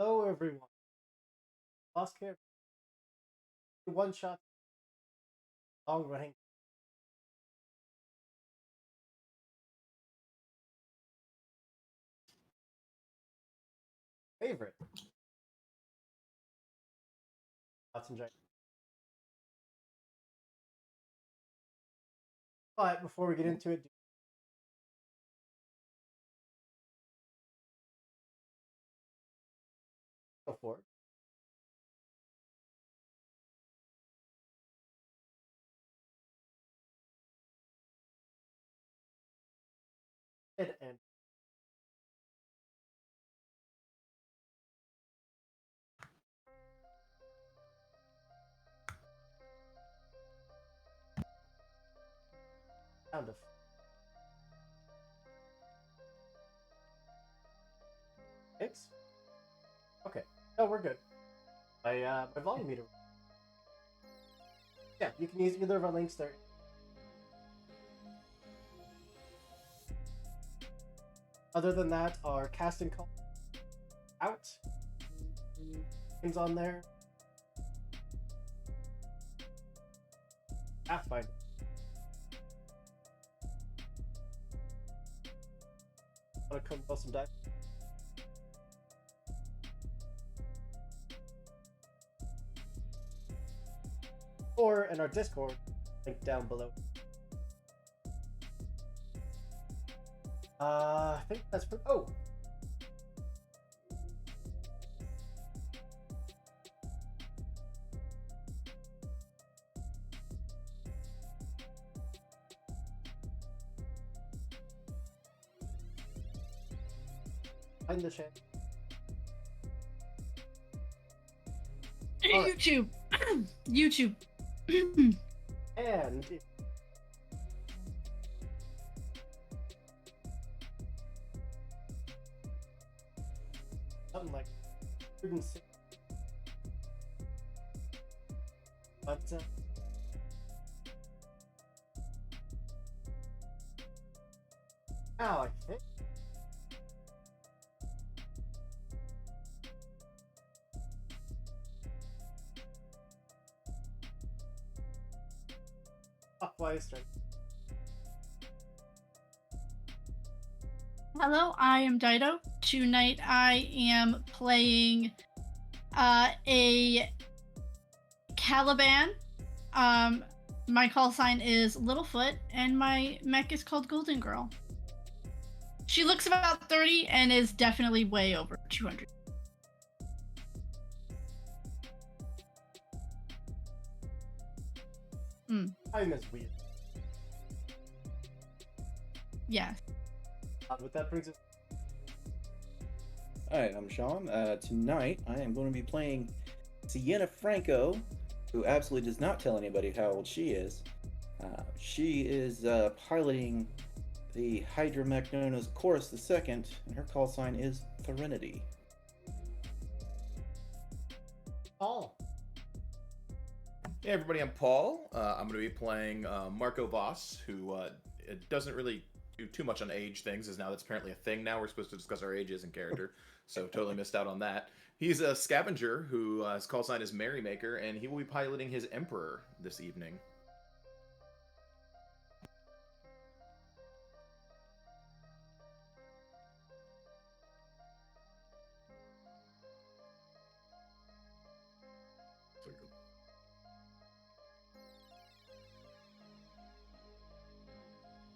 Hello, everyone. Lost care. One shot. Long running. Favorite. Lots and giant. But before we get into it, go for it. And sound of six. Okay. No, we're good. My volume meter. Yeah, you can use either of our links there. Other than that, our casting call out. Things on there. Pathfinder. Want to come roll some dice? Or in our Discord, link down below. I think that's for. Oh, find the chat. All right. YouTube. YouTube. And something like 106. But now I think clockwise straight. Hello, I am Dido. Tonight I am playing a Caliban. My call sign is Littlefoot, and my mech is called Golden Girl. She looks about 30 and is definitely way over 200. Time is weird. Yes. But that brings us. Hi, I'm Sean. Tonight I am going to be playing Sienna Franco, who absolutely does not tell anybody how old she is. She is piloting the Hydra mech known as Chorus II, and her call sign is Threnody. Paul. Hey everybody, I'm Paul. I'm going to be playing Marco Voss, who it doesn't really do too much on age things, as now that's apparently a thing now. We're supposed to discuss our ages and character, so totally missed out on that. He's a scavenger who his call sign is Merrymaker, and he will be piloting his Emperor this evening.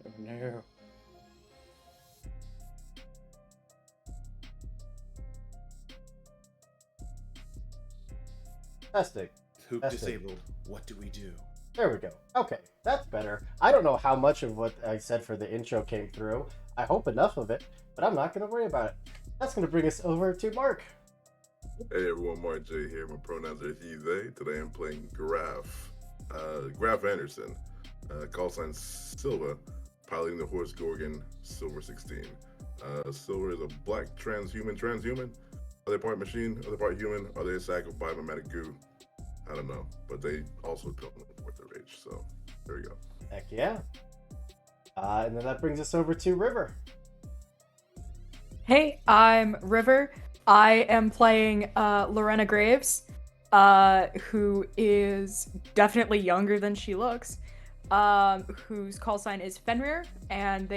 Oh no. Testing. Hoop That's it. disabled. What do we do? There we go. Okay, that's better. I don't know how much of what I said for the intro came through. I hope enough of it, but I'm not going to worry about it. That's going to bring us over to Mark. Hey everyone, Mark J here. My pronouns are he, they. Today I'm playing Graf. Graf Anderson. Call sign Silva. Piloting the Horse Gorgon Silver 16. Silver is a black transhuman. Are they part machine? Are they part human? Are they a sack of biomimetic goo? I don't know. But they also don't report their age. So there we go. Heck yeah. And then that brings us over to River. Hey, I'm River. I am playing Lorena Graves, who is definitely younger than she looks. Whose call sign is Fenrir, and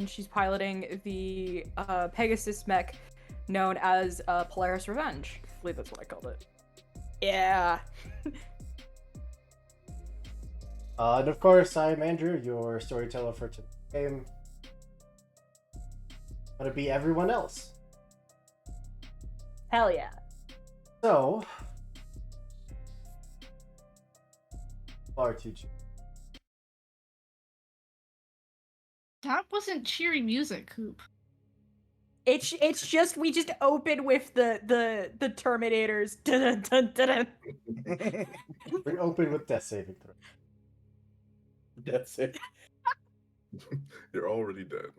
she's piloting the Pegasus mech known as Polaris Revenge. I believe that's what I called it. Yeah. And of course, I'm Andrew, your storyteller for today's game. Gonna be everyone else. Hell yeah. So, R2G. That wasn't cheery music, Coop. It's just we just open with the Terminators. Dun, dun, dun, dun. We open with death saving throw. That's it. You're already dead.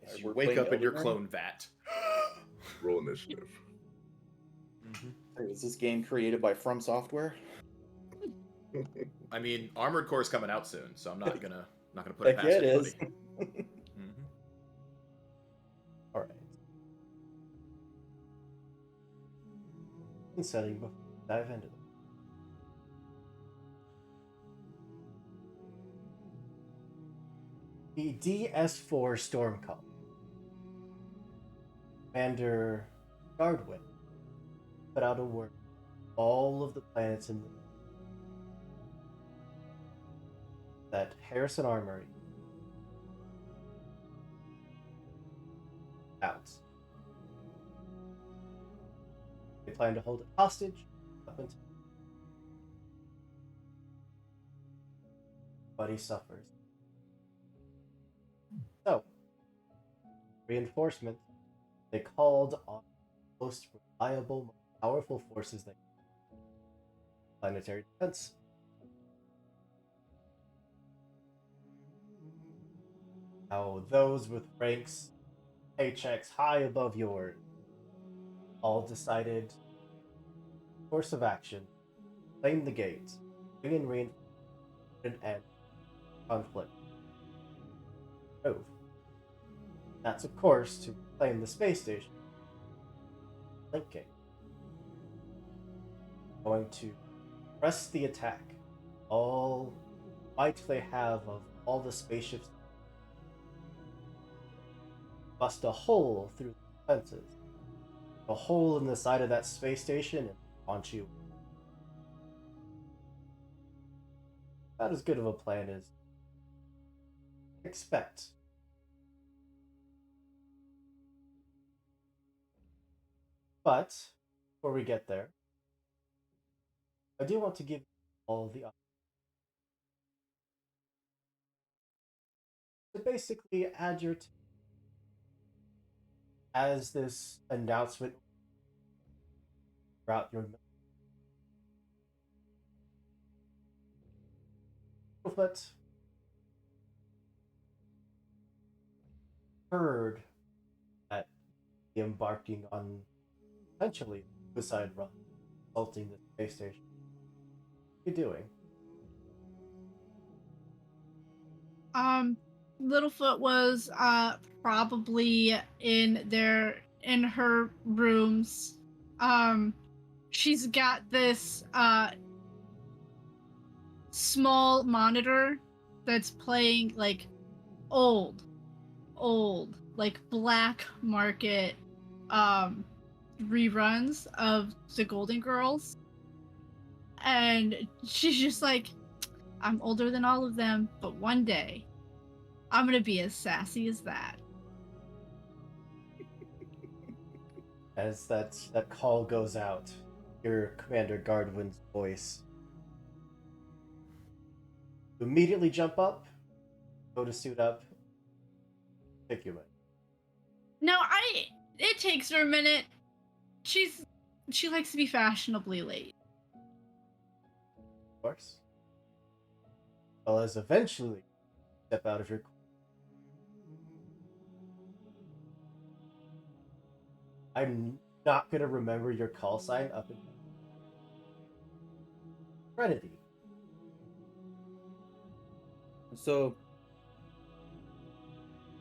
As you We're wake playing up in your Elden clone vat. Roll initiative. Ring? Is this game created by From Software? I mean, Armored Core is coming out soon, so I'm not gonna put it Heck past yeah, it anybody. is. Mhm. All right. Setting before we dive into them. The DS4 Storm Call. Commander Gardwin put out a word to all of the planets in the that Harrison Armory out. They plan to hold it hostage up until Buddy suffers. So, reinforcement, they called on the most reliable, most powerful forces that planetary defense. Now, those with ranks, paychecks high above yours, all decided course of action, claim the gate, bring in reinforcement, and end conflict. Move. That's of course to claim the space station. Link gate. Going to press the attack. All might they have of all the spaceships. Bust a hole through the fences. A hole in the side of that space station and launch you. Not as good of a plan as expect. But before we get there, I do want to give all the to basically add your as this announcement throughout your but heard that embarking on essentially suicide run, assaulting the space station. What are you doing? Littlefoot was probably in her rooms. She's got this small monitor that's playing like old like black market reruns of the Golden Girls, and she's just like, I'm older than all of them, but one day I'm gonna be as sassy as that. As that call goes out, hear Commander Gardwin's voice. You immediately jump up, go to suit up, pick you in. No, it takes her a minute. She likes to be fashionably late. Of course. Well, as eventually step out of your. I'm not gonna remember your call sign up in Trinity. So,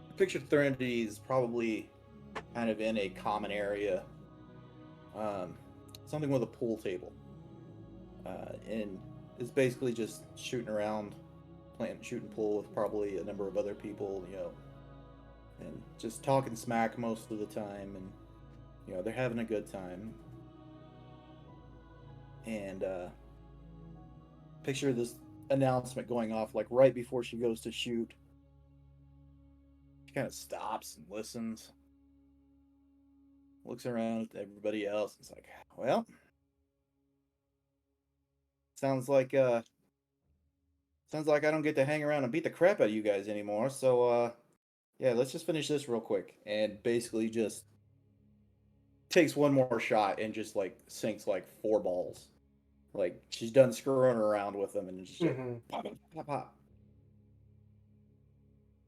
I pictured Threnody is probably kind of in a common area. Something with a pool table. And it's basically just shooting around, shooting pool with probably a number of other people, and just talking smack most of the time, and they're having a good time. And picture this announcement going off like right before she goes to shoot. She kind of stops and listens, looks around at everybody else, and it's like, well, sounds like I don't get to hang around and beat the crap out of you guys anymore. So yeah, let's just finish this real quick. And basically just takes one more shot and just like sinks like 4 balls. Like she's done screwing around with them, and just like, pop, pop, pop, pop.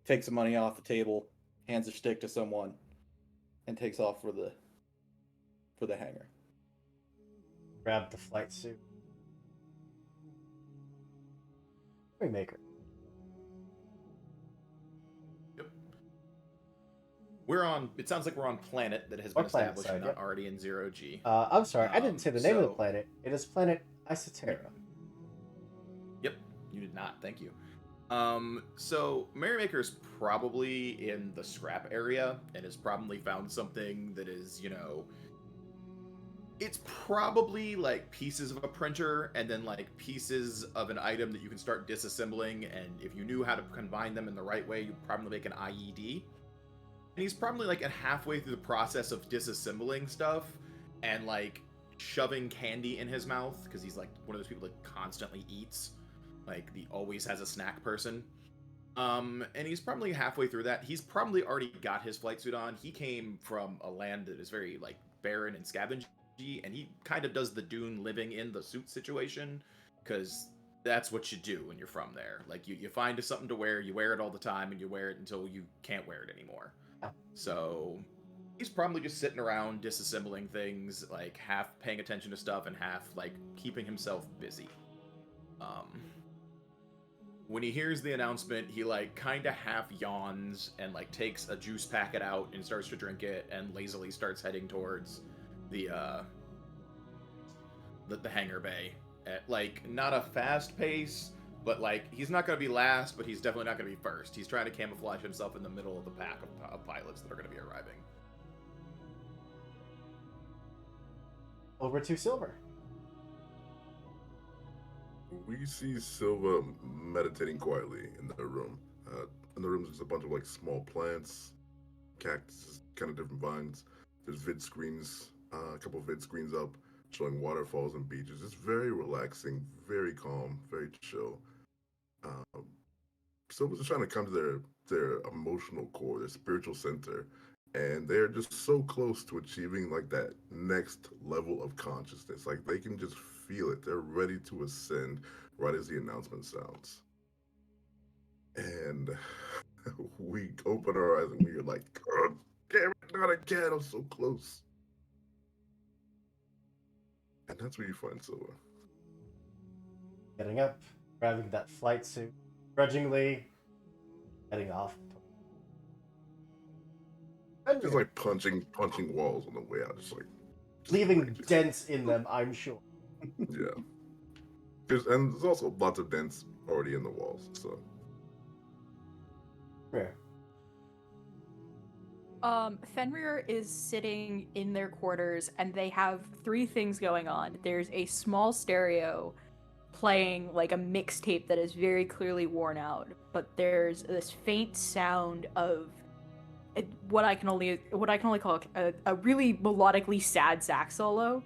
Takes the money off the table, hands a stick to someone, and takes off for the hangar. Grab the flight suit. Remaker. Yep. It sounds like we're on planet that has Or been planet, established sorry, and yep. not already in 0G. I'm sorry, I didn't say the name of the so- planet. It is planet Isotera. Yep, you did not. Thank you. So Merrymaker's probably in the scrap area and has probably found something that is, it's probably like pieces of a printer and then like pieces of an item that you can start disassembling, and if you knew how to combine them in the right way, you'd probably make an IED. And he's probably like at halfway through the process of disassembling stuff and like shoving candy in his mouth, because he's like one of those people that constantly eats. Like, he always has a snack person. And he's probably halfway through that. He's probably already got his flight suit on. He came from a land that is very, like, barren and scavengy, and he kind of does the Dune living in the suit situation, because that's what you do when you're from there. Like, you find something to wear, you wear it all the time, and you wear it until you can't wear it anymore. So he's probably just sitting around disassembling things, like, half paying attention to stuff and half, like, keeping himself busy. When he hears the announcement, he like kind of half yawns and like takes a juice packet out and starts to drink it, and lazily starts heading towards the hangar bay at like not a fast pace, but like he's not going to be last, but he's definitely not going to be first. He's trying to camouflage himself in the middle of the pack of pilots that are going to be arriving. Over to Silver. We see Silva meditating quietly in the room. In the room, there's a bunch of like small plants, cactus, kind of different vines. There's vid screens, a couple of vid screens up showing waterfalls and beaches. It's very relaxing, very calm, very chill. Silva's just trying to come to their emotional core, their spiritual center, and they're just so close to achieving like that next level of consciousness. Like they can just feel it. They're ready to ascend right as the announcement sounds. And we open our eyes and we're like, oh, damn it, not again, I'm so close. And that's where you find Silva. Getting up, grabbing that flight suit, grudgingly heading off. Just like punching walls on the way out, just like leaving dents in them, I'm sure. yeah. And there's also lots of dents already in the walls, so. Rare. Fenrir is sitting in their quarters, and they have 3 things going on. There's a small stereo playing like a mixtape that is very clearly worn out, but there's this faint sound of what I can only call a really melodically sad sax solo.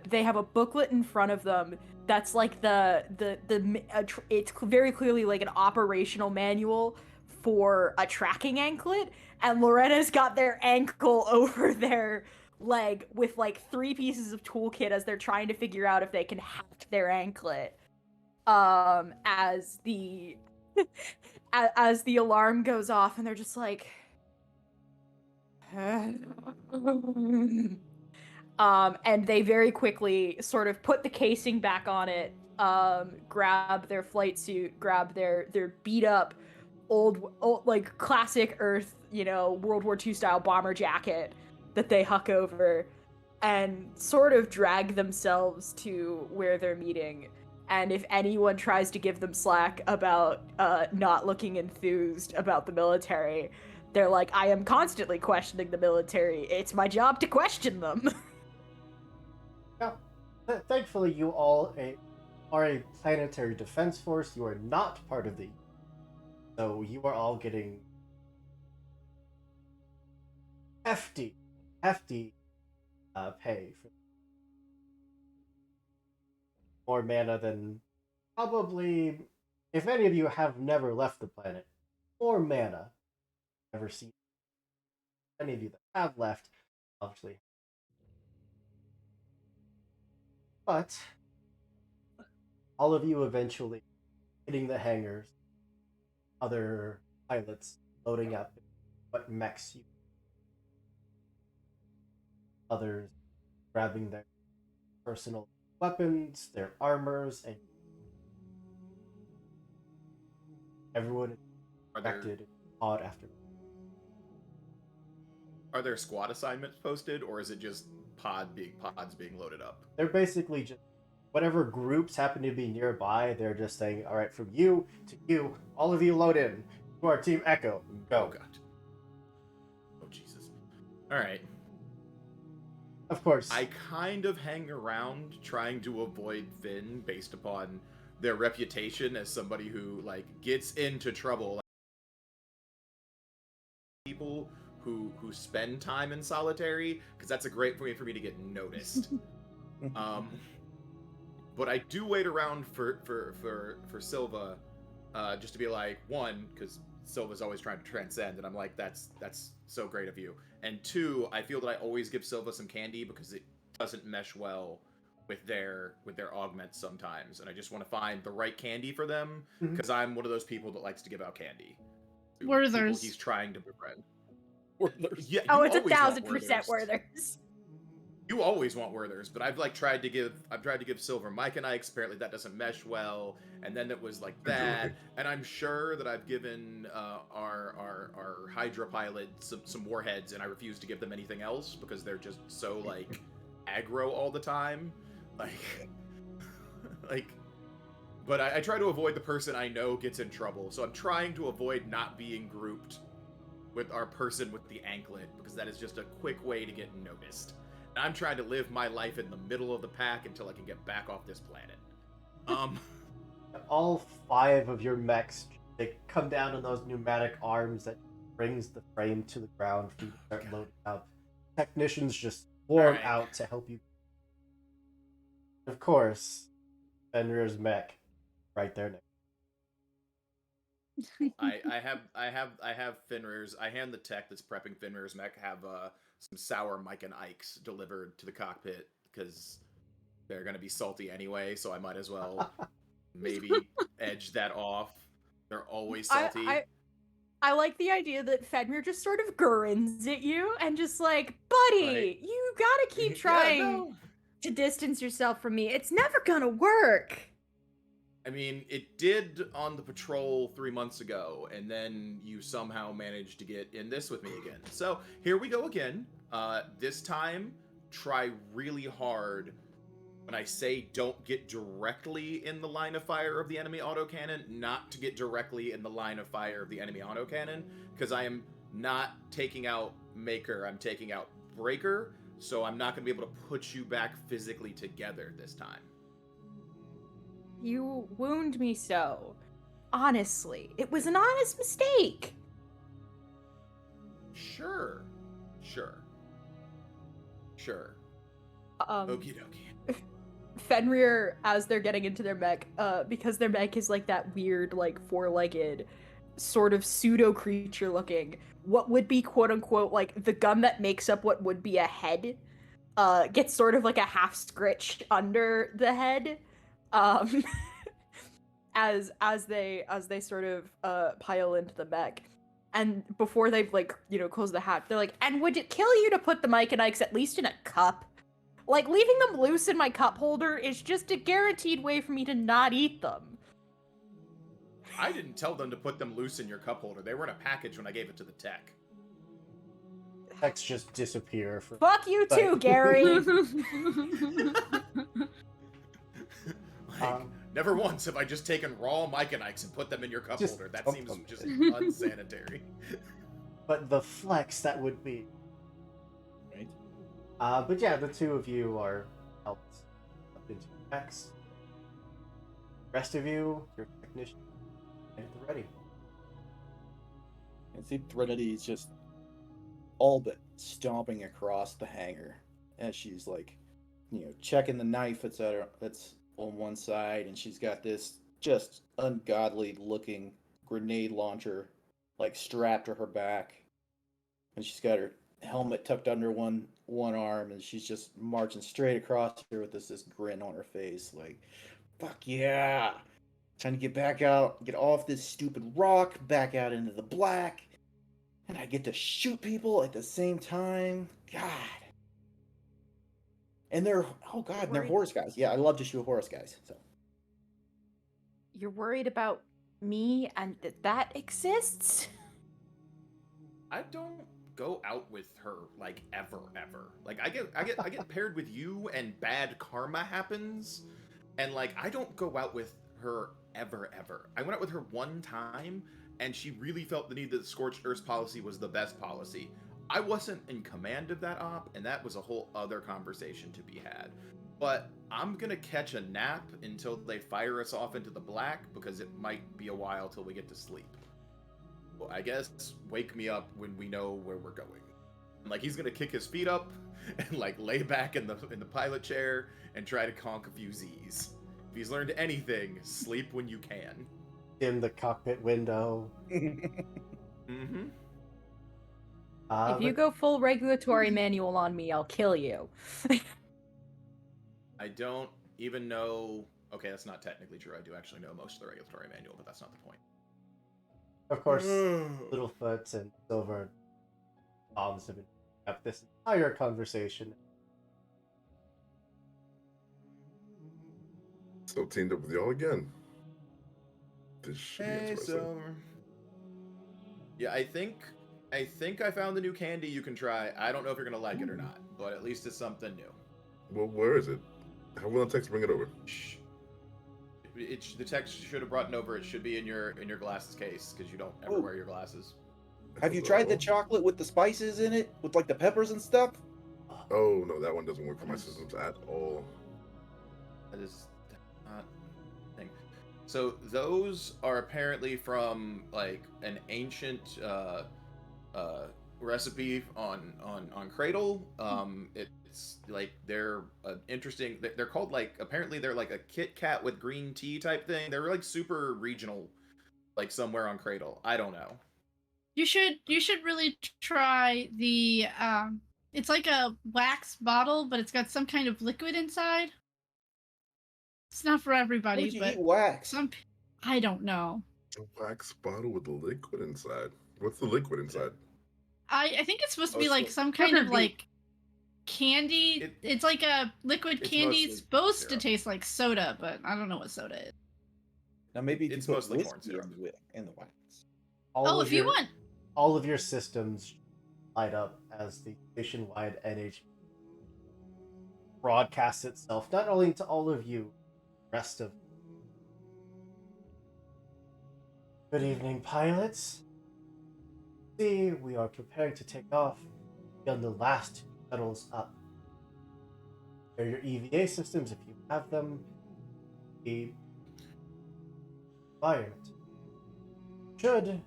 They have a booklet in front of them that's like it's very clearly like an operational manual for a tracking anklet, and Loretta's got their ankle over their leg with like 3 pieces of toolkit as they're trying to figure out if they can hack their anklet. As the as the alarm goes off, and they're just like and they very quickly sort of put the casing back on it, grab their flight suit, grab their beat up old like classic Earth, World War II style bomber jacket that they huck over and sort of drag themselves to where they're meeting. And if anyone tries to give them slack about not looking enthused about the military, they're like, I am constantly questioning the military. It's my job to question them. Yeah. Thankfully, you all are a planetary defense force. You are not part of the... So you are all getting hefty pay for more mana than probably, if any of you have never left the planet, more mana ever seen. Any of you that have left, obviously. But all of you eventually hitting the hangars, other pilots loading up what mechs you, others grabbing their personal weapons, their armors, and everyone is affected odd after. Are there squad assignments posted, or is it just pods being loaded up? They're basically just whatever groups happen to be nearby. They're just saying, "All right, from you to you, all of you load in to our team Echo. Go." Oh god. Oh Jesus. All right. Of course. I kind of hang around trying to avoid Finn based upon their reputation as somebody who gets into trouble. People who spend time in solitary, because that's a great way for me to get noticed. But I do wait around for Silva, just to be like, one, because Silva's always trying to transcend, and I'm like, that's so great of you. And two, I feel that I always give Silva some candy because it doesn't mesh well with their augments sometimes, and I just want to find the right candy for them because I'm one of those people that likes to give out candy. To Werthers. people he's trying to befriend. Werthers. Yeah, Oh, you it's always want 1,000% Werthers. You always want Werthers, but I've tried to give Silver Mike and Ike's. Apparently that doesn't mesh well, and then it was like that. And I'm sure that I've given our Hydra pilot some warheads, and I refuse to give them anything else because they're just so aggro all the time. But I try to avoid the person I know gets in trouble. So I'm trying to avoid not being grouped with our person with the anklet because that is just a quick way to get noticed. And I'm trying to live my life in the middle of the pack until I can get back off this planet. All 5 of your mechs, they come down on those pneumatic arms that brings the frame to the ground for you to start loading up. Technicians just swarm out to help you. Of course, Fenrir's mech right there next. I have Fenrir's. I hand the tech that's prepping Fenrir's mech have some sour Mike and Ike's delivered to the cockpit because they're gonna be salty anyway. So I might as well maybe edge that off. They're always salty. I like the idea that Fenrir just sort of grins at you and just like, buddy, you gotta keep trying to distance yourself from me. It's never gonna work. I mean, it did on the patrol 3 months ago, and then you somehow managed to get in this with me again. So here we go again. This time, try really hard. When I say don't get directly in the line of fire of the enemy autocannon, not to get directly in the line of fire of the enemy autocannon, because I am not taking out Maker, I'm taking out Breaker, so I'm not going to be able to put you back physically together this time. You wound me so. Honestly, it was an honest mistake. Sure. Okie dokie. Fenrir, as they're getting into their mech, because their mech is like that weird, like, 4-legged, sort of pseudo-creature looking, what would be, quote-unquote, like, the gun that makes up what would be a head, gets sort of like a half scritched under the head, as they sort of pile into the mech. And before they've closed the hatch, they're like, and would it kill you to put the Mike and Ike's at least in a cup? Like, leaving them loose in my cup holder is just a guaranteed way for me to not eat them. I didn't tell them to put them loose in your cup holder. They were in a package when I gave it to the tech. Texts just disappear. Fuck you too, Gary. Like, never once have I just taken raw Myconites and put them in your cup Just holder. That dump seems them. just unsanitary. But the flex that would be. Right? But yeah, the two of you are helped up into X. Rest of you, your technician, and the ready. And see Threnody is just all but stomping across the hangar as she's like, checking the knife that's on one side, and she's got this just ungodly looking grenade launcher like strapped to her back, and she's got her helmet tucked under one arm, and she's just marching straight across here with this grin on her face, like, fuck yeah, trying to get back out, get off this stupid rock, back out into the black, and I get to shoot people at the same time. God. And they're they're Horus guys. Yeah, I love to shoot Horus guys. So You're worried about me and that exists? I don't go out with her like ever. Like I get paired with you and bad karma happens, and like I don't go out with her ever. I went out with her one time, and she really felt the need that the Scorched Earth policy was the best policy. I wasn't in command of that op, and that was a whole other conversation to be had. But I'm gonna catch a nap until they fire us off into the black, because it might be a while till we get to sleep. Well, I guess wake me up when we know where we're going. And, like, he's gonna kick his feet up and like lay back in the pilot chair and try to conk a few Z's. If he's learned anything, sleep when you can. In the cockpit window. Mm-hmm. If you go full regulatory manual on me, I'll kill you. I don't even know. Okay, that's not technically true. I do actually know most of the regulatory manual, but that's not the point. Of course, Littlefoot and Silver Bombs have been up this entire conversation. So teamed up with y'all again. This should be Hey, interesting. Silver. Yeah, I think I found the new candy you can try. I don't know if you're gonna like it or not, but at least it's something new. Well, where is it? How will the text bring it over? Shh. The text should have brought it over. It should be in your glasses case, because you don't ever Oh. wear your glasses. have you tried the chocolate with the spices in it, with like the peppers and stuff? Oh no, that one doesn't work for my systems at all. That is not a thing. So those are apparently from like an ancient recipe on Cradle. It's like they're interesting. They're called like, apparently they're like a Kit Kat with green tea type thing. They're like super regional, like somewhere on Cradle. I don't know. You should really try the it's like a wax bottle, but it's got some kind of liquid inside. It's not for Why everybody, would you but eat wax? I don't know. A wax bottle with the liquid inside. What's the liquid inside? I think it's supposed to Oh, be it's like like some kind of pepper like candy. It's like a liquid it's candy. mostly It's supposed syrup. to taste like soda, but I don't know what soda is. Now maybe you It's can put mostly corn whiskey syrup. in the wax. All Oh, of if you your- want. all of your systems light up as the nationwide NH broadcasts itself, not only to all of you, rest of. Good evening, pilots. See, we are preparing to take off. On the last shuttles up. They're your EVA systems if you have them. The environment. Should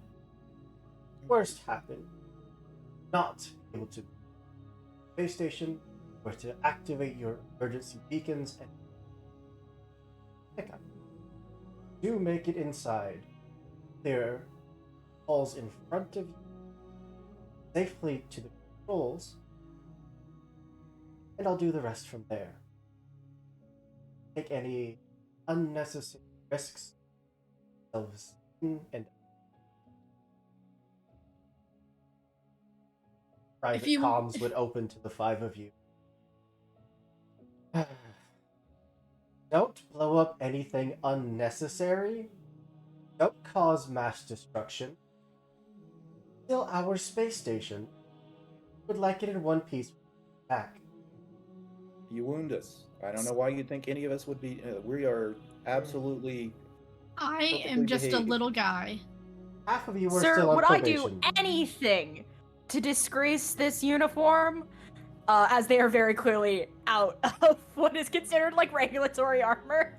worst happen, not able to space station or to activate your emergency beacons and pick up. Do make it inside. There falls in front of you safely to the controls, and I'll do the rest from there. Take any unnecessary risks of and private you- comms would open to the five of you. Don't blow up anything unnecessary. don't cause mass destruction. Still, our space station would like it in one piece back. You wound us. I don't know why you think any of us would be. We are absolutely. I am Perfectly just a behaved. little guy. Half of you were Sir, still on would I probation. do anything to disgrace this uniform? As they are very clearly out of what is considered like regulatory armor.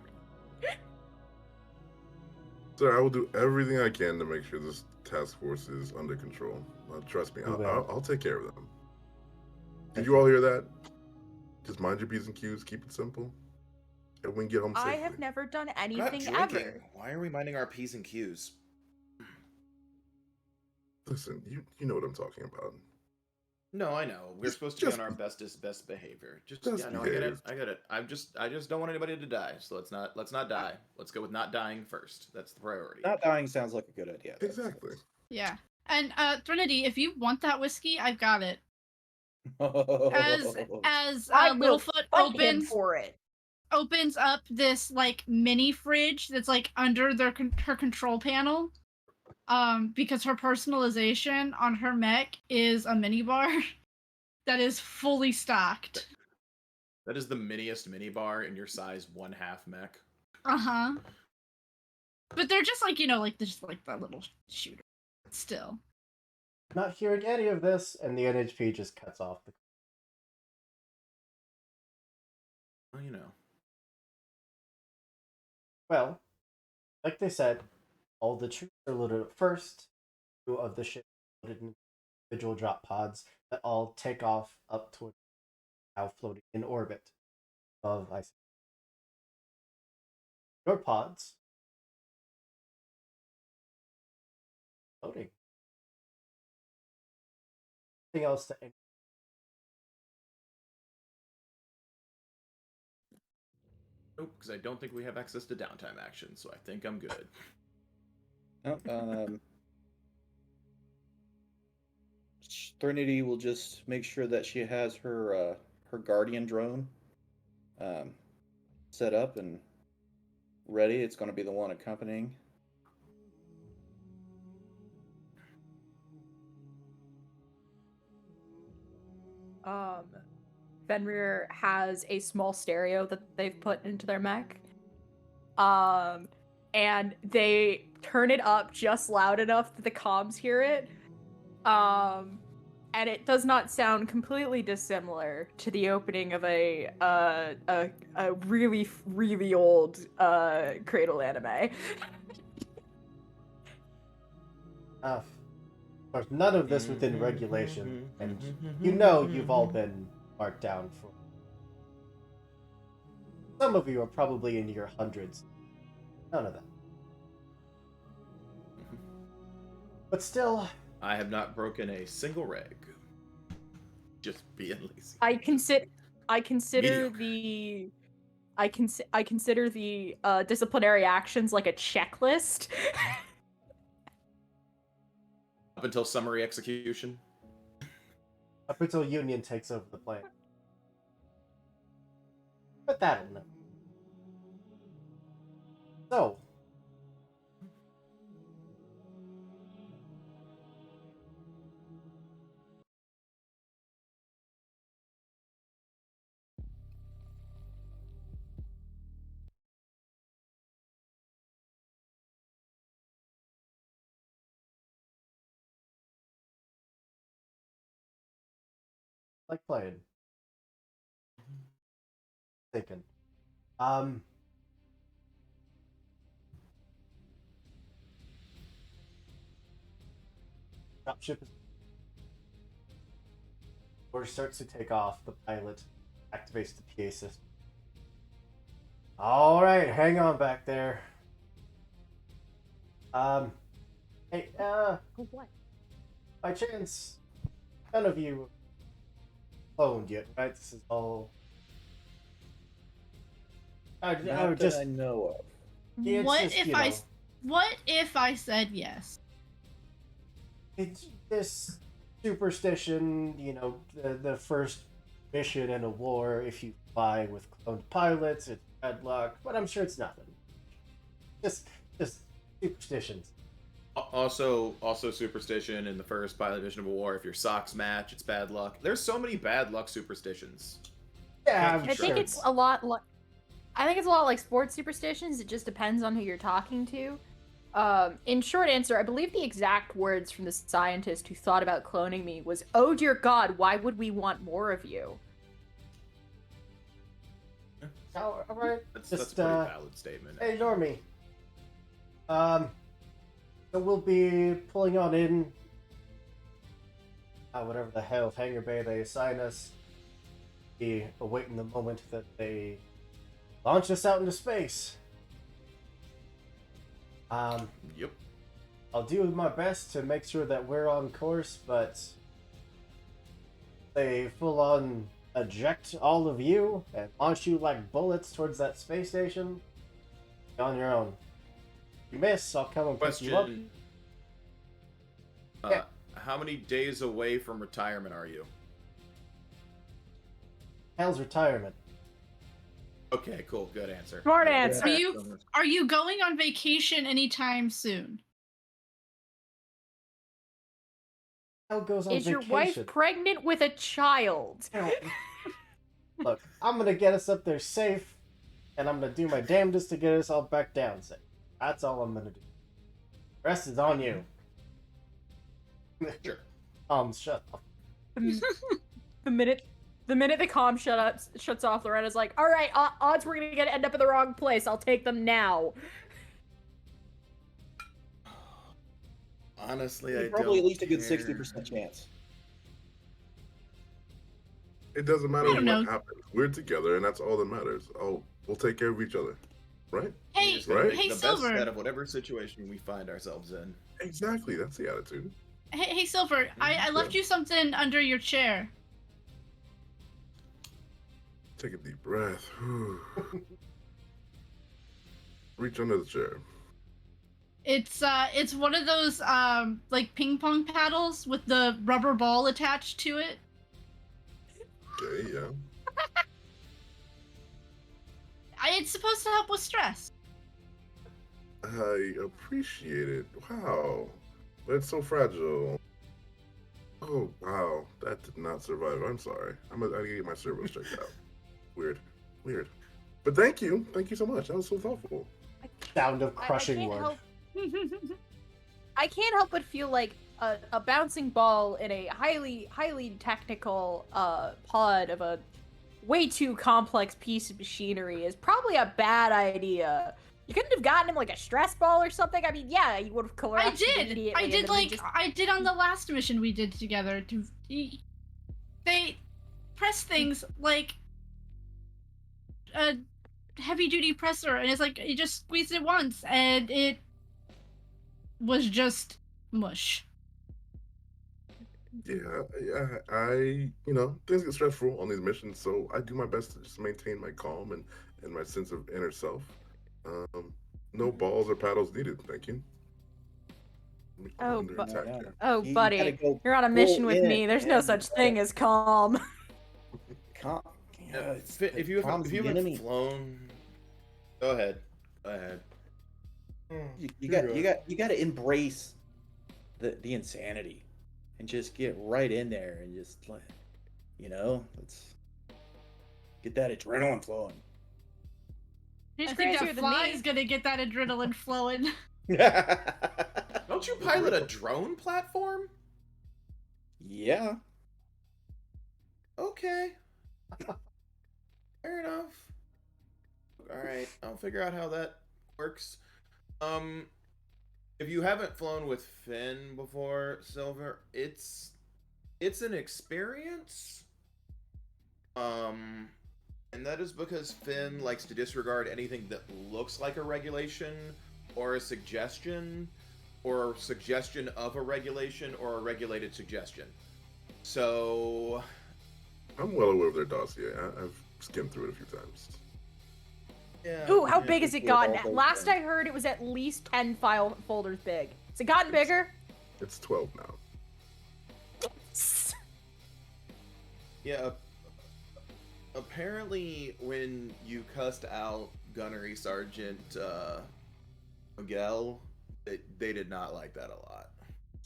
Sir, I will do everything I can to make sure this task force is under control. Trust me, You will. I'll take care of them. Did you all hear that? Just mind your P's and Q's, keep it simple, and we can get home safely. I have never done We're not anything drinking. ever. Why are we minding our P's and Q's? Listen, you know what I'm talking about. No, I know. We're supposed to be on our best behavior. Just Yeah, no, I get it. behave. I get it. I just don't want anybody to die. So let's not die. Let's go with not dying first. That's the priority. Not dying sounds like a good idea. That's- Exactly. Yeah. And Trinity, if you want that whiskey, I've got it. As I will Littlefoot Fight him opens for it. up this like mini fridge that's like under her control panel, because her personalization on her mech is a mini bar that is fully stocked. That is the miniest mini bar in your size 1/2 mech. Uh-huh. But they're just like, like just like that little shooter. Still. Not hearing any of this, and the NHP just cuts off the. Well, you know. Well, like they said, all the troops are loaded up first. 2 of the ships loaded in individual drop pods that all take off up toward now floating in orbit above ice. Your pods floating. Anything else to Nope, because I don't think we have access to downtime action, so I think I'm good. No, Trinity will just make sure that she has her her guardian drone set up and ready. It's going to be the one accompanying. Fenrir has a small stereo that they've put into their mech. And they turn it up just loud enough that the comms hear it. And it does not sound completely dissimilar to the opening of a really, really old Cradle anime. Of course, none of this within regulation, and you've all been marked down for. Some of you are probably in your hundreds. None of that. But still, I have not broken a single reg. Just being lazy. I consider Mediocre. I consider the disciplinary actions like a checklist. Up until summary execution. up until Union takes over the planet. But that'll never. So, like playing. Thinking. Dropship is. Order starts to take off. The pilot activates the PA system. All right, hang on back there. Hey, What? by chance, none of you cloned yet, right? This is all. I Not would that just. I know of. Yeah, it's what just, if you I know. what if I said yes? It's this superstition, the first mission in a war, if you fly with cloned pilots, it's bad luck, but I'm sure it's nothing. Just Superstitions. Also superstition in the first Pilot Division of War. If your socks match, it's bad luck. There's so many bad luck superstitions. Yeah, I'm I I sure. think it's a lot like I think it's a lot like sports superstitions. It just depends on who you're talking to. In short answer, I believe the exact words from the scientist who thought about cloning me was, "Oh dear God, why would we want more of you?" All right. That's Just, a pretty valid statement. Hey, Normie. So we'll be pulling on in whatever the hell hangar bay they assign us. Be awaiting the moment that they launch us out into space. Yep. I'll do my best to make sure that we're on course, but they full on eject all of you and launch you like bullets towards that space station. You're on your own. If you miss, I'll come and pick you up. Question. Yeah. How many days away from retirement are you? Hell's retirement. Okay, cool. Good answer. Smart Yeah. answer. Are you going on vacation anytime soon? Hell goes on Is your vacation. wife pregnant with a child? Look, I'm gonna get us up there safe, and I'm gonna do my damnedest to get us all back down safe. That's all I'm gonna do. The rest is on you. Sure. Shut up. The minute the comm shuts off, Loretta's like, "All right, odds we're gonna end up in the wrong place. I'll take them now." Honestly, I Probably don't at least a good care. 60% chance. It doesn't matter I what don't know. happens. We're together, and that's all that matters. We'll take care of each other, right? We Hey, just gotta Right? make hey, the best Silver. out of whatever situation we find ourselves in. Exactly. That's the attitude. Hey, Silver. I left you something under your chair. Take a deep breath. Reach under the chair. It's one of those like ping pong paddles with the rubber ball attached to it. Okay, yeah. It's supposed to help with stress. I appreciate it. Wow. But it's so fragile. Oh, wow. That did not survive. I'm sorry. I gotta get my servos checked out. Weird. But thank you. Thank you so much. That was so thoughtful. Sound of I crushing can't word. help- I can't help but feel like a bouncing ball in a highly technical pod of a way too complex piece of machinery is probably a bad idea. You couldn't have gotten him like a stress ball or something. I mean, yeah, you would have I collapsed did. immediately. I and did then we like just- I did on the last mission we did together. They press things like a heavy duty presser, and it's like you just squeezed it once, and it was just mush. Yeah, things get stressful on these missions, so I do my best to just maintain my calm and my sense of inner self. No balls or paddles needed, thank you. Oh, Under but- attack Yeah. here. Oh, You buddy, gotta go you're on a mission full with in me. it, There's no man. such thing as calm. Calm. Yeah, it's- if you calm's the haven't enemy. flown, go ahead. You got to embrace the insanity and just get right in there and just let's get that adrenaline flowing. I She's think crazier that than me. fly's gonna get that adrenaline flowing. Don't you pilot a drone platform? Yeah. Okay. Fair enough. All right, I'll figure out how that works. If you haven't flown with Finn before, Silver, it's an experience. And that is because Finn likes to disregard anything that looks like a regulation or a suggestion or suggestion of a regulation or a regulated suggestion. So I'm well aware of their dossier. I've skimmed through it a few times. yeah. Ooh, how Yeah, big has it's it all gotten? those Last things. I heard, it was at least 10 file folders big. Has it gotten bigger? It's 12 now. Yeah. Apparently, when you cussed out Gunnery Sergeant Miguel They did not like that a lot.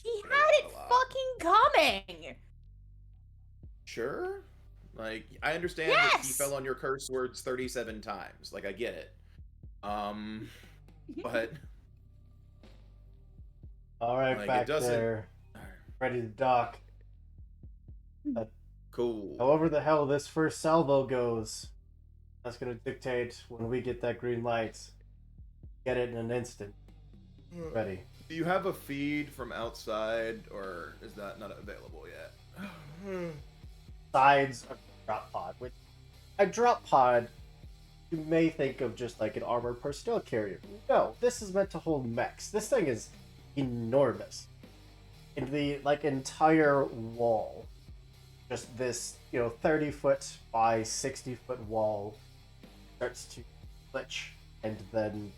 He They had like it a lot. fucking coming. Sure. Like, I understand that he Yes! fell on your curse words 37 times. Like, I get it. But All right, Like, it back doesn't- there, ready to dock. cool. However the hell this first salvo goes, that's gonna dictate when we get that green light. Get it in an instant. Ready. Do you have a feed from outside, or is that not available yet? Sides of the drop pod, which a drop pod you may think of just like an armored personnel carrier. No, this is meant to hold mechs. This thing is enormous. In the like entire wall, just this 30-foot by 60-foot wall starts to glitch and then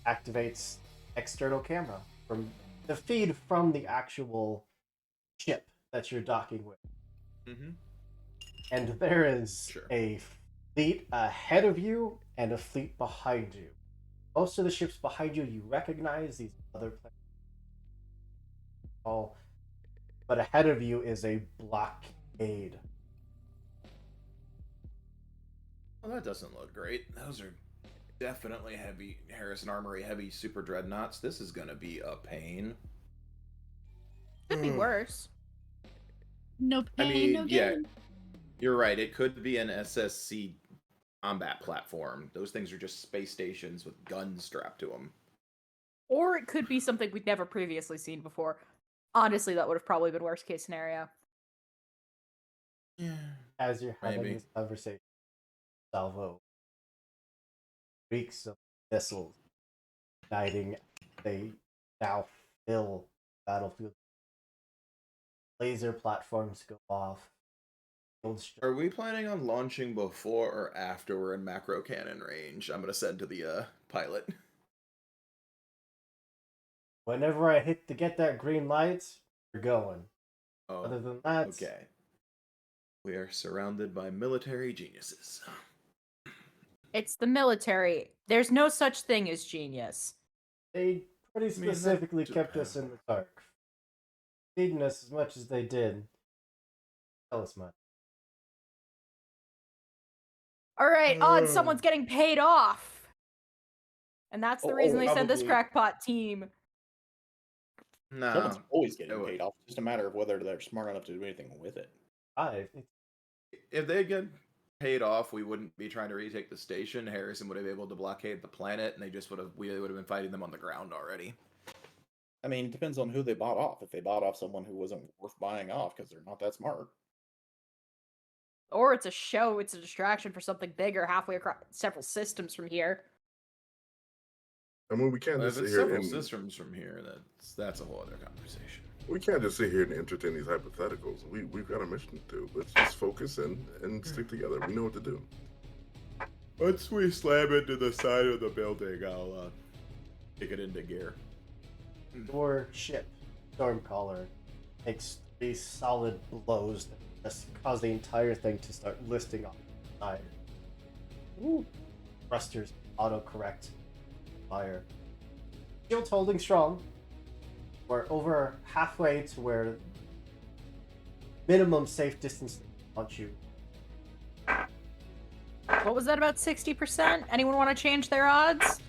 activates external camera from the feed from the actual ship that you're docking with. Mm-hmm. And there is Sure. a fleet ahead of you and a fleet behind you. Most of the ships behind you, you recognize these other planets. All, but ahead of you is a blockade. Well, that doesn't look great. Those are definitely heavy Harrison Armory heavy super dreadnoughts. This is gonna be a pain. Could be worse. No I pain, mean, no yeah. gain. You're right. It could be an SSC combat platform. Those things are just space stations with guns strapped to them. Or it could be something we'd never previously seen before. Honestly, that would have probably been worst case scenario. Yeah. As you're having Maybe. this conversation, salvo reeks of missiles igniting. They now fill the battlefield. Laser platforms go off. Are we planning on launching before or after we're in macro cannon range? I'm gonna send to the pilot. Whenever I hit to get that green light, you're going. Oh, Other than that, okay. We are surrounded by military geniuses. It's the military. There's no such thing as genius. they pretty mean, that specifically d- kept us in the dark. Feeding us as much as they did. Tell us much. Alright, odds someone's getting paid off. And that's the Oh, reason they sent this probably. crackpot team. No. Someone's always getting it would- paid off. It's just a matter of whether they're smart enough to do anything with it. If they get paid off, we wouldn't be trying to retake the station. Harrison would have been able to blockade the planet, and we would have been fighting them on the ground already. I mean, it depends on who they bought off. If they bought off someone who wasn't worth buying off because they're not that smart. Or it's a show, it's a distraction for something bigger halfway across several systems from here. I mean, we can't But just if sit it's here several and systems from here, that's a whole other conversation. we can't just sit here and entertain these hypotheticals. We've got a mission to do. Let's just focus and stick together. We know what to do. Once we slam into the side of the building, I'll kick it into gear. Your ship, Stormcaller, takes 3 solid blows that just cause the entire thing to start listing off the side. Ooh. Thrusters autocorrect fire. Shield's holding strong. We're over halfway to where minimum safe distance they want you. What was that, about 60%? Anyone want to change their odds?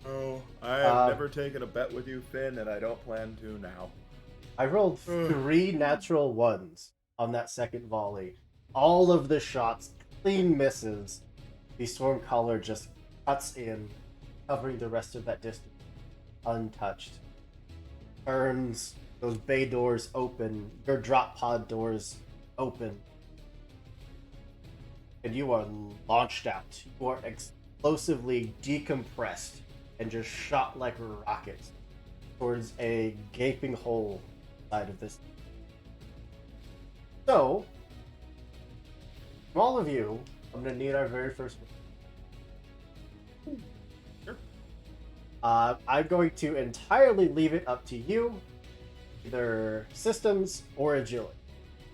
Oh, I have Uh, never taken a bet with you, Finn, and I don't plan to now. I rolled 3 natural ones on that second volley. All of the shots, clean misses. The Stormcaller just cuts in, covering the rest of that distance untouched. Turns, those bay doors open, your drop pod doors open. And you are launched out. You are explosively decompressed and just shot like rockets towards a gaping hole side of this. So, from all of you, I'm gonna need our very first one. Sure. I'm going to entirely leave it up to you, either systems or agility.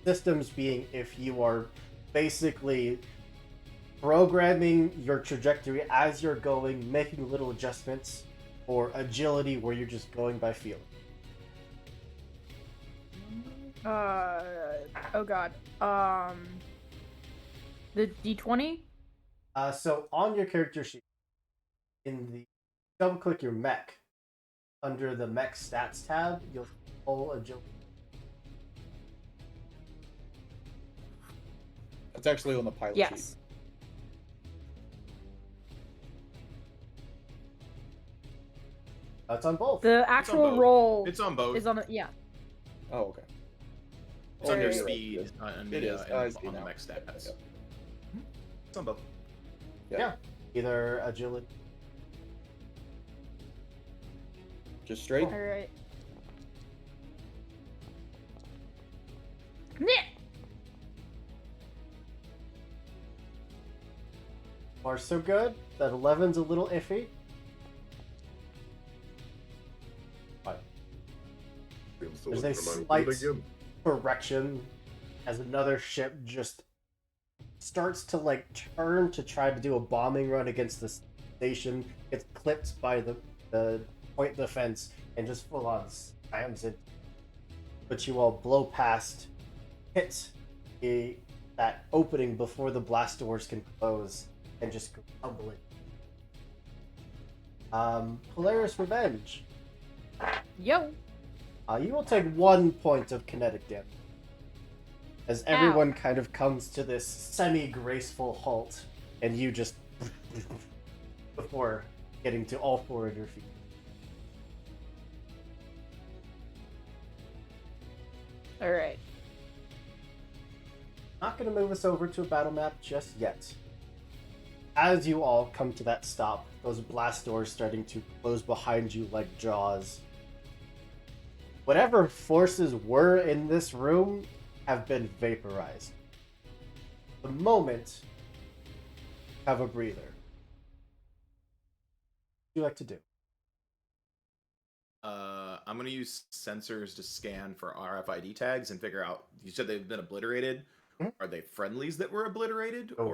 Systems being if you are basically programming your trajectory as you're going, making little adjustments, or agility where you're just going by feeling. Oh god. The D20? So on your character sheet, in the double click your mech, under the mech stats tab, you'll full agility. It's actually on the pilot Yes. sheet. It's on both. The actual both. roll It's on both. is on the yeah. Oh, okay. It's under Alright. speed on It the, is. I see on the now. mech stats. Yep. It's on both. Yeah. Either agility. Just straight. Alright. Far so good. That 11's a little iffy. Seems to There's look a for my slight- foot again. Correction, as another ship just starts to like turn to try to do a bombing run against the station, gets clipped by the point defense and just full on slams it. But you all blow past, hit that opening before the blast doors can close, and just go tumbling. Polaris Revenge. Yo. You will take 1 point of kinetic damage. As everyone kind of comes to this semi-graceful halt, and you just before getting to all 4 of your feet. Alright. Not going to move us over to a battle map just yet. As you all come to that stop, those blast doors starting to close behind you like jaws. Whatever forces were in this room have been vaporized. The moment, have a breather. What would you like to do? I'm gonna use sensors to scan for RFID tags and figure out. You said they've been obliterated. Mhm. Are they friendlies that were obliterated, Oh.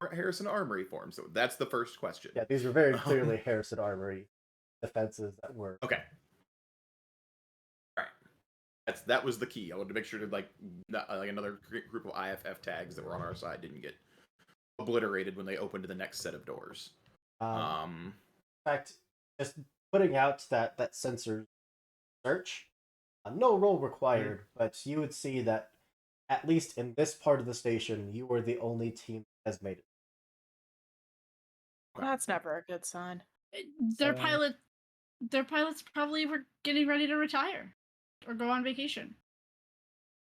or Harrison Armory forms? So that's the first question. Yeah, these were very clearly Harrison Armory defenses that were. Okay. All right. That was the key. I wanted to make sure that like another group of IFF tags that were on our side didn't get obliterated when they opened the next set of doors. In fact, just putting out that sensor search, no roll required, but you would see that at least in this part of the station, you were the only team that has made it. That's never a good sign. Their So- pilots probably were getting ready to retire or go on vacation.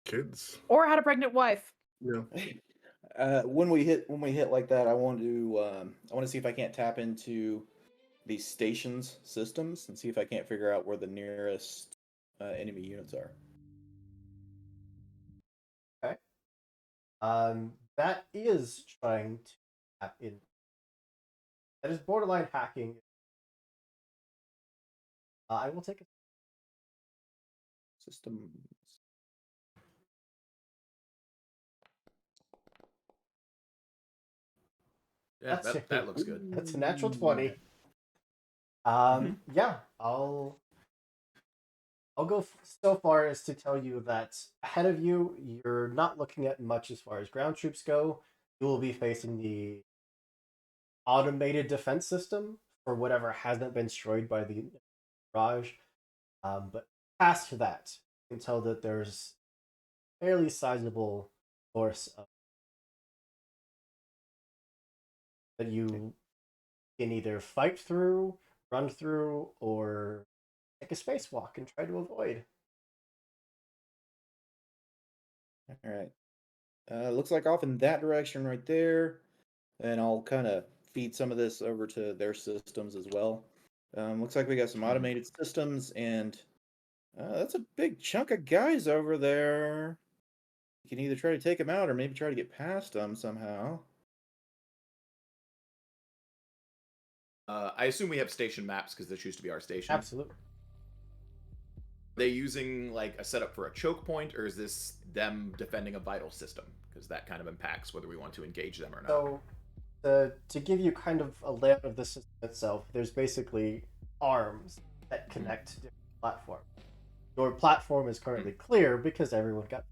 Kids. Or had a pregnant wife. Yeah. When we hit like that, I want to see if I can't tap into the station's systems and see if I can't figure out where the nearest enemy units are. That is trying to tap in. That is borderline hacking. I will take it. Systems. Yeah, That's- that looks good. That's a natural 20. Yeah, I'll go so far as to tell you that ahead of you, you're not looking at much as far as ground troops go. You will be facing the automated defense system for whatever hasn't been destroyed by the barrage. But past that, you can tell that there's a fairly sizable force of that you can either fight through, run through, or take a spacewalk and try to avoid. All right. Looks like off in that direction right there. And I'll kind of feed some of this over to their systems as well. Looks like we got some automated systems, and that's a big chunk of guys over there. You can either try to take them out or maybe try to get past them somehow. I assume we have station maps because this used to be our station. Absolutely. Are they using like a setup for a choke point, or is this them defending a vital system? Because that kind of impacts whether we want to engage them or not. So to give you kind of a layout of the system itself, there's basically arms that connect to different platforms. Your platform is currently clear because everyone got.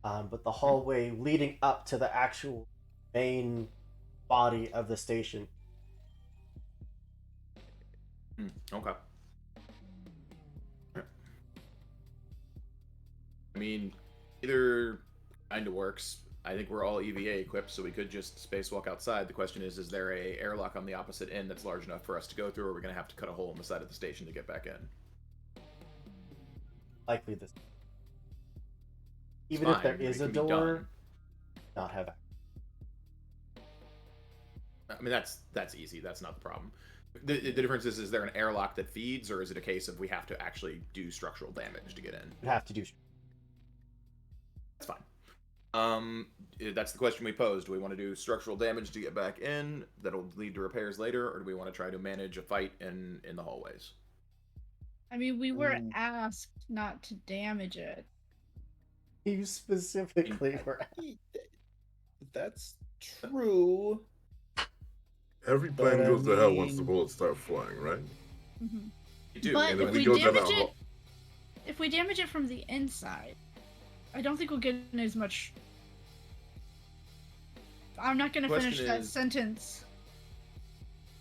But the hallway leading up to the actual main body of the station. Okay. I mean, either kind of works. I think we're all EVA equipped, so we could just spacewalk outside. The question is there a airlock on the opposite end that's large enough for us to go through, or are we going to have to cut a hole in the side of the station to get back in? Likely this. Even It's if there fine, is it a can be door, done. not have. I mean, that's easy. That's not the problem. The difference is there an airlock that feeds, or is it a case of we have to actually do structural damage to get in? You have to do. That's fine. That's the question we posed. Do we want to do structural damage to get back in that'll lead to repairs later, or do we want to try to manage a fight in the hallways? I mean, we were Mm. asked not to damage it. You specifically were. That's true. Every plan But I goes to hell once the mean- bullets start flying, right? You do. But And if if we we go down damage that it, if we damage it from the inside, I don't think we'll get in as much. I'm not gonna Question finish that is- sentence.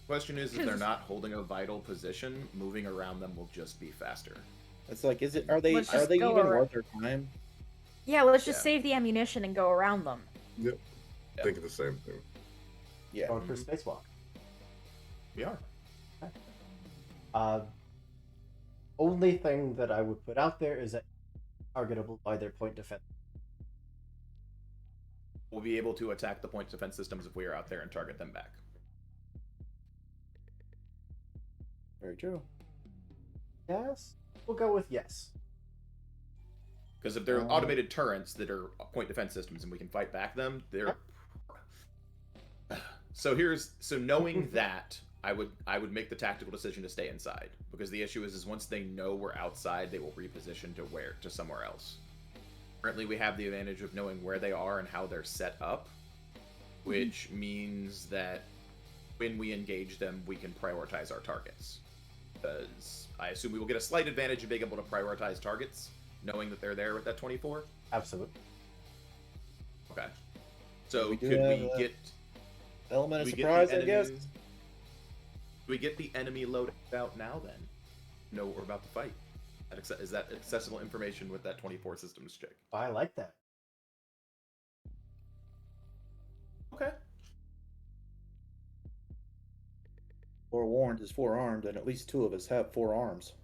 Question is, if they're 'Cause- not holding a vital position, moving around them will just be faster. It's like, are they Let's are just they go even around. worth their time? Yeah, let's just Yeah. save the ammunition and go around them. Yep. Yeah. Thinking the same thing. Yeah. Going for spacewalk. We are. Only thing that I would put out there is that targetable by their point defense. We'll be able to attack the point defense systems if we are out there and target them back. Very true. Yes, we'll go with yes. Because if they're automated turrets that are point defense systems and we can fight back them, they're. So knowing that, I would make the tactical decision to stay inside, because the issue is once they know we're outside, they will reposition to somewhere else. Currently, we have the advantage of knowing where they are and how they're set up, which means that when we engage them, we can prioritize our targets. Because I assume we will get a slight advantage of being able to prioritize targets, knowing that they're there with that 24. Absolutely. Okay. So We do could have we a- get? Element of we get surprise, the I guess. enemy- Do we get the enemy loaded out now? Then know what we're about to fight. Is that accessible information with that 24 systems check? I like that. Okay. Forewarned is forearmed, and at least two of us have 4 arms.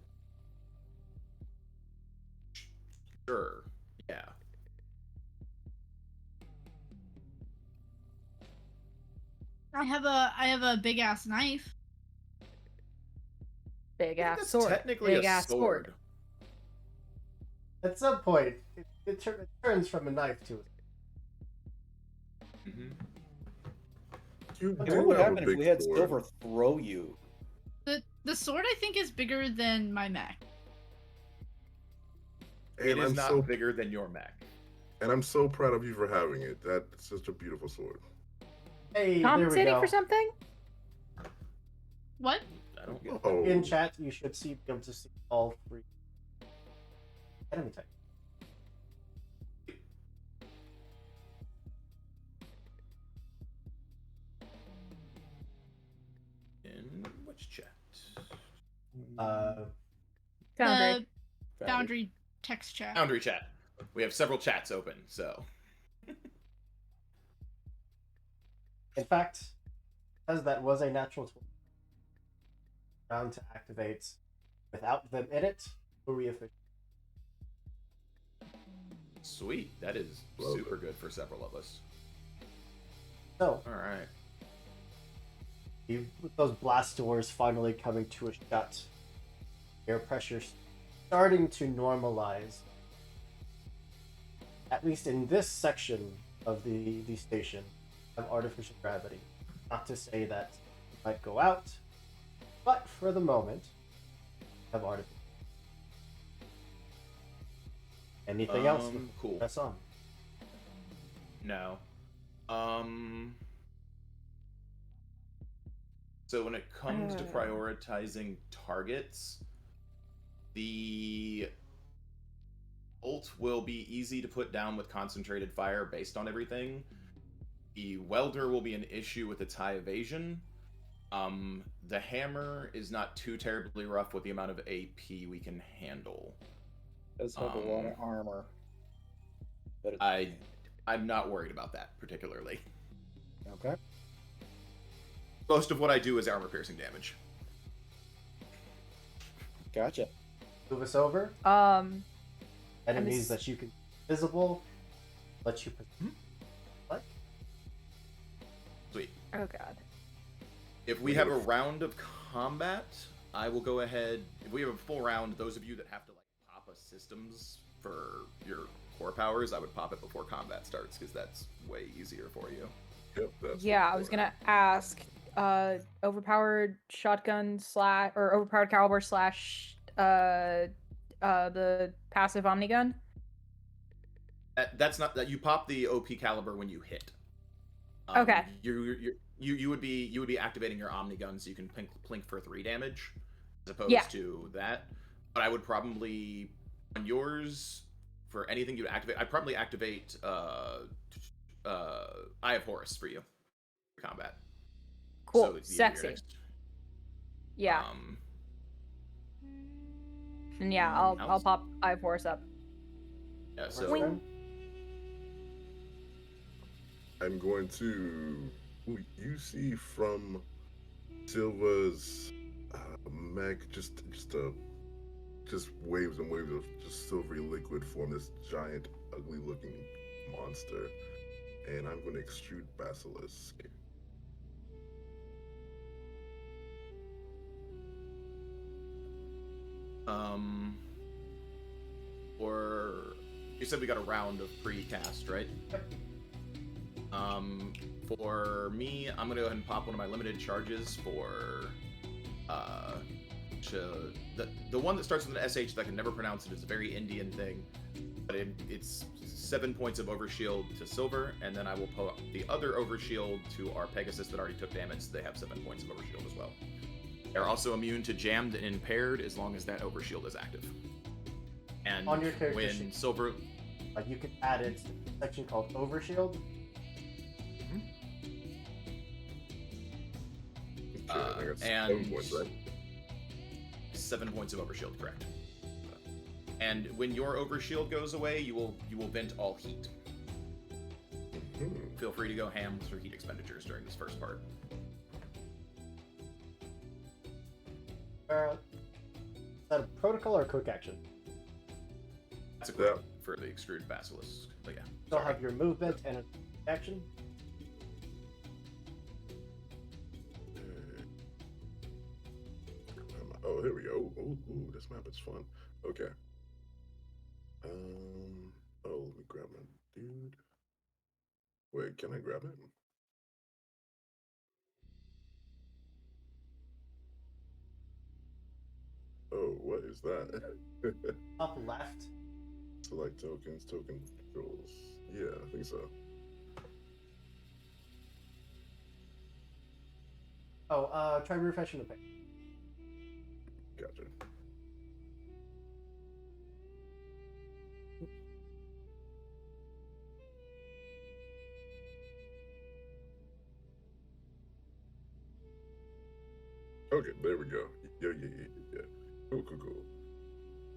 Sure. Yeah. I have a big ass knife. Big I think ass that's sword. technically Big a ass sword. At some point, it turns from a knife to a. Mm-hmm. You Okay. What do would have a happen if big we had sword. Silver throw you? The sword I think is bigger than my mech. It And is I'm not so bigger than your mech. and I'm so proud of you for having it. That's such a beautiful sword. Hey, there we Compensating go. for something? What? I don't get. Oh, In chat, you should be able to see all 3 enemy types. In which chat? Uh, Foundry. The Foundry text chat. Foundry chat. We have several chats open, so. in fact, because that was a natural 20 round to activate without them in it, we'll reofficial. Sweet. That is Love super good for several of us. So, All right. with those blast doors finally coming to a shut, air pressure starting to normalize, at least in this section of the station, of artificial gravity. Not to say that it might go out, but for the moment, have artificial. Anything else? Cool. Press on. No. So when it comes to prioritizing targets, the ult will be easy to put down with concentrated fire based on everything. The welder will be an issue with its high evasion. The hammer is not too terribly rough with the amount of AP we can handle. Does have a lot of armor. But I'm not worried about that particularly. Okay. Most of what I do is armor piercing damage. Gotcha. Move us over. Enemies s- that you can visible, let you. What? Sweet. Oh god. If we have a round of combat, I will go ahead. If we have a full round, those of you that have to like pop a systems for your core powers, I would pop it before combat starts because that's way easier for you. Yep, that's Yeah, I was gonna ask. Overpowered shotgun slash or overpowered caliber slash the passive omnigun. That's not that you pop the OP caliber when you hit. Okay. You would be activating your Omnigun so you can plink for 3 damage, as opposed to that. But I would probably on yours for anything you activate. I'd probably activate Eye of Horus for you for combat. Cool. So it'd be your Sexy. next- Yeah. And yeah, I'll pop Eye of Horus up. Yeah. So Wing. I'm going to. You see from Silva's mech just waves and waves of just silvery liquid form this giant, ugly-looking monster, and I'm going to extrude Basilisk. Or you said we got a round of pre-cast, right? For me, I'm gonna go ahead and pop one of my limited charges for the one that starts with an SH that I can never pronounce it. It's a very Indian thing, but it's 7 points of overshield to Silver, and then I will put the other overshield to our Pegasus that already took damage. So they have 7 points of overshield as well. They're also immune to jammed and impaired as long as that overshield is active. And On your character when sheet. Silver, You can add it to a section called Overshield. Okay, I think that's and 7 points, right? 7 points of overshield, correct? And when your overshield goes away, you will vent all heat. Mhm. Feel free to go ham through heat expenditures during this first part. Is that a protocol or a quick action? That's a quick for the extruded basilisk. But yeah. You'll have your movement and an action. Oh, here we go. Oh, this map is fun. Okay. Oh, let me grab my dude. Wait, can I grab it? Oh, what is that? Up left. Select tokens, token controls. Yeah, I think so. Oh, try refreshing the page. Gotcha. Okay, there we go. Yeah. Cool.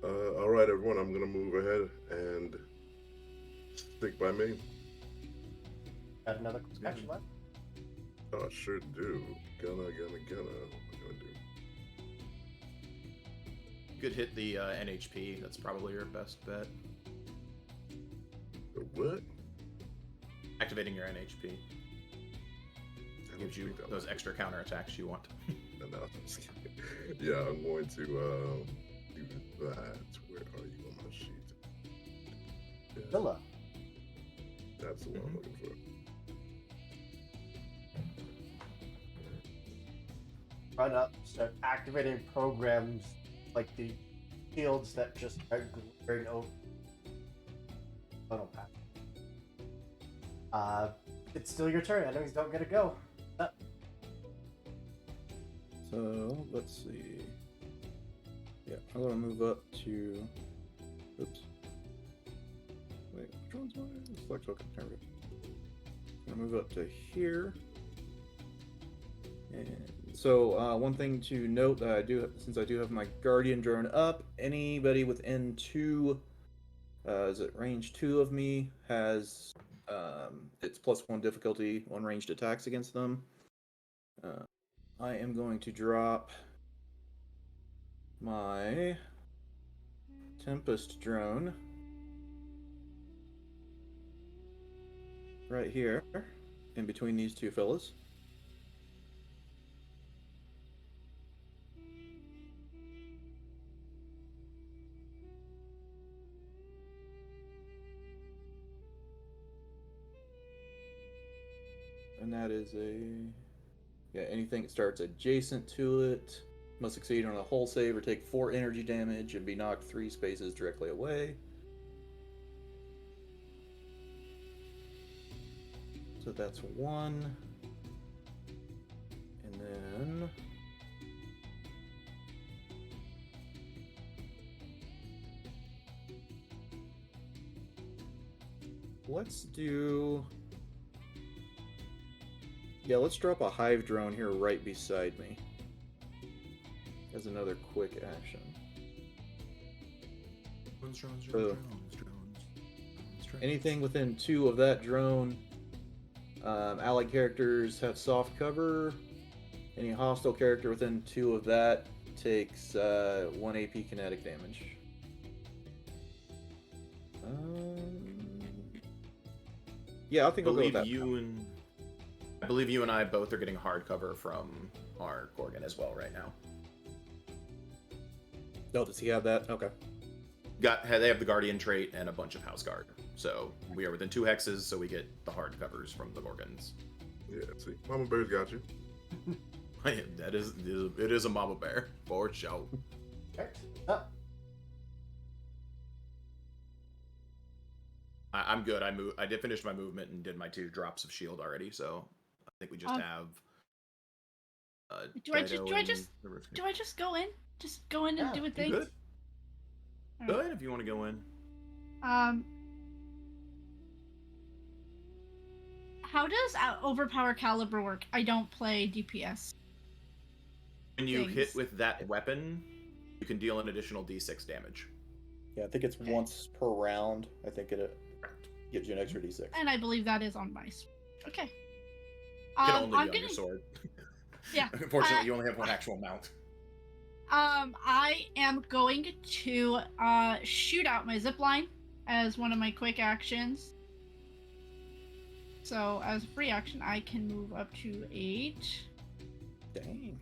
All right, everyone. I'm gonna move ahead and stick by me. Got another quick action left. Oh, I sure do. Gonna. What am I gonna do? You could hit the NHP. That's probably your best bet. The what? Activating your NHP gives you those extra counterattacks you want. No, I'm just kidding. Yeah, I'm going to do that. Where are you on my sheet? Yeah, Villa. that's the one I'm looking for. Run up, start activating programs like the shields that just are glaring over. Funnel path. It's still your turn. Enemies don't get a go. So let's see. Yeah, I'm gonna move up to. Oops. Wait, which one's mine? Select token. There we go. I'm gonna move up to here. And so one thing to note that I do, since I do have my Guardian drone up, anybody within is it range 2 of me has it's +1 difficulty on ranged attacks against them. I am going to drop my Tempest drone right here in between these two fellas. And that is anything that starts adjacent to it must succeed on a hull save or take 4 energy damage and be knocked 3 spaces directly away. So that's 1. And then let's drop a hive drone here right beside me as another quick action. Anything within 2 of that drone, allied characters have soft cover. Any hostile character within 2 of that takes 1 AP kinetic damage. Yeah, I think I'll go with that. I believe you and I both are getting hard cover from our Gorgon as well right now. Oh, does he have that? Okay. They have the Guardian trait and a bunch of House Guard. So we are within 2 hexes, so we get the hard covers from the Gorgons. Yeah, see, Mama Bear's got you. It is a Mama Bear, for sure. I'm good. I did finish my movement and did my 2 drops of shield already, so I think we just have. Do I just go in? Just go in and do a thing? Good. Go ahead if you want to go in. How does overpower caliber work? I don't play DPS. When you hit with that weapon, you can deal an additional D6 damage. Yeah, I think it's once per round. I think it gives you an extra D6. And I believe that is on my. Okay. It can only be on your sword. Yeah. Unfortunately, you only have 1 actual mount. I am going to shoot out my zipline as one of my quick actions. So as a free action, I can move up to 8. Dang.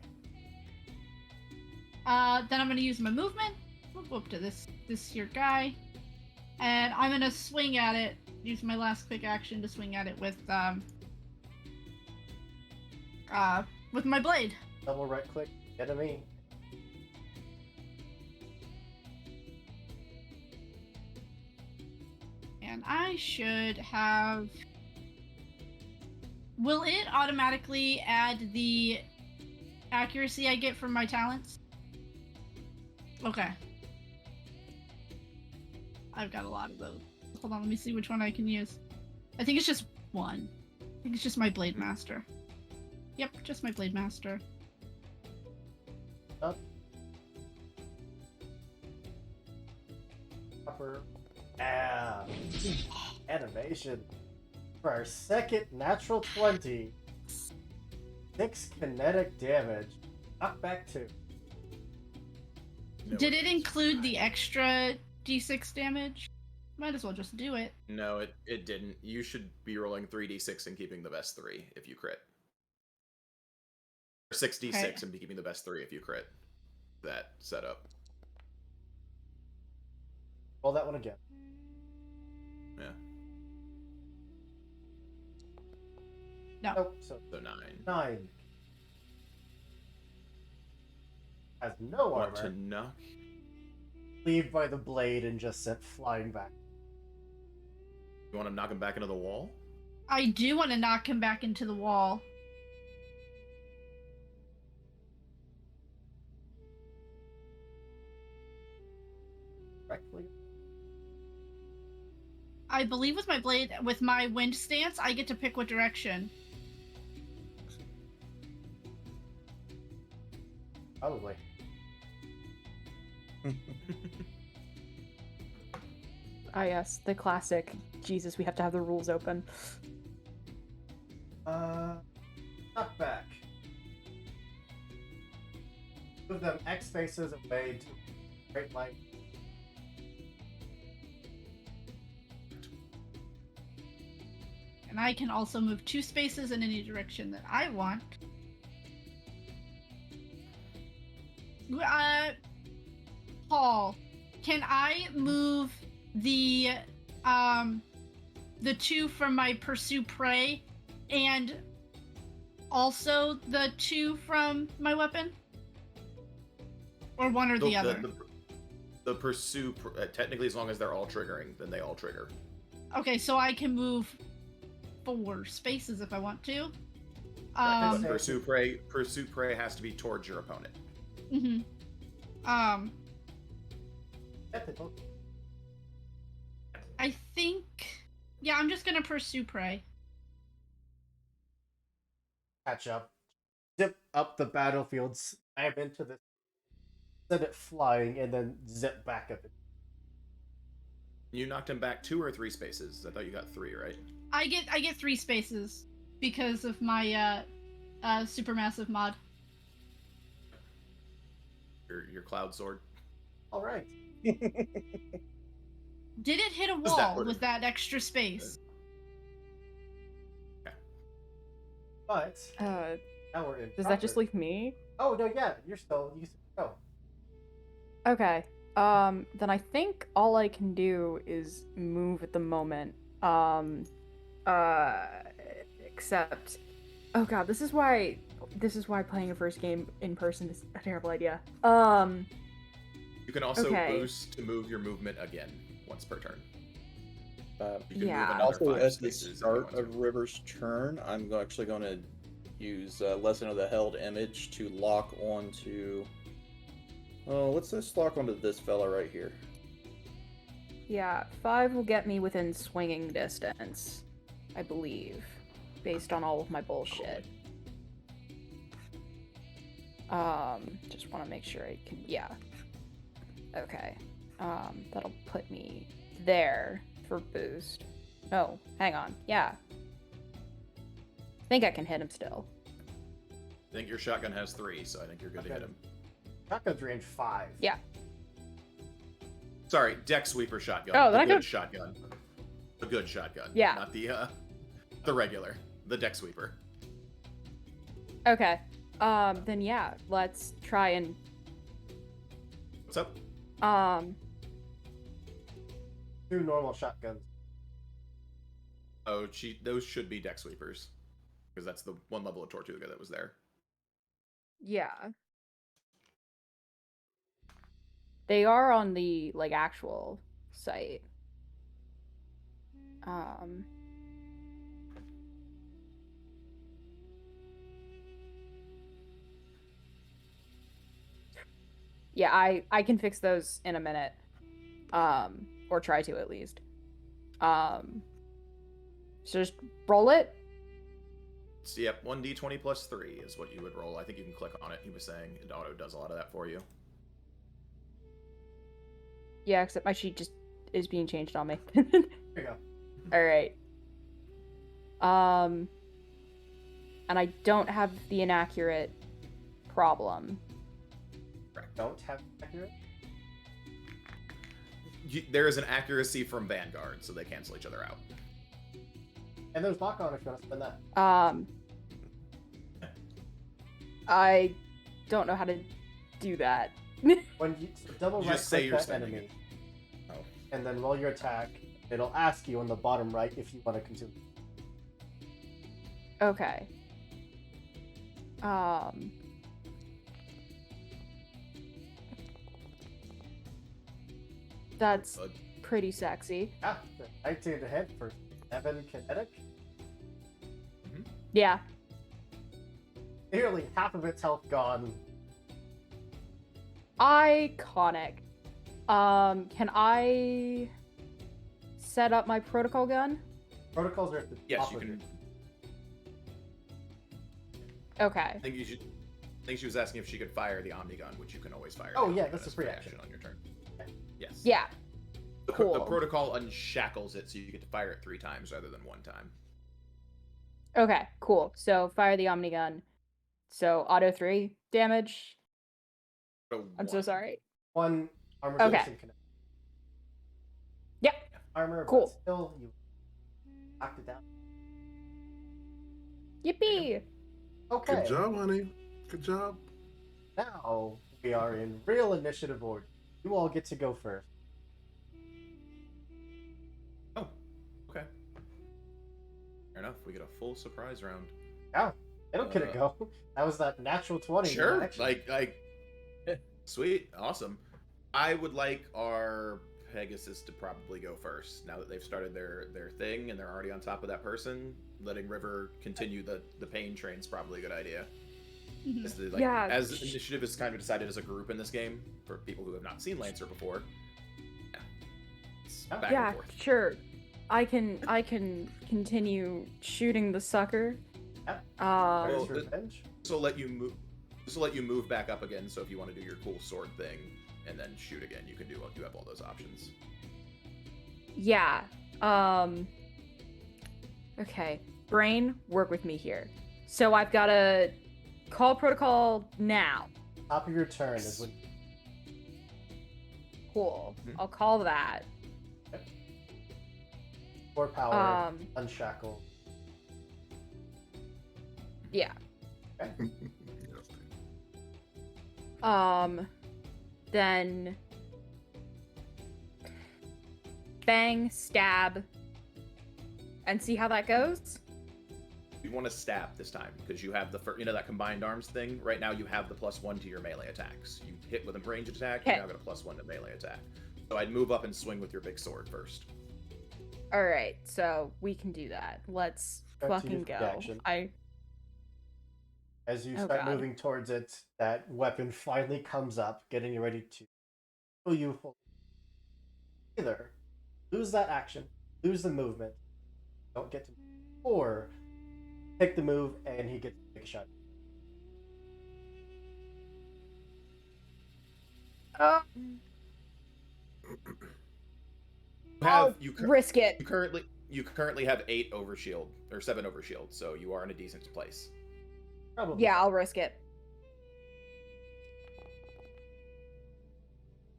Then I'm going to use my movement. Move up to this here guy, and I'm going to swing at it. Use my last quick action to swing at it with my blade. Double right click, enemy. And I should have. Will it automatically add the accuracy I get from my talents? Okay. I've got a lot of those. Hold on, let me see which one I can use. I think it's just 1. I think it's just my Blade Master. Yep, just my Blade Master. Up. Upper. Ah. Animation. For our second natural 20. 6 kinetic damage. Knock back 2. Did it include the extra D6 damage? Might as well just do it. No, it didn't. You should be rolling 3d6 and keeping the best 3 if you crit. Or 6d6 Okay. and be keeping the best 3 if you crit. That setup. Roll that one again. Yeah. No. Nope, so So 9. 9. Has no Want to armor. knock? Cleaved by the blade and just sent flying back. You want to knock him back into the wall? I do want to knock him back into the wall. I believe with my blade, with my wind stance, I get to pick what direction. Probably. Ah, yes, the classic. Jesus, we have to have the rules open. Knock back. Move them X spaces away to straight line. And I can also move 2 spaces in any direction that I want. Paul, can I move the 2 from my pursue prey and also the 2 from my weapon? Or one or the other? The pursue, technically, as long as they're all triggering, then they all trigger. Okay, so I can move 4 spaces if I want to. But pursue prey has to be towards your opponent. Mm-hmm. I think, yeah, I'm just gonna pursue prey. Catch up. Zip up the battlefield, slam into this, send it flying, and then zip back up. You knocked him back 2 or 3 spaces. I thought you got 3, right? I get 3 spaces because of my supermassive mod. Your cloud sword. All right. Did it hit a Does that wall work? with that extra space? But now we're in. Does that just leave me? Oh no, yeah, you still go. Okay. Then I think all I can do is move at the moment. Except, oh god, this is why playing a first game in person is a terrible idea. You can also Okay. boost to move your movement again once per turn. You can Yeah. move another Also, 5 at the spaces if you start want to. of River's turn, I'm actually going to use Lesson of the Held image to lock onto. Oh, let's just lock onto this fella right here. Yeah, 5 will get me within swinging distance, I believe, based on all of my bullshit. Just want to make sure I can. Yeah. Okay. That'll put me there for boost. No, hang on. Yeah. I think I can hit him still. I think your shotgun has 3, so I think you're good to hit him. Shotgun's range 5. Yeah. Sorry, deck sweeper shotgun. Oh, the then I good go- shotgun. The good shotgun. Yeah. Not the regular. The deck sweeper. Okay. Then yeah, let's try and What's up? 2 normal shotguns. Oh, those should be deck sweepers. Because that's the one level of Tortuga that was there. yeah. They are on the actual site. Yeah, I can fix those in a minute. Or try to at least. So just roll it. So, yep, 1d20 plus 3 is what you would roll. I think you can click on it. He was saying it auto does a lot of that for you. Yeah, except my sheet just is being changed on me. There you go. Alright. And I don't have the inaccurate problem. Don't have accurate. There is an accuracy from Vanguard, so they cancel each other out. And there's lock on if you want to spend that. I don't know how to do that. When you double You right just say click you're that spending enemy, Oh. and then roll your attack. It'll ask you on the bottom right if you want to consume. Okay. That's pretty sexy. Yeah, 19 to hit for 7 kinetic. Yeah. Nearly half of its health gone. Iconic. Can I set up my protocol gun? Protocols are at the Yes, top you of can. Okay. I think she was asking if she could fire the Omnigun, which you can always fire. Oh, the yeah, Omnigun that's a as free action action. on your turn. Okay. Yes. Yeah. The Cool. protocol unshackles it, so you get to fire it 3 times rather than 1 time. Okay, cool. So fire the Omnigun. So auto 3 damage. So I'm so 1. sorry. 1 armor Okay. piercing connect. Yep. Armor, Cool. but still you knocked it down. Yippee! Okay. Good job, honey. Good job. Now we are in real initiative order. You all get to go first. Oh, okay. Fair enough. We get a full surprise round. Yeah, it'll get a go. That was that natural 20. Sure. action. Like, sweet, awesome. I would like our Pegasus to probably go first. Now that they've started their thing and they're already on top of that person, letting River continue the pain train's probably a good idea. Mhm. As initiative is kind of decided as a group in this game for people who have not seen Lancer before. Yeah. It's back Yeah, and forth. sure. I can continue shooting the sucker. Yep. Well, There's revenge. This will let you move. This will let you move back up again. So if you want to do your cool sword thing and then shoot again, you can do. You have all those options. Yeah. Okay. Brain, work with me here. So I've got to call protocol now. Top of your turn is when Cool. Mhm. I'll call that. 4 power, Um. unshackle. Yeah. Yes, Then bang, stab, and see how that goes. You want to stab this time because you have the that combined arms thing. Right now you have the +1 to your melee attacks. You hit with a ranged attack, you Okay. now got a +1 to melee attack. So I'd move up and swing with your big sword first. All right, so we can do that. Let's Start to fucking use go. reaction. As you Oh, start God. moving towards it, that weapon finally comes up, getting you ready to kill you. Either lose that action, lose the movement, don't get to, or take the move and he gets to take a shot. Oh, risk it. You currently have 8 overshield or 7 overshield, so you are in a decent place. Probably. Yeah, I'll risk it.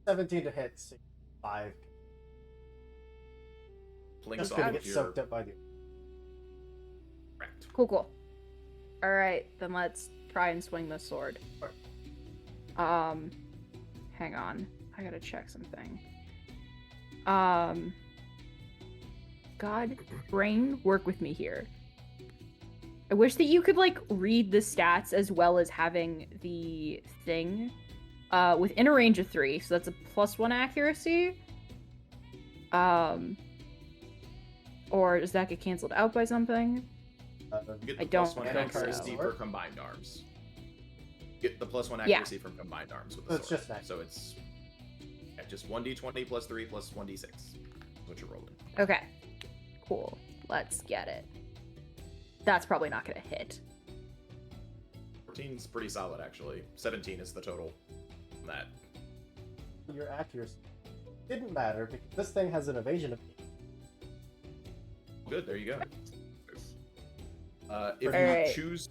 17 to hit, 5. Blinks Just gonna off get your soaked up by the. correct. Cool. All right, then let's try and swing the sword. Hang on. I gotta check something. God, brain, work with me here. I wish that you could read the stats as well as having the thing. Within a range of 3, so that's a +1 accuracy. Or does that get canceled out by something? You get I the don't +1 think accuracy so. for combined arms. You get the +1 Yeah. accuracy from combined arms with So the it's sword. just nice. So it's just 1d20 +3 +1d6. That's what you're rolling. Okay. Cool. Let's get it. That's probably not gonna hit. 14's pretty solid actually. 17 is the total. On that. Your accuracy didn't matter because this thing has an evasion of 8. Good. There you go. yes. If Alright. you choose,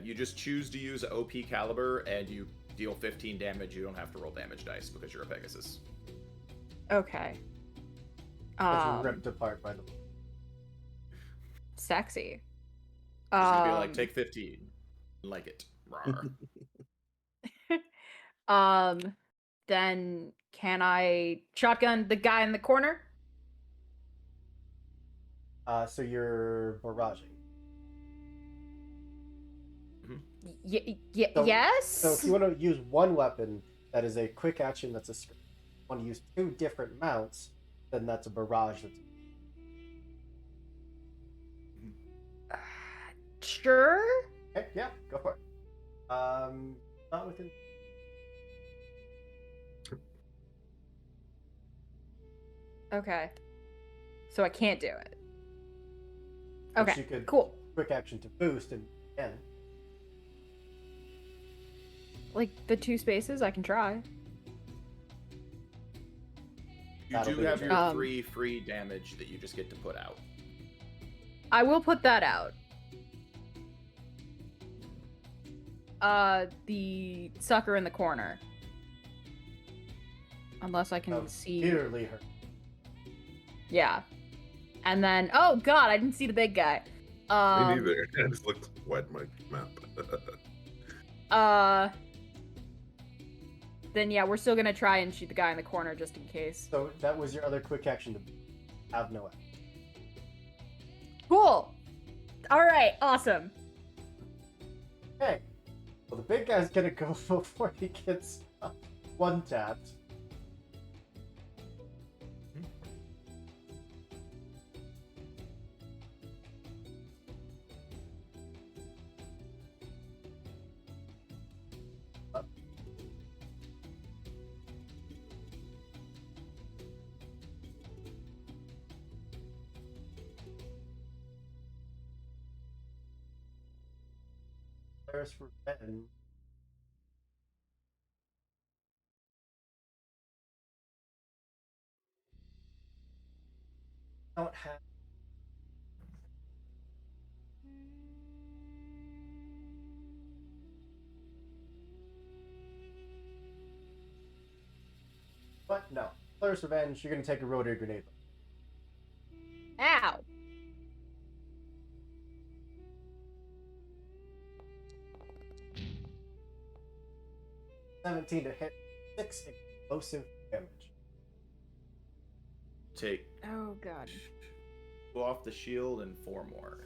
you just choose to use OP caliber and you deal 15 damage. You don't have to roll damage dice because you're a Pegasus. Okay. Because you're ripped apart by the. Sexy. It's gonna be like take 15, like it. Rawr. Then can I shotgun the guy in the corner? So you're barraging. So- Yes. So if you want to use one weapon that is a quick action, that's a script. If you want to use 2 different mounts, then that's a barrage. That's Sure. okay. Yeah, go for it. Not within. Okay. so I can't do it. But Okay, you could cool. quick action to boost and again. Like the 2 spaces, I can try. You That'll do be have the your turn. 3 free damage that you just get to put out. I will put that out. The sucker in the corner. Unless I can see. Severely hurt. Yeah. And then, oh god, I didn't see the big guy. Me neither. I just looked wide my map. Then yeah, we're still gonna try and shoot the guy in the corner just in case. So that was your other quick action to have no action. Cool. All right, awesome. Okay. Well, the big guy's gonna go before he gets one tapped. There's for Ben. Don't have. But no. Player's Revenge, you're gonna take a rotary grenade. Ow. $17 to hit, 6 explosive damage. Take Oh god. 2 off the shield and 4 more.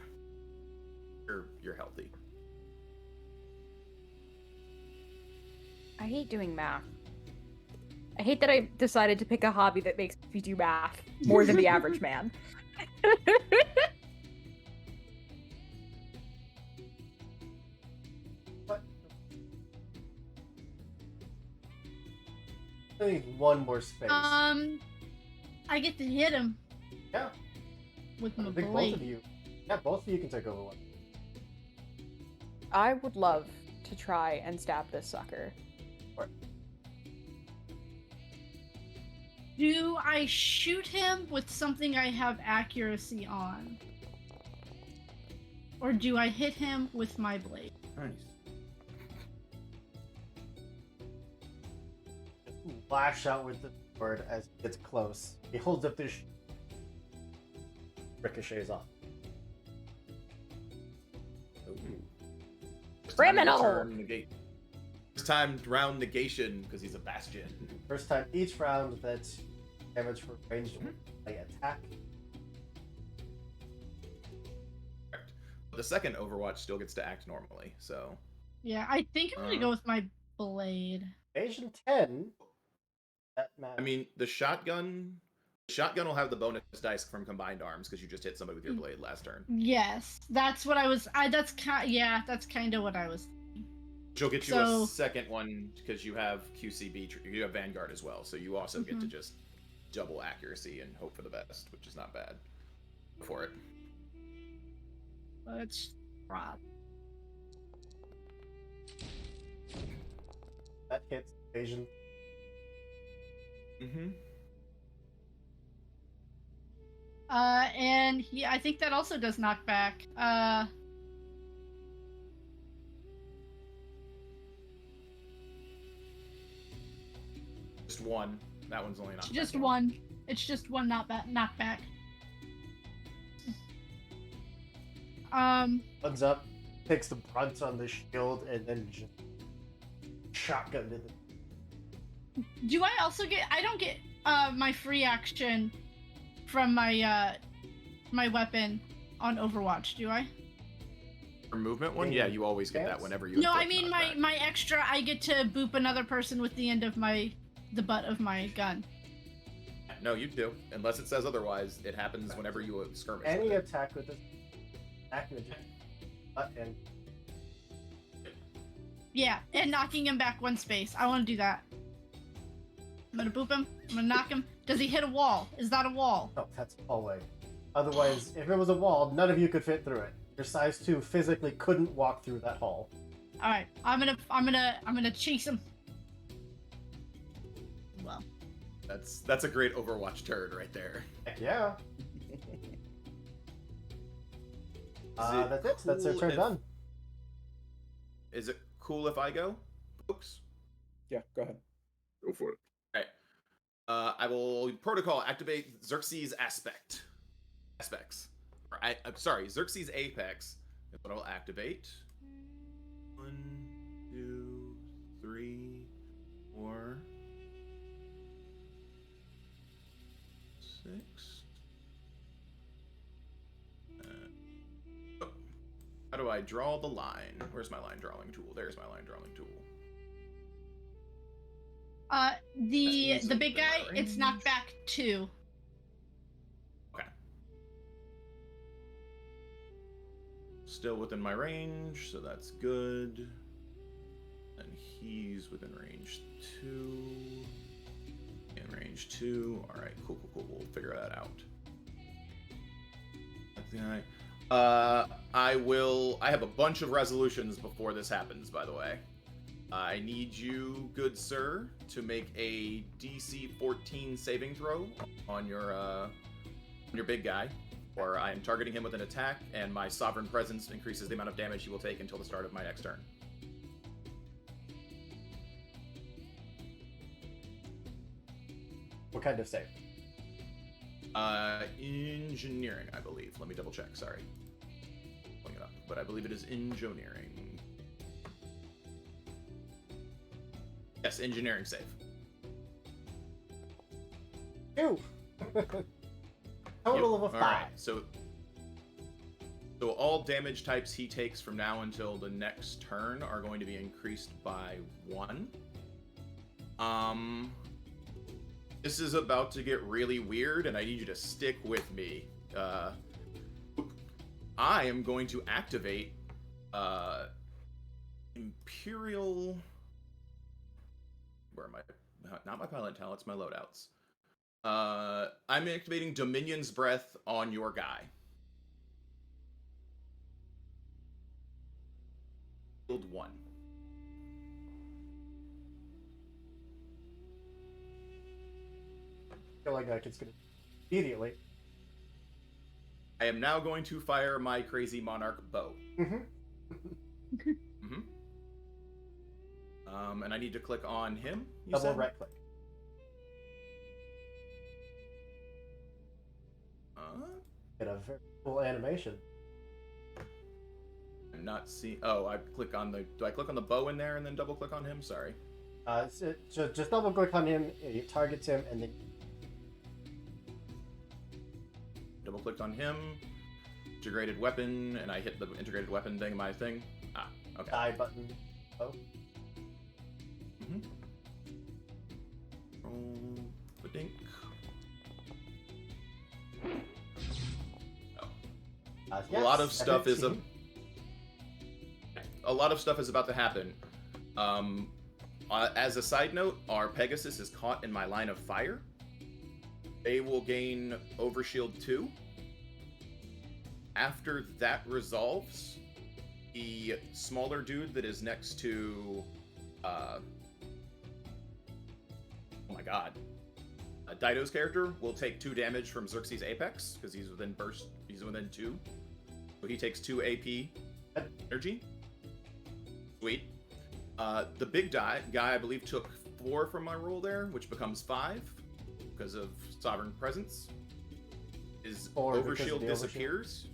You're healthy. I hate doing math. I hate that I decided to pick a hobby that makes me do math more than the average man. But I need one more space. I get to hit him Yeah, with I my think both blade. of you. Yeah, both of you can take over one. I would love to try and stab this sucker. Do I shoot him with something I have accuracy on? Or do I hit him with my blade? Nice. Just lash out with the sword as he gets close. He holds up this ricochets off. Criminal! First time round negation because he's a bastion. First time each round that's damage for ranged melee attack. Correct. The second Overwatch still gets to act normally, so Yeah, I think I'm gonna go with my blade. Evasion 10. That matters. I mean the shotgun will have the bonus dice from combined arms because you just hit somebody with your blade last turn. Yes, that's what I was. That's kind of what I was. She'll get you So- a second one because you have QCB, you have Vanguard as well, so you also get to just double accuracy and hope for the best, which is not bad. Go for it. Let's drop. That hits evasion. Mm-hmm. And I think that also does knockback. Just one. That one's only not. Just one. It's just one knockback. Runs up, takes the brunt on the shield, and then just shotgun to the. Do I also get? I don't get my free action from my my weapon on Overwatch, do I? For movement one, yeah, you always get that Yes. whenever you. No, I inflict mean knockback. my extra. I get to boop another person with the end of the butt of my gun. No, you do. Unless it says otherwise, it happens whenever you skirmish. Any with it. attack with this attack and butt and Yeah, and knocking him back one space. I want to do that. I'm gonna boop him. I'm gonna knock him. Does he hit a wall? Is that a wall? No, that's a hallway. Otherwise, if it was a wall, none of you could fit through it. Your size 2 physically couldn't walk through that hall. All right. I'm gonna chase him. Well, That's a great Overwatch turd right there. Heck yeah. Is That's it. That's their cool turn if- done. Is it cool if I go, folks? Yeah, go ahead. Go for it. Alright. I will protocol activate Xerxes aspects. Or sorry, Xerxes Apex is what I'll activate. 1, 2, 3, 4, 6. How do I draw the line? Where's my line drawing tool? There's my line drawing tool. the That's big within guy, my it's knocked range. back 2. Okay. Still within my range, so that's good. And he's within range 2. In range 2. Alright, cool. We'll figure that out. That's the guy. I have a bunch of resolutions before this happens, by the way. I need you, good sir, to make a DC 14 saving throw on your big guy, or I am targeting him with an attack, and my Sovereign Presence increases the amount of damage he will take until the start of my next turn. What kind of save? Engineering, I believe. Let me double check, sorry. Pulling it up, but I believe it is engineering. Yes, engineering save. 2. Total Yep. of a 5. Alright, so all damage types he takes from now until the next turn are going to be increased by 1. This is about to get really weird, and I need you to stick with me. I am going to activate Imperial... Where am I? Not my pilot talents, my loadouts. I'm activating Dominion's Breath on your guy. Build 1. I feel like it's gonna immediately. I am now going to fire my Crazy Monarch bow. Mm-hmm. And I need to click on him. You Double said? right click. Get a very cool animation. I'm not seeing. Oh, I click on the. Do I click on the bow in there and then double click on him? Sorry. Just double click on him. It targets him, and then Double clicked on him. Integrated weapon, and I hit the integrated weapon thing. My thing. Ah, okay. die button. Oh, Roll the dink. Oh. yes, A lot of stuff is 17. a lot of stuff is about to happen. As a side note, our Pegasus is caught in my line of fire. They will gain Overshield 2. After that resolves, the smaller dude that is next to oh my god. Dido's character will take 2 damage from Xerxes Apex, because he's within 2. So he takes 2 AP energy. Sweet. The big guy, I believe, took 4 from my roll there, which becomes 5, because of Sovereign Presence. His 4 because of Overshield the disappears.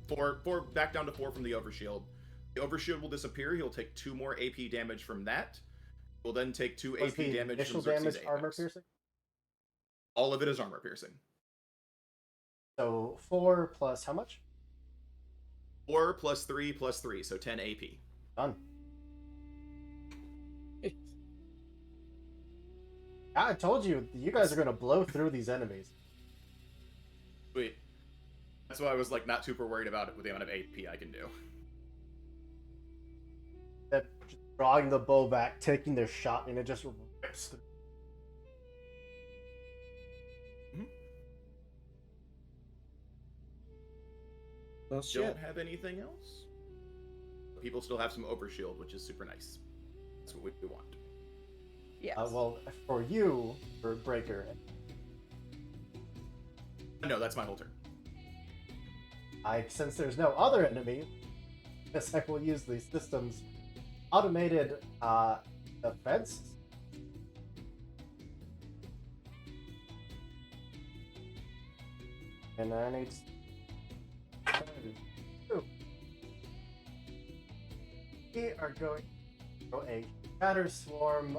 4, back down to 4 from the Overshield. The Overshield will disappear. He'll take 2 more AP damage from that. Will then take 2 Was AP the damage initial from Xerxes damage Apex. armor piercing? All of it is armor piercing. So 4 plus how much? 4 plus 3 plus 3, so 10 AP. Done. I told you, you guys are gonna blow through these enemies. Sweet. That's why I was like not super worried about it with the amount of AP I can do. That just drawing the bow back, taking their shot, and it just rips through. Well, don't have anything else. People still have some overshield, which is super nice. That's what we want. Yes. Well, for you, for Breaker, No, that's my whole turn. since there's no other enemy, I guess I will use the system's automated defense. And I need we are going to throw a shatter swarm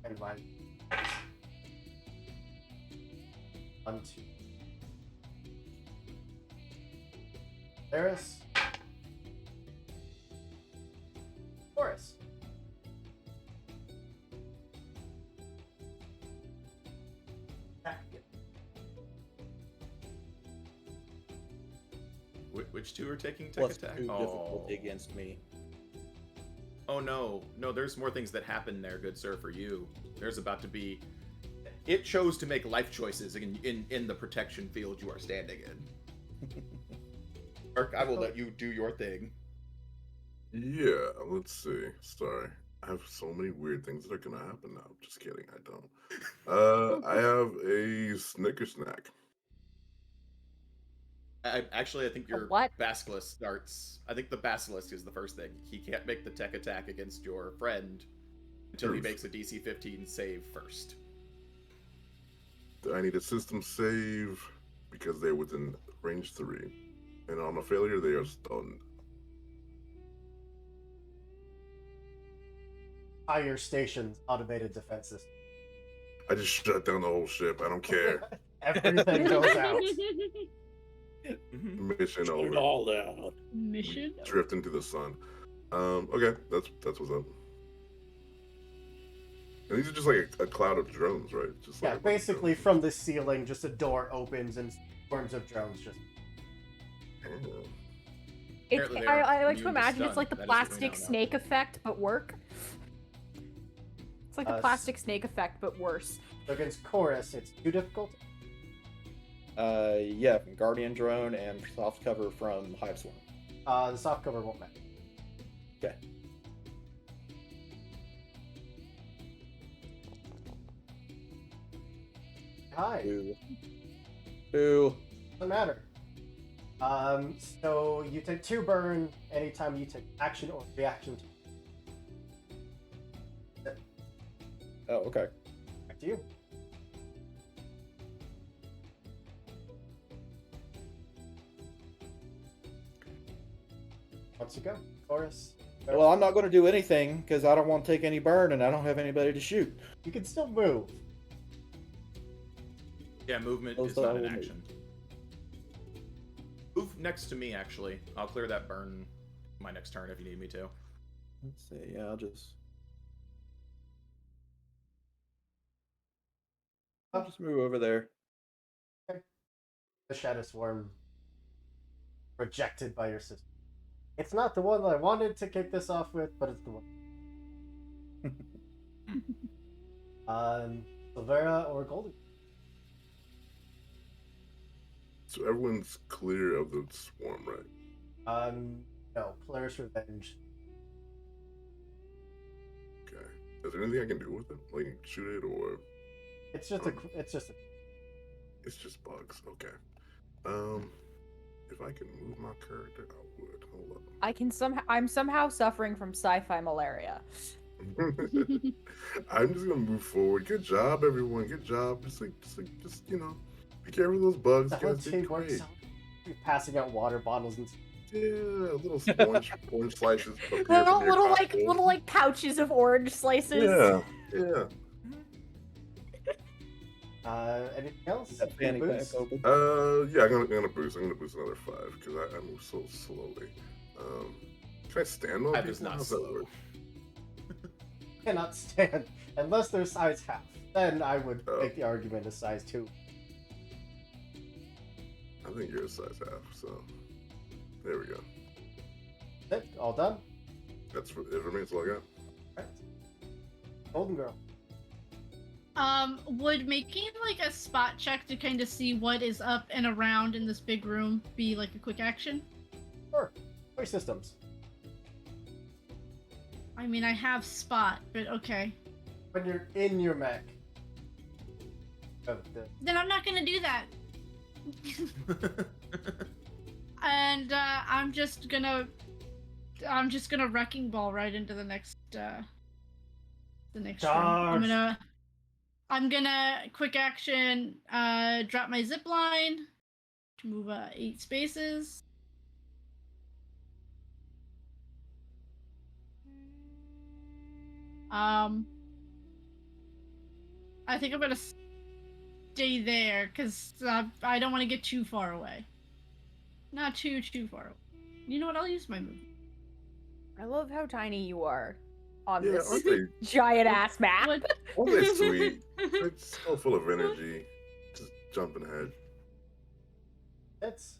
and my 1, 2. Varus. Chorus. Which two are taking tech Plus attack? 2 difficulty against me. Oh no, there's more things that happen there, good sir, for you. There's about to be... It chose to make life choices in the protection field you are standing in. Ark, I will let you do your thing. Yeah, let's see. Sorry. I have so many weird things that are gonna happen now. Just kidding, I don't. I have a Snicker snack. I think your what? Basilisk starts... I think the Basilisk is the first thing. He can't make the tech attack against your friend until he makes a DC 15 save first. I need a system save because they're within range 3. And on a failure, they are stunned. Fire station's automated defense system. I just shut down the whole ship. I don't care. Everything goes out. Mission Shut it over. all down. Mission. Drift into the sun. Okay, that's what's up. And these are just like a cloud of drones, right? Just Yeah, like a bunch of basically drones. from the ceiling, just a door opens and swarms of drones just. Oh. Apparently they are I like to immune to imagine stun. it's like the That is what we plastic now know. snake effect, but work. It's like the Uh, plastic snake effect, but worse. So against Chorus, it's 2 difficult. Yeah, from Guardian Drone and soft cover from Hive Swarm. The soft cover won't matter. Okay. Hi. Boo. Boo. Doesn't matter. So you take 2 burn anytime you take action or reaction. Oh, okay. Back to you. Once you go, Chorus. Well, I'm not going to do anything because I don't want to take any burn and I don't have anybody to shoot. You can still move. Yeah, movement Oh, is so I not an will move. action. Move next to me, actually. I'll clear that burn my next turn if you need me to. Let's see. Yeah, I'll just move over there. The Shadow Swarm rejected by your system. It's not the one that I wanted to kick this off with, but it's the one. Silvera or Goldie? So everyone's clear of the swarm, right? No, Polaris Revenge. Okay. Is there anything I can do with it? Like shoot it, or It's just it's just a it's just bugs? Okay. If I can move my character, I would. Hold up. I'm somehow suffering from sci-fi malaria. I'm just gonna move forward. Good job, everyone. Good job. Just be careful of those bugs. the You whole guys did team works great. out. You're passing out water bottles and Yeah, little orange slices. appear Little from your costume. little pouches of orange slices. Yeah, yeah. anything else? That fanny pack Boost? open. Yeah. I'm gonna boost. I'm gonna boost another 5 because I move so slowly. Can I stand on That people? is not How's that slow. work? Cannot stand unless they're size half. Then I would Oh. make the argument a size 2. I think you're a size half. So there we go. That's it. All done. That's it. For me, that's all I got. Right. Golden Girl. Would making like a spot check to kind of see what is up and around in this big room be like a quick action? Sure. Toy systems. I mean, I have spot, but okay. When you're in your mech. Then I'm not gonna do that. And I'm just gonna wrecking ball right into the next room. Charge. I'm gonna quick action drop my zip line to move 8 spaces. I think I'm gonna stay there because I don't want to get too far away. Not too far away. You know what? I'll use my move. I love how tiny you are on Yeah, this aren't they, giant ass map. What? aren't they sweet? It's so full of energy. Just jumping ahead. It's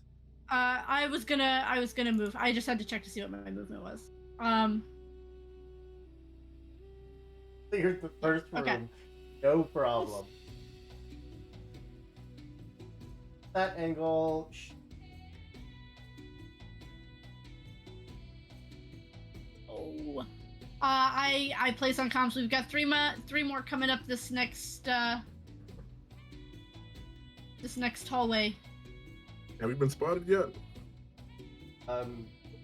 I was gonna move. I just had to check to see what my movement was. cleared the first room. Okay. No problem. That angle. Oh. I place on comms. We've got three more coming up this next hallway. Have you been spotted yet?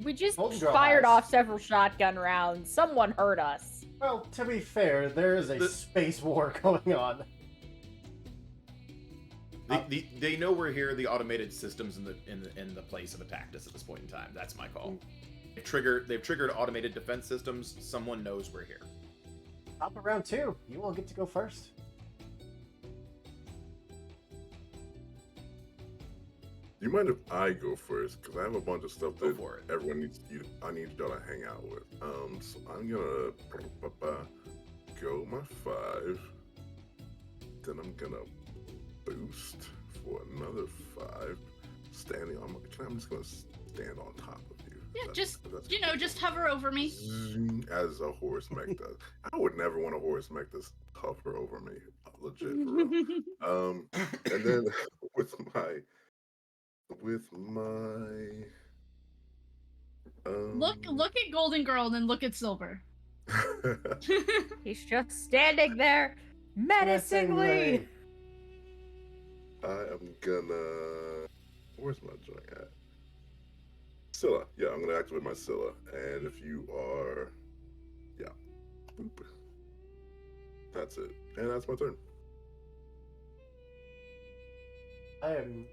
We just Golden Girl fired has. off several shotgun rounds. Someone hurt us. Well, to be fair, there is a space war going on. They know we're here. The automated systems in the place have attacked us at this point in time. That's my call. They've triggered automated defense systems. Someone knows we're here. Top of round 2. You all get to go first. Do you mind if I go first? Because I have a bunch of stuff Go that for it. everyone needs. I need y'all to hang out with. So I'm gonna go my 5. Then I'm gonna boost for another 5. Standing on my. I'm just gonna stand on top of you. Yeah, That's just hover over me. as a horse mech does. I would never want a horse mech to hover over me. Legit for real. And then with my Look at Golden Girl and then look at Silver. He's just standing there menacingly. I am gonna. Where's my joint at? Scylla. Yeah, I'm gonna activate my Scylla. And if you are. Yeah. Boop. That's it. And that's my turn. I am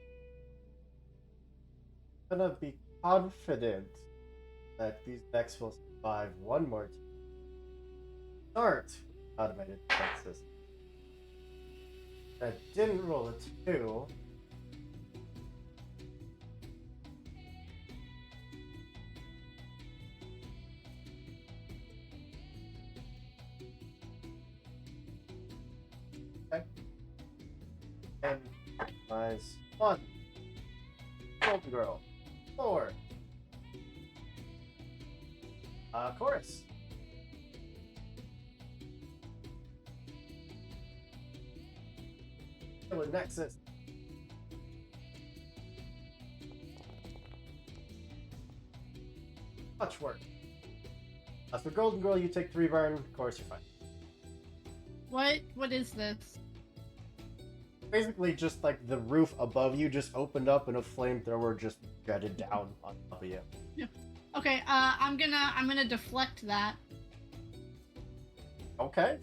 gonna be confident that these decks will survive one more time. Start automated defense system. That didn't roll a 2. Okay. And minus 1. Golden Girl. 4. Chorus. Killer Nexus. Much work. As for Golden Girl, you take 3 burn. Chorus, you're fine. What is this? Basically, just like the roof above you just opened up and a flamethrower just jetted down on top of you. Okay, I'm gonna deflect that. Okay.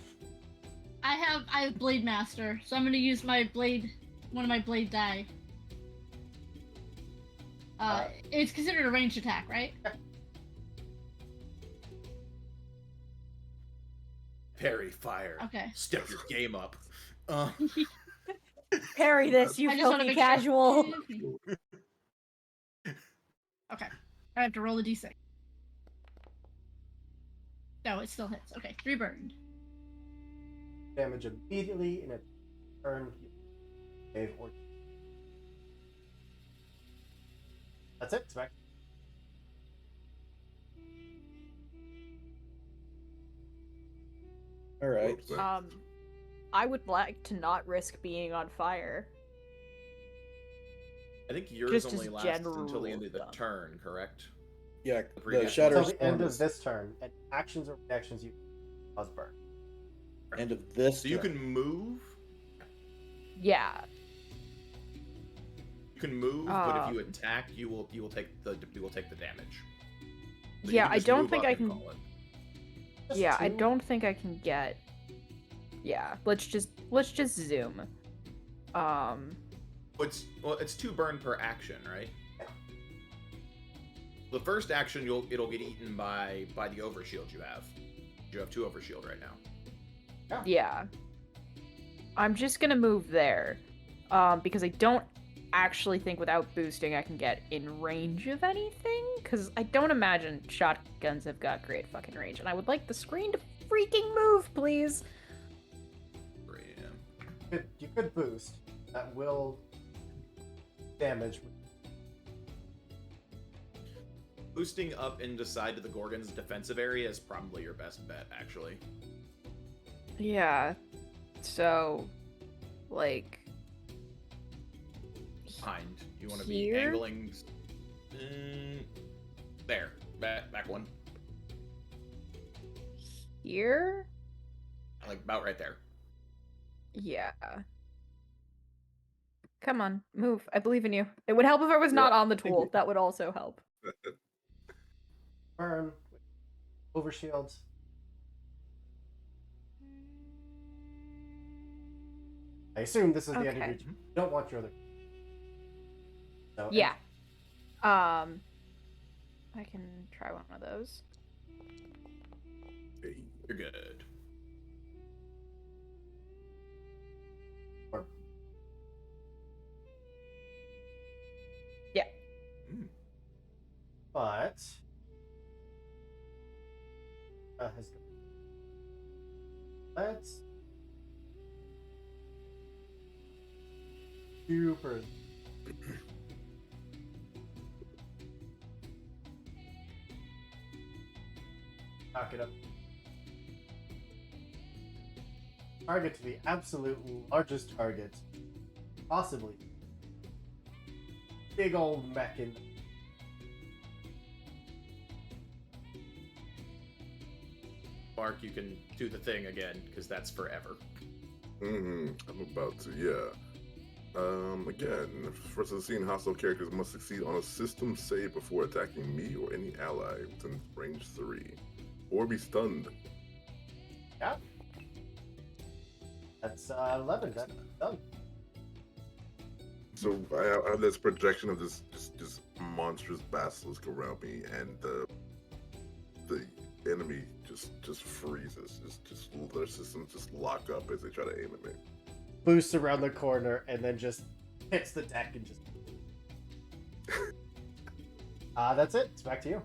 I have Blade Master, so I'm gonna use my blade, one of my blade die. It's considered a ranged attack, right? Parry fire. Okay. Step your game up. Parry this, you I just wanna filthy make casual. sure. Okay, I have to roll a d6. No, it still hits. Okay, 3 burned. Damage immediately in a turn. Save or. That's it. Spec. All right. Whoops, I would like to not risk being on fire. I think yours Just as only lasts general until the end of the stuff. turn, correct? Yeah, The the previous shatter Until the end storm of is this turn, and actions or reactions you cause burn. end of this. So you turn. can move. Yeah. You can move, but if you Um, attack, you will take the damage. So you Yeah, can I just don't move think up I and can. call it. Just Yeah, I two? don't think I can get. Yeah, let's just zoom. It's 2 burn per action, right? The first action it'll get eaten by the overshield you have. You have 2 overshield right now. Yeah. I'm just gonna move there, because I don't actually think without boosting I can get in range of anything. Because I don't imagine shotguns have got great fucking range, and I would like the screen to freaking move, please. You could boost. That will damage. Boosting up into side of the Gorgon's defensive area is probably your best bet, actually. Yeah. So, like, Behind. You want to be Here? angling. There. Back one. here? Like about right there. Yeah. Come on, move. I believe in you. It would help if I was not on the tool. you. That would also help. Burn. Overshields. I assume this is the end of your Okay. turn. You don't want your other. So, Yeah. I can try one of those. Hey, You're good. Or- Yeah. But let's super knock it up. Target to the absolute largest target, possibly. Big old mech in. Mark, you can do the thing again, because that's forever. I'm about to, yeah. Again, first of scene, hostile characters must succeed on a system save before attacking me or any ally within range 3, or be stunned. Yeah. That's 11. That's done. So I have this projection of this just monstrous basilisk around me, and the enemy just freezes. Just their systems just lock up as they try to aim at me. Boosts around the corner and then just hits the deck and just. That's it. It's back to you.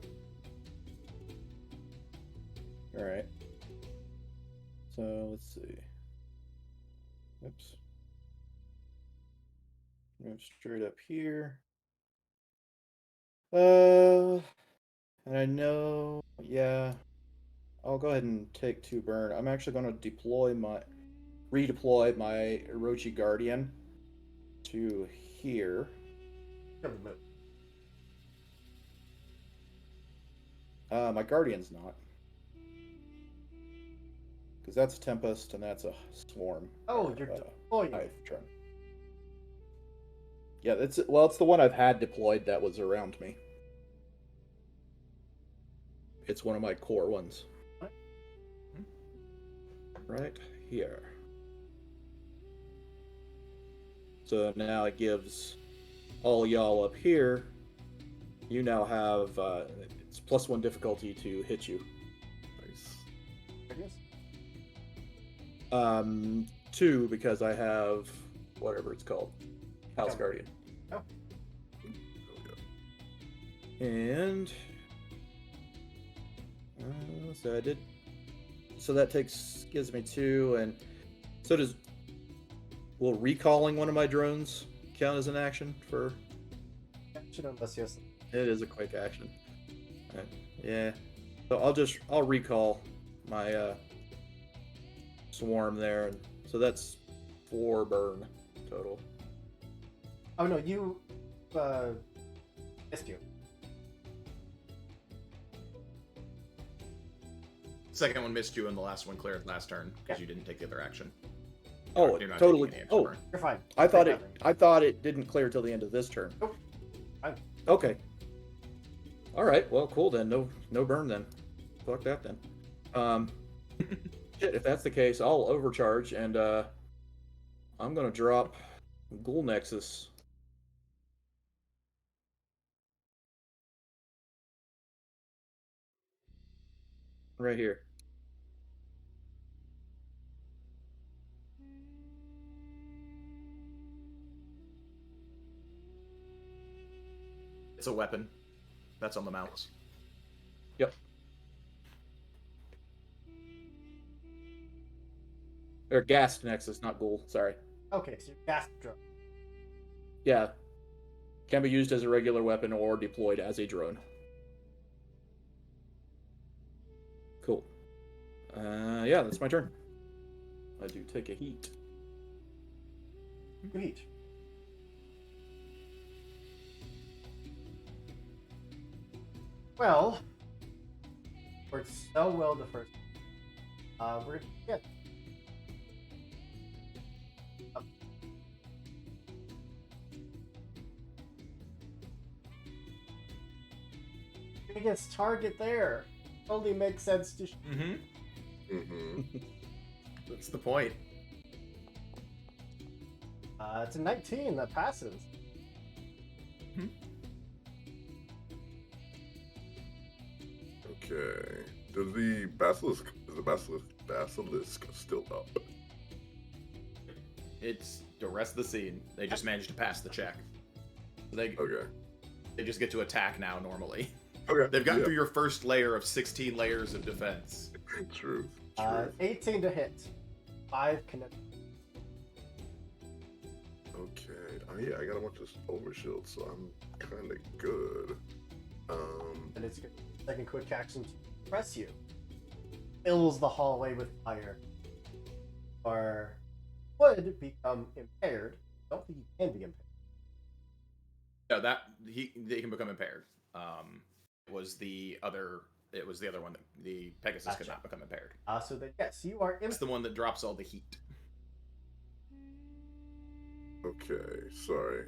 All right. So let's see. Oops. Move straight up here. And I know, yeah, I'll go ahead and take 2 burn. I'm actually going to redeploy my Orochi Guardian to here. Come to move. My Guardian's not. Because that's a Tempest and that's a Swarm. Oh, you're deploying. I've tried. Yeah, it's the one I've had deployed that was around me. It's one of my core ones. What? Right here. So now it gives all y'all up here. You now have it's +1 difficulty to hit you. Nice. I guess. 2 because I have whatever it's called, House Okay. Guardian. Oh. Oh, And so I did. So that gives me 2, and so will recalling one of my drones count as an action for? Action unless yes. It is a quick action. Yeah. So I'll recall my swarm there, and So that's 4 burn total. Oh no, you missed you. Second one missed you, and the last one cleared last turn because Yeah. you didn't take the other action. Oh, You're not totally. taking any extra Oh, burn. You're fine. I thought Take it. nothing. I thought it didn't clear till the end of this turn. Nope. Fine. Okay. All right. Well, cool then. No burn then. Fuck that then. Shit. If that's the case, I'll overcharge and I'm gonna drop Ghoul Nexus. Right here. It's a weapon. That's on the mouse. Yep. Or Ghast Nexus, not Ghoul. Sorry. Okay, so you're gas drone. Yeah. Can be used as a regular weapon or deployed as a drone. Cool. Yeah, that's my turn. I do take a heat. Sweet. Well, worked so well the first. We're yeah. Biggest target there. Only makes sense to. Mm-hmm. Mm-hmm. That's the point. It's a 19 that passes. Okay. Is the basilisk still up? It's the rest of the scene. They just managed to pass the check. So Okay. they just get to attack now normally. Okay. They've gotten yeah. through your first layer of 16 layers of defense. Truth. 18 to hit. 5 connect. Okay. Oh yeah, I got a bunch of overshield, so I'm kind of good. And it's good. Second quick action to press you. Fills the hallway with fire. Or would become impaired. I don't think you can be impaired. No, they can become impaired. It was the other one that the Pegasus could Gotcha. not become impaired. So then yes, you are It's the one that drops all the heat. Okay. Sorry.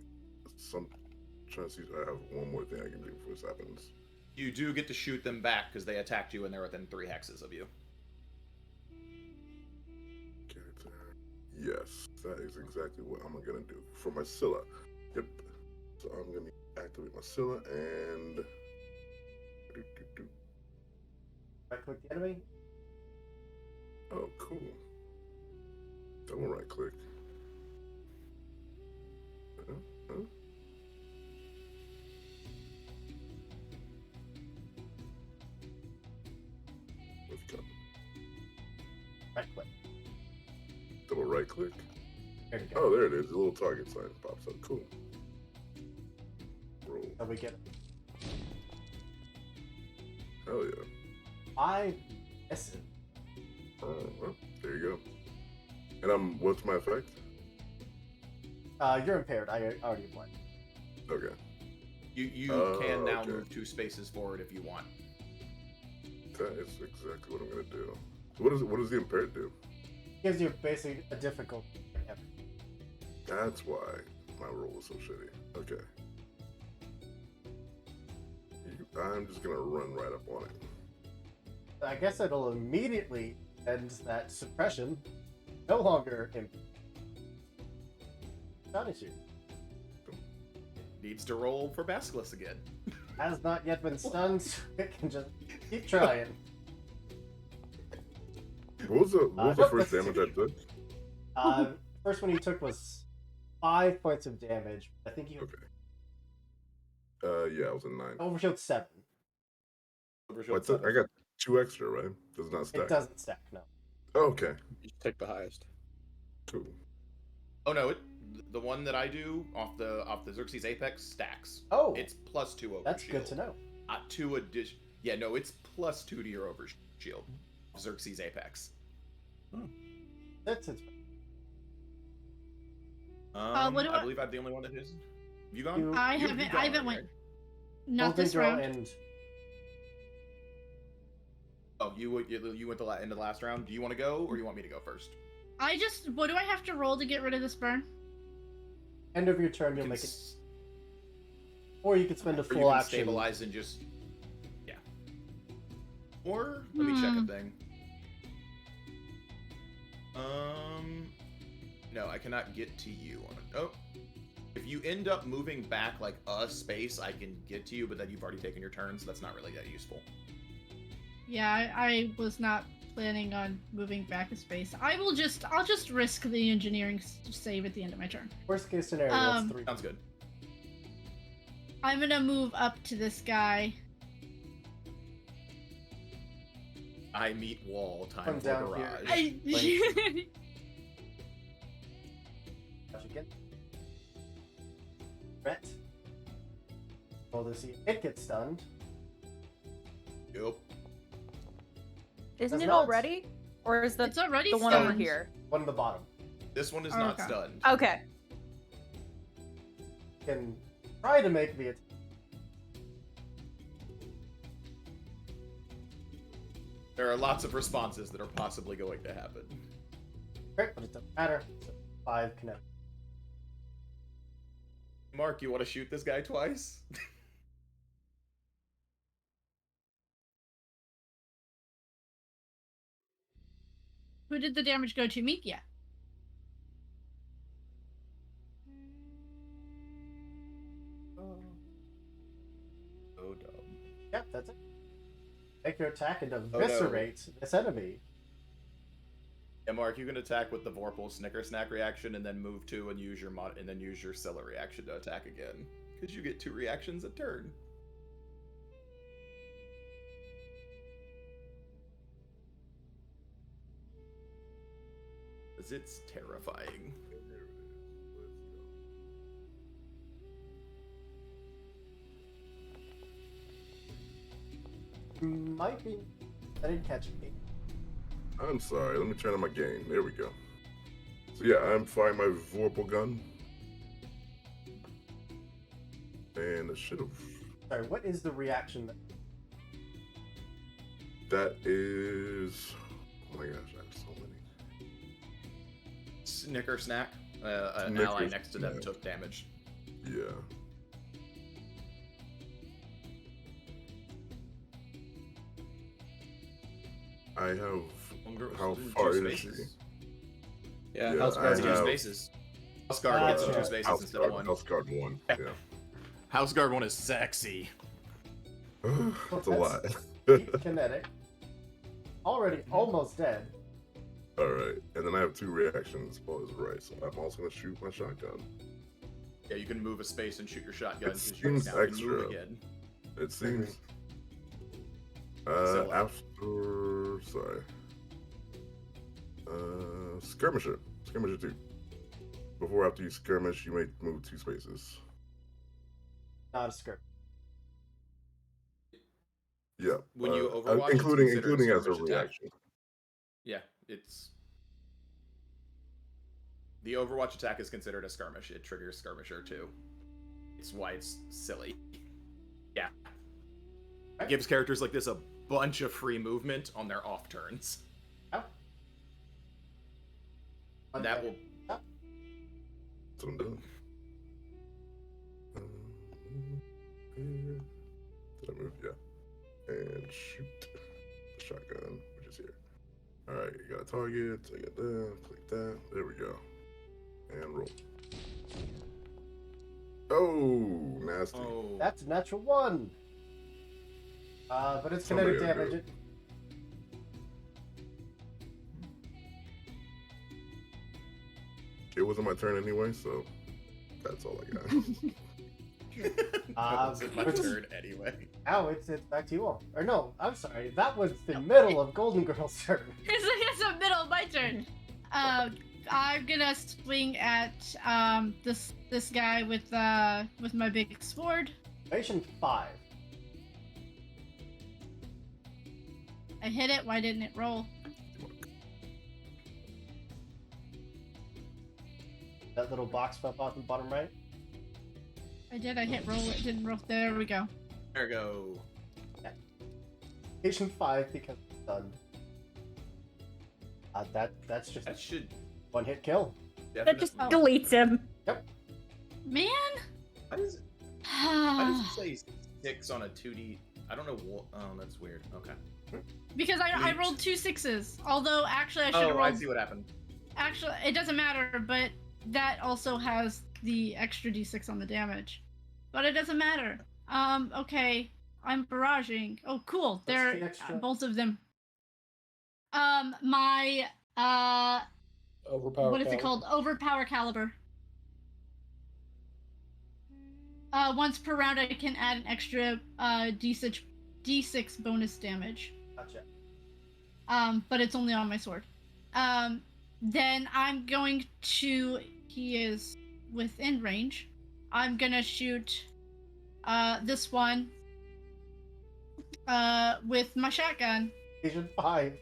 Trying to see if I have one more thing I can do before this happens. You do get to shoot them back because they attacked you and they're within 3 hexes of you. Character. Yes, that is exactly what I'm gonna do for my Scylla. Yep. So I'm gonna activate my Scylla and right click the enemy. oh, cool. Double right click. Huh? Let's go. Right click. Double right click. There you go. Oh, there it is. The little target sign pops up. Cool. Roll. So we get Hell yeah. 5 misses. Well, there you go. And what's my effect? You're impaired. I already applied. Okay. You Oh, can now okay. move 2 spaces forward if you want. That is exactly what I'm gonna do. What does the impaired do? Gives you basically a difficult. That's why my roll was so shitty. Okay. I'm just gonna run right up on it. I guess it'll immediately end that suppression. No longer astonish you. Needs to roll for Basilisk again. Has not yet been stunned, so it can just keep trying. What was the first damage I took? First one you took was 5 points of damage. I think you Okay. Yeah, I was a 9. overshield 7. I got 2 extra, right? Does not stack. It doesn't stack, no. Okay. You take the highest. Cool. Oh no, the one that I do off the Xerxes Apex stacks. Oh, It's +2 over that's shield. good to know. 2 addition. Yeah, no, it's +2 to your over shield. Xerxes Apex. That's what do I I- believe I'm the only one that is. You gone? You- I You- haven't. you I gone haven't already, went. right? Not Golden this Girl round. and Oh, you went into the last round. Do you want to go, or you want me to go first? I just. What do I have to roll to get rid of this burn? end of your turn, you'll Can make it. s- Or you could spend a Or you full can action. stabilize and just, yeah. Or let me check a thing. No, I cannot get to you. Oh, if you end up moving back like a space, I can get to you, but then you've already taken your turn, so that's not really that useful. Yeah, I was not planning on moving back a space. I'll just risk the engineering save at the end of my turn. Worst case scenario, that's 3. Sounds good. I'm gonna move up to this guy. I meet wall. Time Come for down here. garage. Watch again. Threat. Roll to see if it gets stunned. Yep. Isn't Does it not. already? Or is that It's already the one over stunned. here? One at the bottom. This one is Oh, not okay. stunned. Okay. Can try to make the attack. There are lots of responses that are possibly going to happen. Crit, but it doesn't matter. So 5 connect. Mark, you want to shoot this guy twice? Who did the damage go to? Mikia. Oh, dumb. Yep, that's it. Make your attack and no. eviscerate this enemy. Yeah, Mark, you can attack with the Vorpal Snicker Snack reaction, and then move 2 and use your Scylla reaction to attack again, because you get 2 reactions a turn. Because it's terrifying. There it is. Let's go. Might be. I didn't catch it. I'm sorry. Let me turn on my game. There we go. So yeah, I'm firing my Vorpal gun. And I should have. Sorry, what is the reaction? That is. Oh my gosh, I have so many. Snicker Snack. An Snicker ally next to them Snack. took damage. Yeah. I have. How far is she? Yeah, Yeah, House I Guard. Two have- spaces. House Guard gets yeah. 2 spaces House instead of Guard, 1. House Guard 1. Yeah. Yeah. House Guard 1 is sexy. That's a lot. Kinetic. Already almost dead. Alright, and then I have 2 reactions. Paul is right, so I'm also gonna shoot my shotgun. Yeah, you can move a space and shoot your shotgun. It 'cause you seems now can extra. move again. It seems. So- After. Sorry. Skirmisher. Skirmisher 2. Before or after you skirmish, you may move 2 spaces. Not a skirt. Yeah. When you Overwatch, it's including considered including as a skirmish attack. reaction. Yeah, it's the Overwatch attack is considered a skirmish. It triggers Skirmisher too. It's why it's silly. Yeah, it gives characters like this a bunch of free movement on their off turns. Oh. And that will That's what I'm doing. Did I move? Yeah. And shoot the shotgun, which is here. Alright, you got a target, take it there, click that. There we go. And roll. Oh, nasty. That's a natural 1. But it's Somebody kinetic gotta do damage. It wasn't my turn anyway, so that's all I got. That wasn't my but- turn anyway. Now it's back to you all. Or no, I'm sorry. That was the middle of Golden Girl's turn. It's the middle of my turn. I'm gonna swing at this guy with my big sword. Station 5. I hit it. Why didn't it roll? That little box up on the bottom right. I did. I hit roll. It didn't roll. There we go. There we go. Patient 5 because it's stunned. That's just That should one hit kill. That just definitely. deletes him. Man. How does it say 6 on a 2D? I don't know what. Oh, that's weird. Okay. Because I rolled 2 6s. Although actually I should have Oh, I rolled. see what happened. Actually, it doesn't matter. But that also has the extra d6 on the damage. But it doesn't matter. Okay. I'm barraging. Oh, cool. What's They're the extra? both of them. My Overpower. what is it called? Overpower caliber. Once per round, I can add an extra d6 bonus damage. Gotcha. But it's only on my sword. Then I'm going to. He is within range. I'm gonna shoot this one with my shotgun. Patient 5.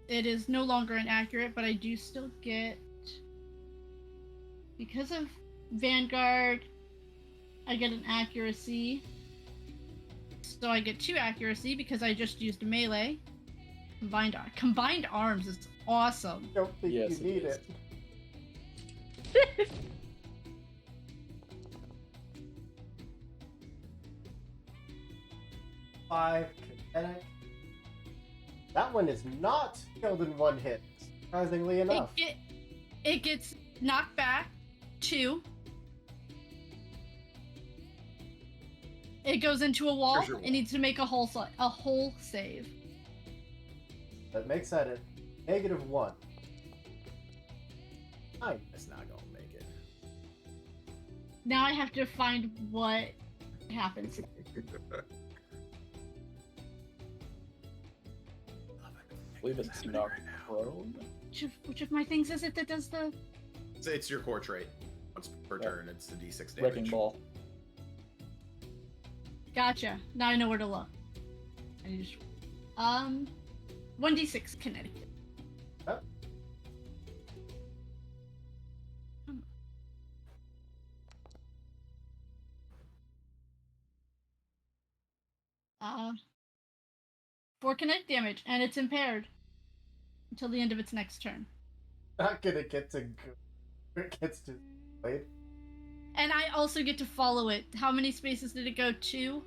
It is no longer inaccurate, but I do still get, because of Vanguard, I get an accuracy. So I get 2 accuracy because I just used melee. Combined arms is awesome. Don't think Yes, you it need is. it. Five kinetic. That one is not killed in one hit, surprisingly enough. It gets knocked back 2. It goes into a wall. Here's your It wall. needs to make a whole save. That makes that a -1. Nice. It's not gonna make it. Now I have to find what happens. I believe it's knocked prone. Which of my things is it that does the? It's your core trait. Once per Yeah. turn, it's the D6 damage. Wrecking ball. Gotcha. Now I know where to look. I just 1d6 kinetic. Oh. 4 kinetic damage, and it's impaired until the end of its next turn. Not gonna get to it gets to wait. And I also get to follow it. How many spaces did it go? 2.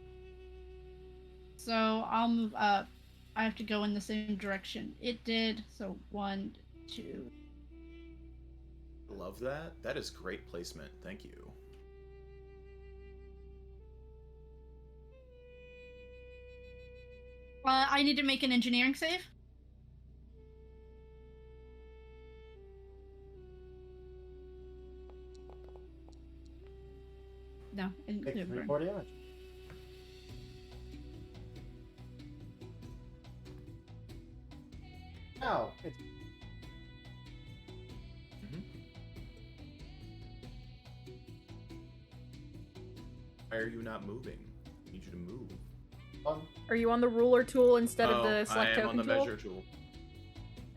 So I'll move up. I have to go in the same direction it did. So 1, 2. Love that. That is great placement. Thank you. I need to make an engineering save. No, I didn't Take do it. 3 more damage. Now it's Why are you not moving? I need you to move. on. Are you on the ruler tool instead of Oh, the select I am on token the tool? measure tool.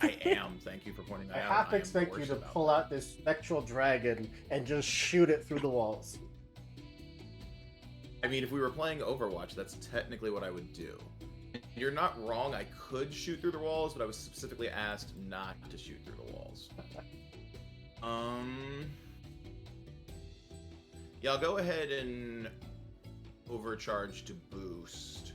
I am. Thank you for pointing I that out. half am expect you worse to about pull that. out this spectral dragon and just shoot it through the walls. I mean, if we were playing Overwatch, that's technically what I would do. You're not wrong. I could shoot through the walls, but I was specifically asked not to shoot through the walls. Yeah, I'll go ahead and overcharge to boost.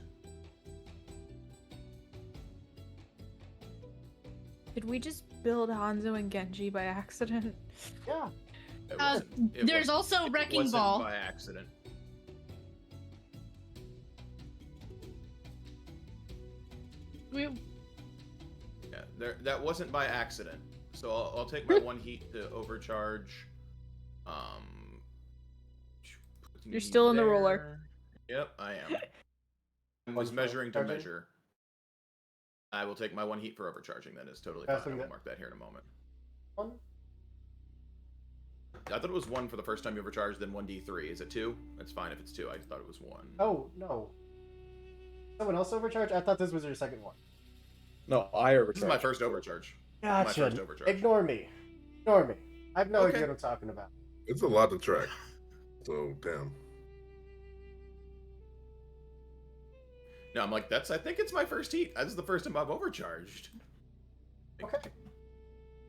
Did we just build Hanzo and Genji by accident? Yeah. It Uh, wasn't- it there's wasn't- also it Wrecking wasn't Ball. by accident. Yeah, that wasn't by accident. So I'll take my 1 heat to overcharge. putting You're me still in the ruler. there. Yep, I am. I was measuring to measure. I will take my 1 heat for overcharging. That is totally fine. Passing I will that- mark that here in a moment. 1. I thought it was 1 for the first time you overcharged, then 1d3. Is it 2? That's fine if it's 2. I thought it was 1. Oh no. Someone else overcharged? I thought this was your second one. No, I overcharged. This is my first overcharge. My Gotcha. first overcharge. Ignore me. Ignore me. I have no Okay. idea what I'm talking about. It's a lot to track. So damn. No, I'm like, I think it's my first heat. This is the first time I've overcharged. Okay.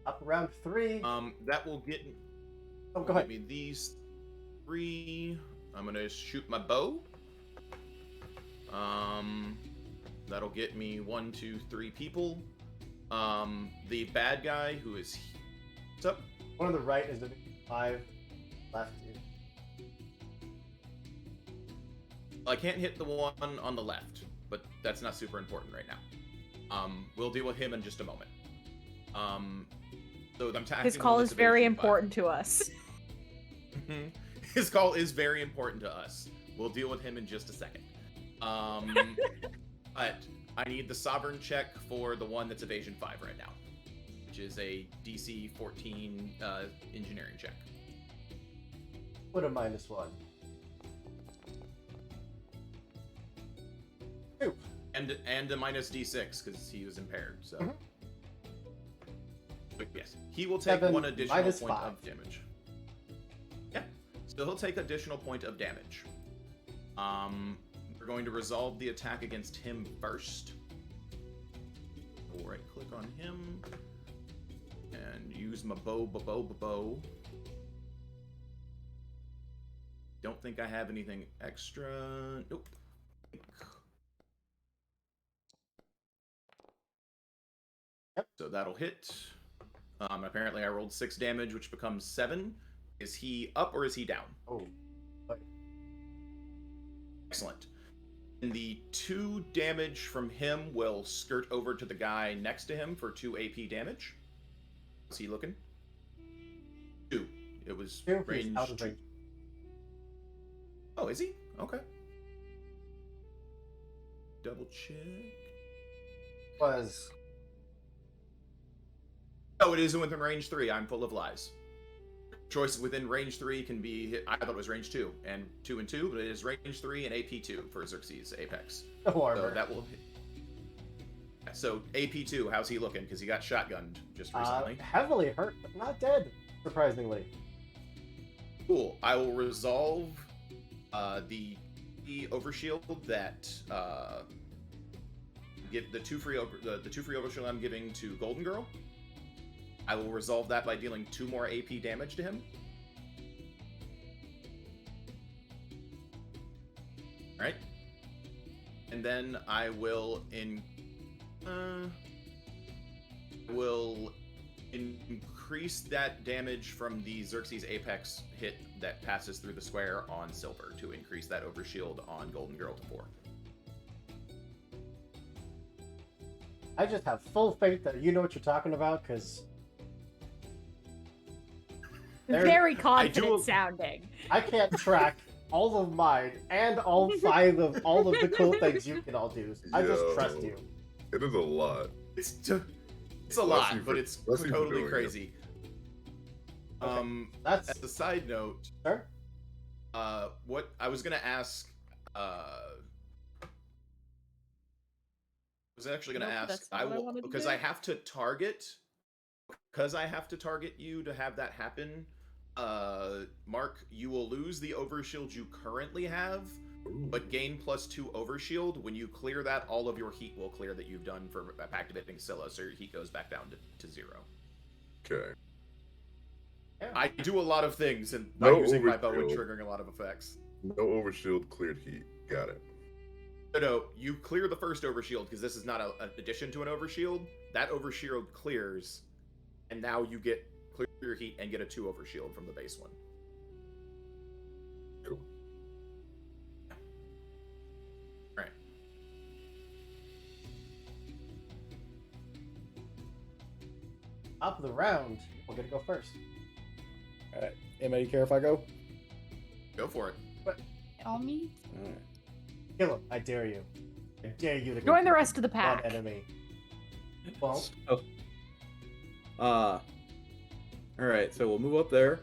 Up round 3. That will get Oh, go ahead. me these 3. I'm gonna shoot my bow. That'll get me 1, 2, 3 people. The bad guy who is what's up? One on the right is the 5. Left is I can't hit the one on the left, but that's not super important right now. We'll deal with him in just a moment. So I'm attacking His the call one is that's very evasion 5. important to us. His call is very important to us. We'll deal with him in just a second. But I need the sovereign check for the one that's evasion 5 right now, which is a DC 14 engineering check. put a -1. 2. And a minus D6 because he was impaired. So, Mhm. but yes, he will take 7 one additional minus point 5. of damage. Yeah, so he'll take additional point of damage. We're going to resolve the attack against him first. We'll right click on him and use my bow. Don't think I have anything extra. Nope. Yep. So that'll hit. Apparently I rolled 6 damage, which becomes 7. Is he up or is he down? Oh. Excellent. And the 2 damage from him will skirt over to the guy next to him for 2 AP damage. Is he looking? 2. It was 2. He's range out of 2. range. Oh, is he? Okay. Double check. Was Oh, it is within range 3. I'm full of lies. Choice within range 3 can be hit. I thought it was range 2 and 2 and 2, but it is range 3 and AP 2 for Xerxes Apex. no So armor. that will hit. So AP 2, how's he looking? Because he got shotgunned just recently. Heavily hurt, but not dead, surprisingly. Cool. I will resolve the overshield that give the two free overshield I'm giving to Golden Girl. I will resolve that by dealing 2 more AP damage to him. All right. And then I will increase that damage from the Xerxes Apex hit that passes through the square on Silver to increase that overshield on Golden Girl to 4. I just have full faith that you know what you're talking about, because There- Very I do- confident sounding. I can't track all of mine and all 5 of all of the cool things you can all do. I just Yo. trust you. It is a lot. It's a Bless lot, you but for- it's bless you for totally doing it. crazy. That's As a side note, sure. what I was gonna ask, was actually gonna Nope, ask. that's not I what I will wanted to because do. I have to target. Because I have to target you to have that happen. Mark, you will lose the overshield you currently have, Ooh. but gain +2 overshield. When you clear that, all of your heat will clear that you've done for activating Scylla, so your heat goes back down to 0. Okay. I do a lot of things, and No by using my bow and overkill. triggering a lot of effects. No overshield, cleared heat. Got it. No, you clear the first overshield because this is not an addition to an overshield. That overshield clears, and now you get clear your heat and get a 2 overshield from the base one. Cool. All right. Top of the round. We're gonna go first. Alright. Anybody care if I go? Go for it. All me? Alright. Kill him. I dare you. I dare you to Join the kill rest of the one pack. enemy. Well, So, alright, so we'll move up there.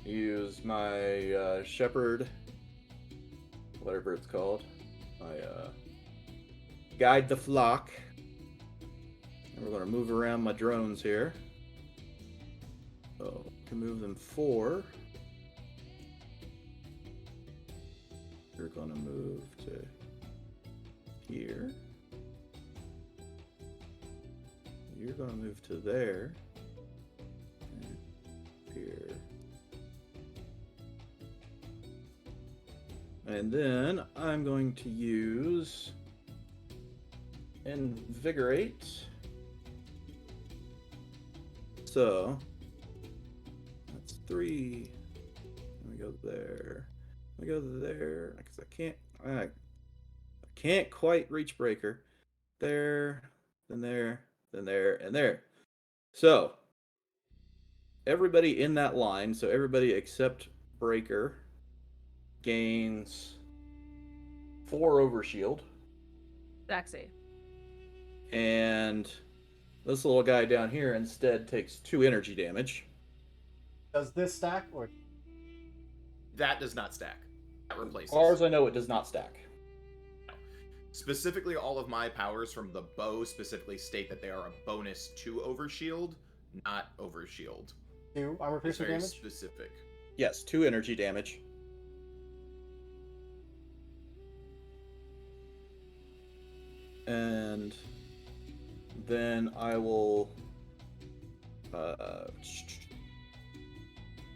Use my shepherd, whatever it's called. My guide the flock. And we're going to move around my drones here. So, we can move them 4. You're going to move to here. You're going to move to there. And here. And then I'm going to use Invigorate. So that's 3. Let me go there. Let me go there because I can't quite reach Breaker. There, then there, then there, and there. So everybody in that line, so everybody except Breaker, gains 4 overshield. Sexy. And this little guy down here instead takes 2 energy damage. Does this stack or? That does not stack. That replaces. As far as I know, it does not stack. Specifically, all of my powers from the bow specifically state that they are a bonus to overshield, not overshield. 2 armor It's piercing very damage? specific. Yes, 2 energy damage. And then I will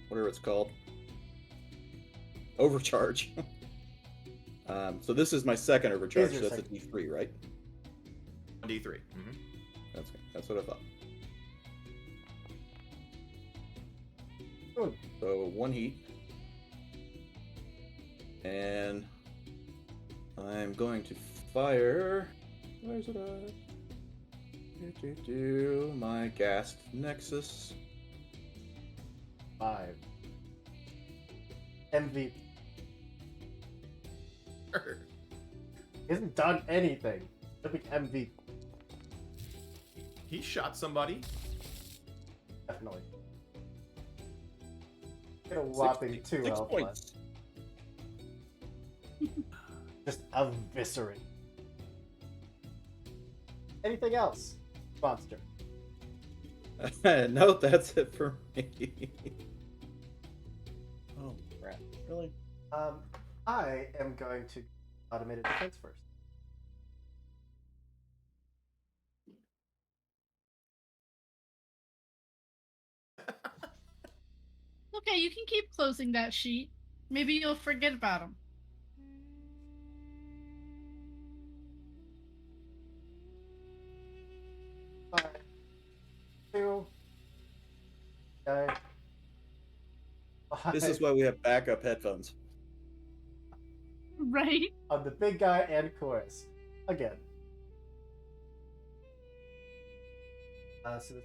whatever it's called, overcharge. So this is my second overcharge, Is so your that's a D3, right? D3. Mm-hmm. That's what I thought. Good. So 1 heat. And I'm going to fire. Where's it at? My Ghast Nexus. 5. MVP. He hasn't done anything. Look at MVP. He shot somebody. Definitely. Get a whopping 2 6 health points. left. Just eviscerate. Anything else? Monster. No, that's it for me. Oh crap! Really? I am going to automated defense first. Okay, you can keep closing that sheet. Maybe you'll forget about him. Five, 2. Okay. This is why we have backup headphones. Right? On the big guy and chorus. Again. So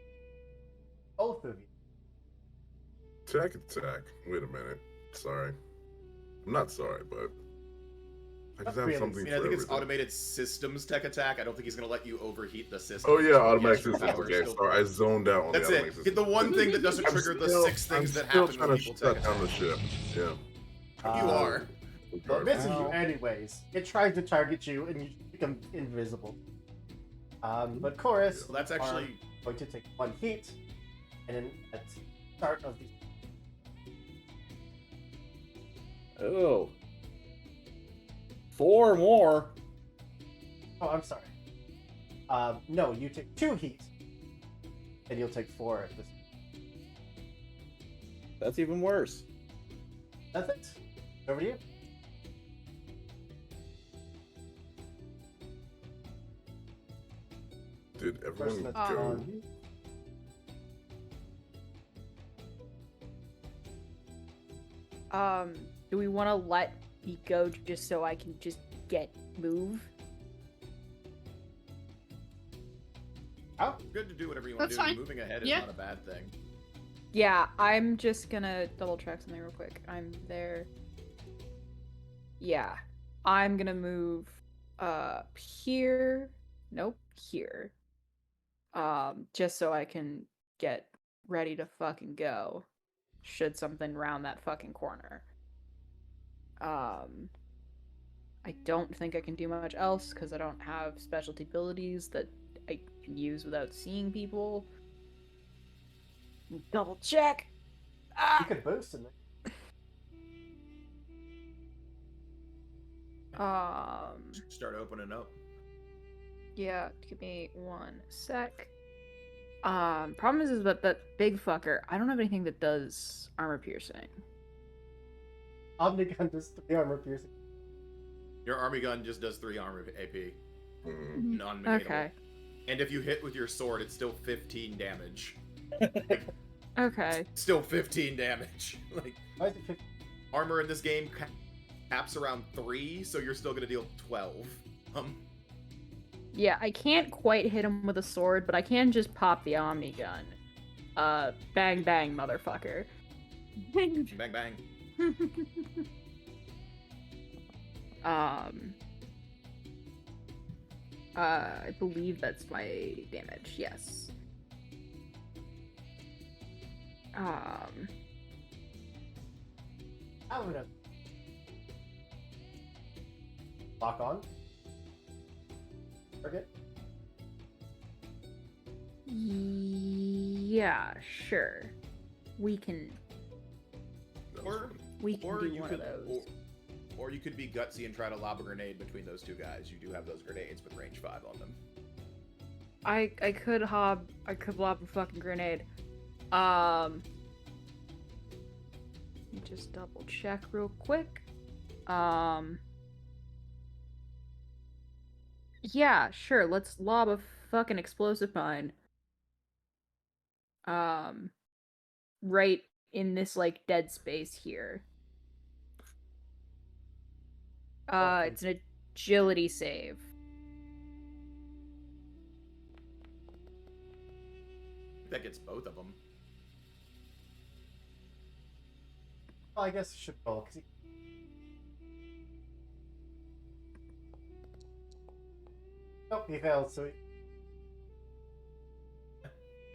both of you. Attack. Wait a minute. Sorry. I'm not sorry, but I just have Really? something I mean, for I think it's everything. automated systems tech attack. I don't think he's going to let you overheat the system. Oh yeah, automatic Yes, your systems. power Okay, still- sorry, I zoned out on That's the automatic it. system. Get the one thing that doesn't I'm trigger the still- 6 things that I'm still happen when trying people to shut take down the attack. ship. Yeah. You are. Well, Regardless. missing you Ow. anyways. It tries to target you and you become invisible. But chorus Well, that's actually. are going to take 1 heat, and then at the start of the Oh. 4 more. oh, I'm sorry. No, you take 2 heat, and you'll take 4 at this. That's even worse. That's it. Over to you. Did Person everyone that's go? on. Do we want to let me go just so I can just move? Oh, Good to do whatever you want That's to do. fine. Moving ahead Yeah. is not a bad thing. Yeah, I'm just gonna double check something real quick. I'm there. Yeah, I'm gonna move here. Nope, here. Just so I can get ready to fucking go. Should something round that fucking corner. I don't think I can do much else because I don't have specialty abilities that I can use without seeing people. Double check. You Ah. could boost in there. Start opening up. Yeah, give me 1 sec. Problem is that big fucker, I don't have anything that does armor piercing. Omnigun does 3 armor piercing. Your army gun just does 3 armor AP. Mhm. Non-negatable. Okay. And if you hit with your sword, it's still 15 damage. Okay. Still 15 damage. Like, Why is it 50? armor in this game caps around 3, so you're still gonna deal 12. Yeah, I can't quite hit him with a sword, but I can just pop the Omni gun. Bang bang, motherfucker. Bang bang. I believe that's my damage, yes. I'm gonna lock on. Target. Yeah, sure. We can Or do you one could, of those. or you could be gutsy and try to lob a grenade between those two guys. You do have those grenades with range 5 on them. I could lob a fucking grenade. Let me just double check real quick. Yeah, sure. Let's lob a fucking explosive mine. Right in this like dead space here. It's an agility save. That gets both of them. Well, I guess you should roll because Nope, he failed. So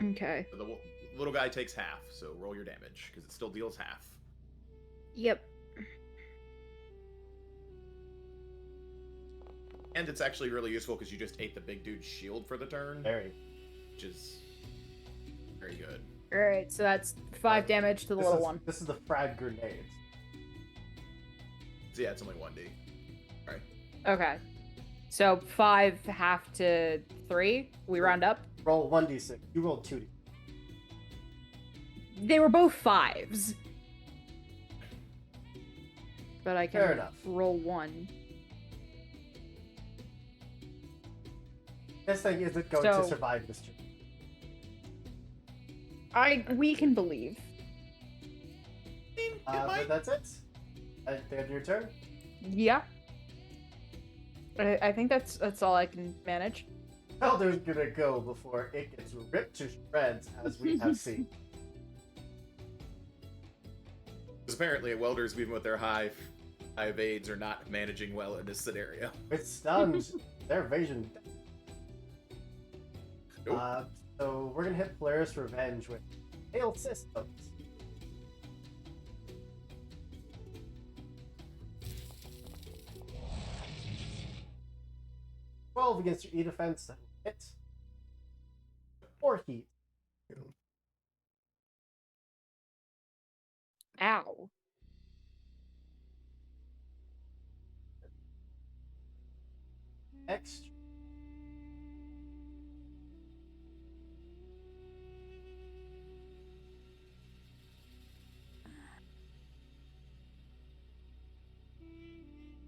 Okay. So the little guy takes half, so roll your damage, because it still deals half. Yep. And it's actually really useful because you just ate the big dude's shield for the turn, very. which is very good. Alright, so that's 5 damage to the This little is- one. This is the frag grenade. So yeah, it's only 1d. Right. Okay. So 5 half to 3. We round up. Roll 1d6. You rolled 2d. They were both 5s. But I Fair can enough. roll 1. This thing isn't going to So- survive this turn. We can believe. But that's it. At the end of your turn. Yeah. I think that's all I can manage. Elder's gonna go before it gets ripped to shreds, as we have seen. Because apparently, welders, even with their high evades, are not managing well in this scenario. It's stunned. Their evasion. Nope. So we're gonna hit Polaris Revenge with Hail Systems. Twelve against your E defense. That will hit. 4 heat. Ow. Extra.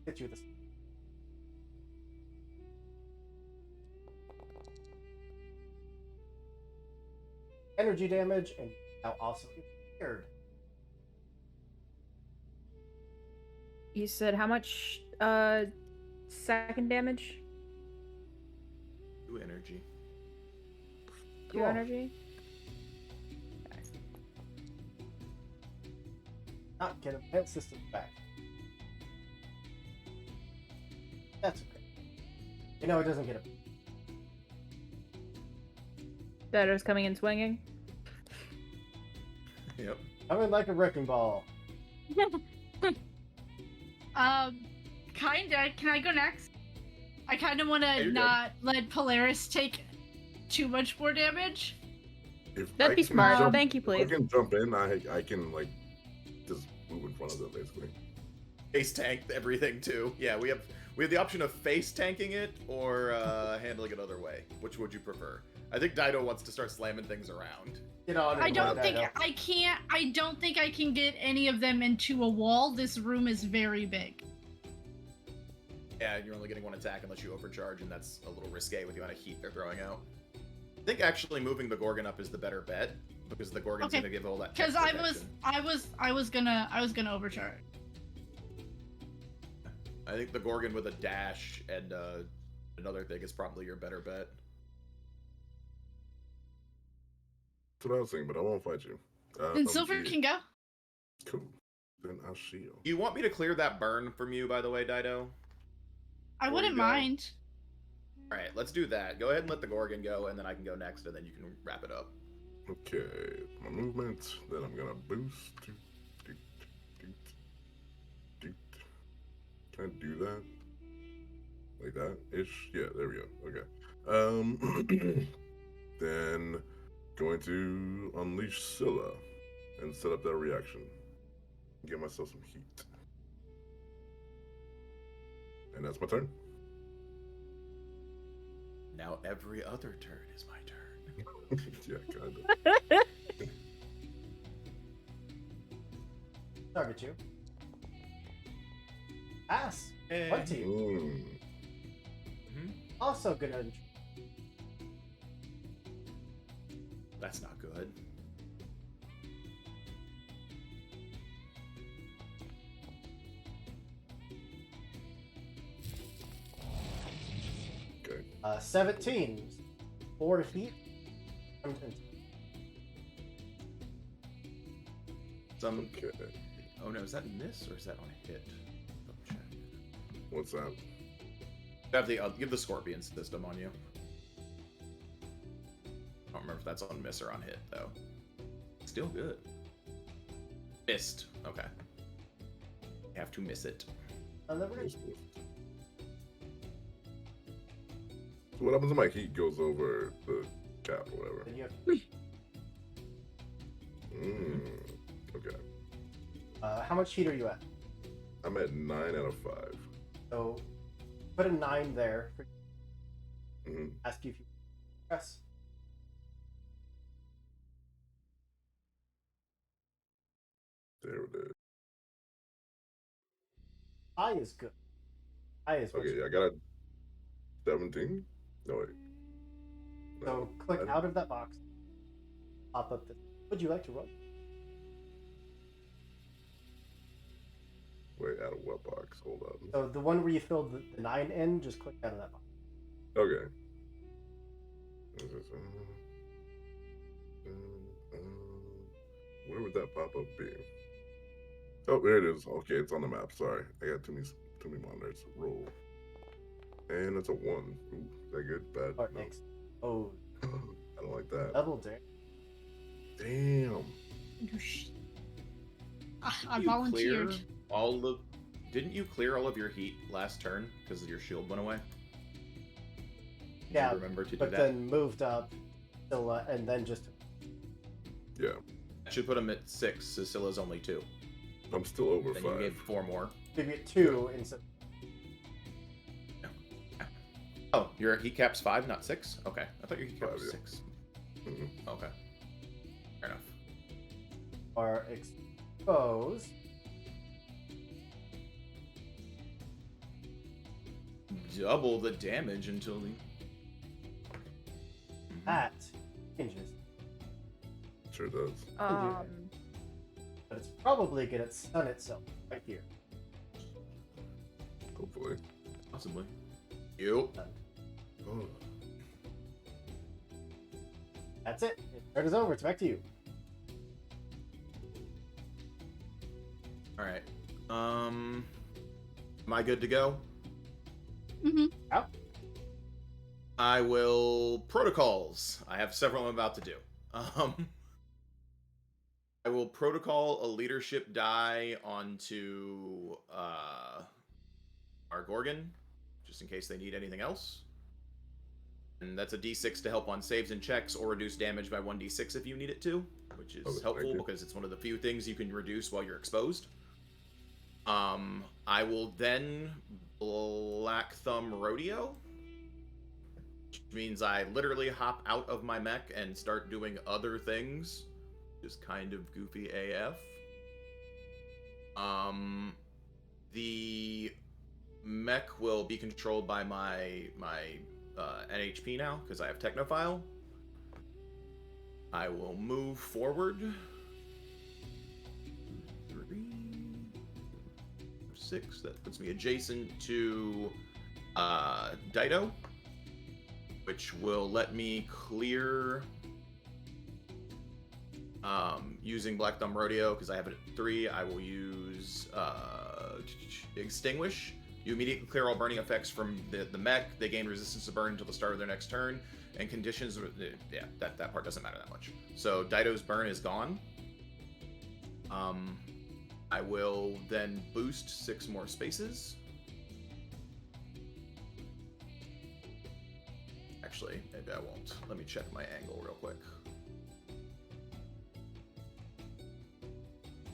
Hit you with this. Energy damage, and now also impaired. You said how much second damage? 2 energy. 2 Cool. energy? Not get event system back. That's okay. You know it doesn't get a. That is coming in swinging? Yep. Coming like a wrecking ball. Kinda. Can I go next? I kinda wanna you're good. not let Polaris take too much more damage. If That'd I be can smart. jump- Thank you, if I please. can jump in. I can like just move in front of them basically. Face tank everything too. Yeah, we have the option of face tanking it or handling it other way. Which would you prefer? I think Dido wants to start slamming things around. Get on it. I don't think Dido. I can't. I don't think I can get any of them into a wall. This room is very big. Yeah, you're only getting one attack unless you overcharge, and that's a little risque with the amount of heat they're throwing out. I think actually moving the Gorgon up is the better bet because the Gorgon's Okay. gonna give all that. Because tech I was gonna overcharge. I think the Gorgon with a dash and another thing is probably your better bet. That's what I was thinking, but I won't fight you. Then Silver can go. Cool. Then I'll shield. Do you want me to clear that burn from you, by the way, Dido? I Before wouldn't you go. mind. All right, let's do that. Go ahead and let the Gorgon go, and then I can go next, and then you can wrap it up. Okay, my movement. Then I'm gonna boost. Doot, doot, doot, doot. Can I do that? Like that ish? Yeah, there we go. Okay. Then going to unleash Scylla and set up that reaction. Get myself some heat. And that's my turn. Now every other turn is my turn. Yeah, kinda. Target you. Pass. 20. Mm. Also gonna. That's not good. Okay. 17. 4 heat. Some. Okay. Oh no, is that miss or is that on hit? Double check. What's that? Have the give the scorpion system on you. I don't remember if that's on miss or on hit though. Still good. Missed. Okay. You have to miss it. And then we're gonna. So what happens if my heat goes over the cap or whatever? Then you have. Okay. How much heat are you at? I'm at 9 out of 5. So put a 9 there. For, Mhm. ask you if you press. There it is. I is good. I is what Okay, you- I got a 17. No wait. So No, click I- out of that box. Pop up this. Would you like to roll? Wait, out of what box? Hold on. So the one where you filled the 9 in, just click out of that box. Okay. Where would that pop up be? Oh, there it is. Okay, it's on the map. Sorry, I got too many monitors. Roll, and it's a 1. Ooh, is that good? Bad? Or No. next. Oh, I don't like that. double dare. Damn. I You volunteered. clear all of. Didn't you clear all of your heat last turn because your shield went away? Did Yeah, you remember to do But that? then moved up, Scylla, and then just. Yeah, That should put him at 6. Scylla's only 2. I'm still over Then you 5. gave 4 more. You get 2 instead. Oh, your heat cap's 5, not 6? Okay. I thought your heat cap 5, was yeah. 6. Mhm. Okay. Fair enough. Are exposed. Double the damage until the. That changes. Sure does. But it's probably gonna stun itself right here. Hopefully. Possibly. You. Oh. That's it. Turn is over. It's back to you. Alright. Am I good to go? Mm-hmm. Out. I will protocols. I have several I'm about to do. I will protocol a leadership die onto our Gorgon, just in case they need anything else. And that's a d6 to help on saves and checks, or reduce damage by 1d6 if you need it to, which is Okay, helpful thank you. because it's one of the few things you can reduce while you're exposed. I will then Black Thumb Rodeo, which means I literally hop out of my mech and start doing other things. Just kind of goofy AF. The mech will be controlled by my NHP now because I have Technophile. I will move forward. 3, 6. That puts me adjacent to Dido, which will let me clear using Black Thumb Rodeo because I have it at 3. I will use Extinguish. You immediately clear all burning effects from the mech. They gain resistance to burn until the start of their next turn. And conditions, yeah, that part doesn't matter that much. So Dido's burn is gone. I will then boost 6 more spaces. Actually, maybe I won't. Let me check my angle real quick.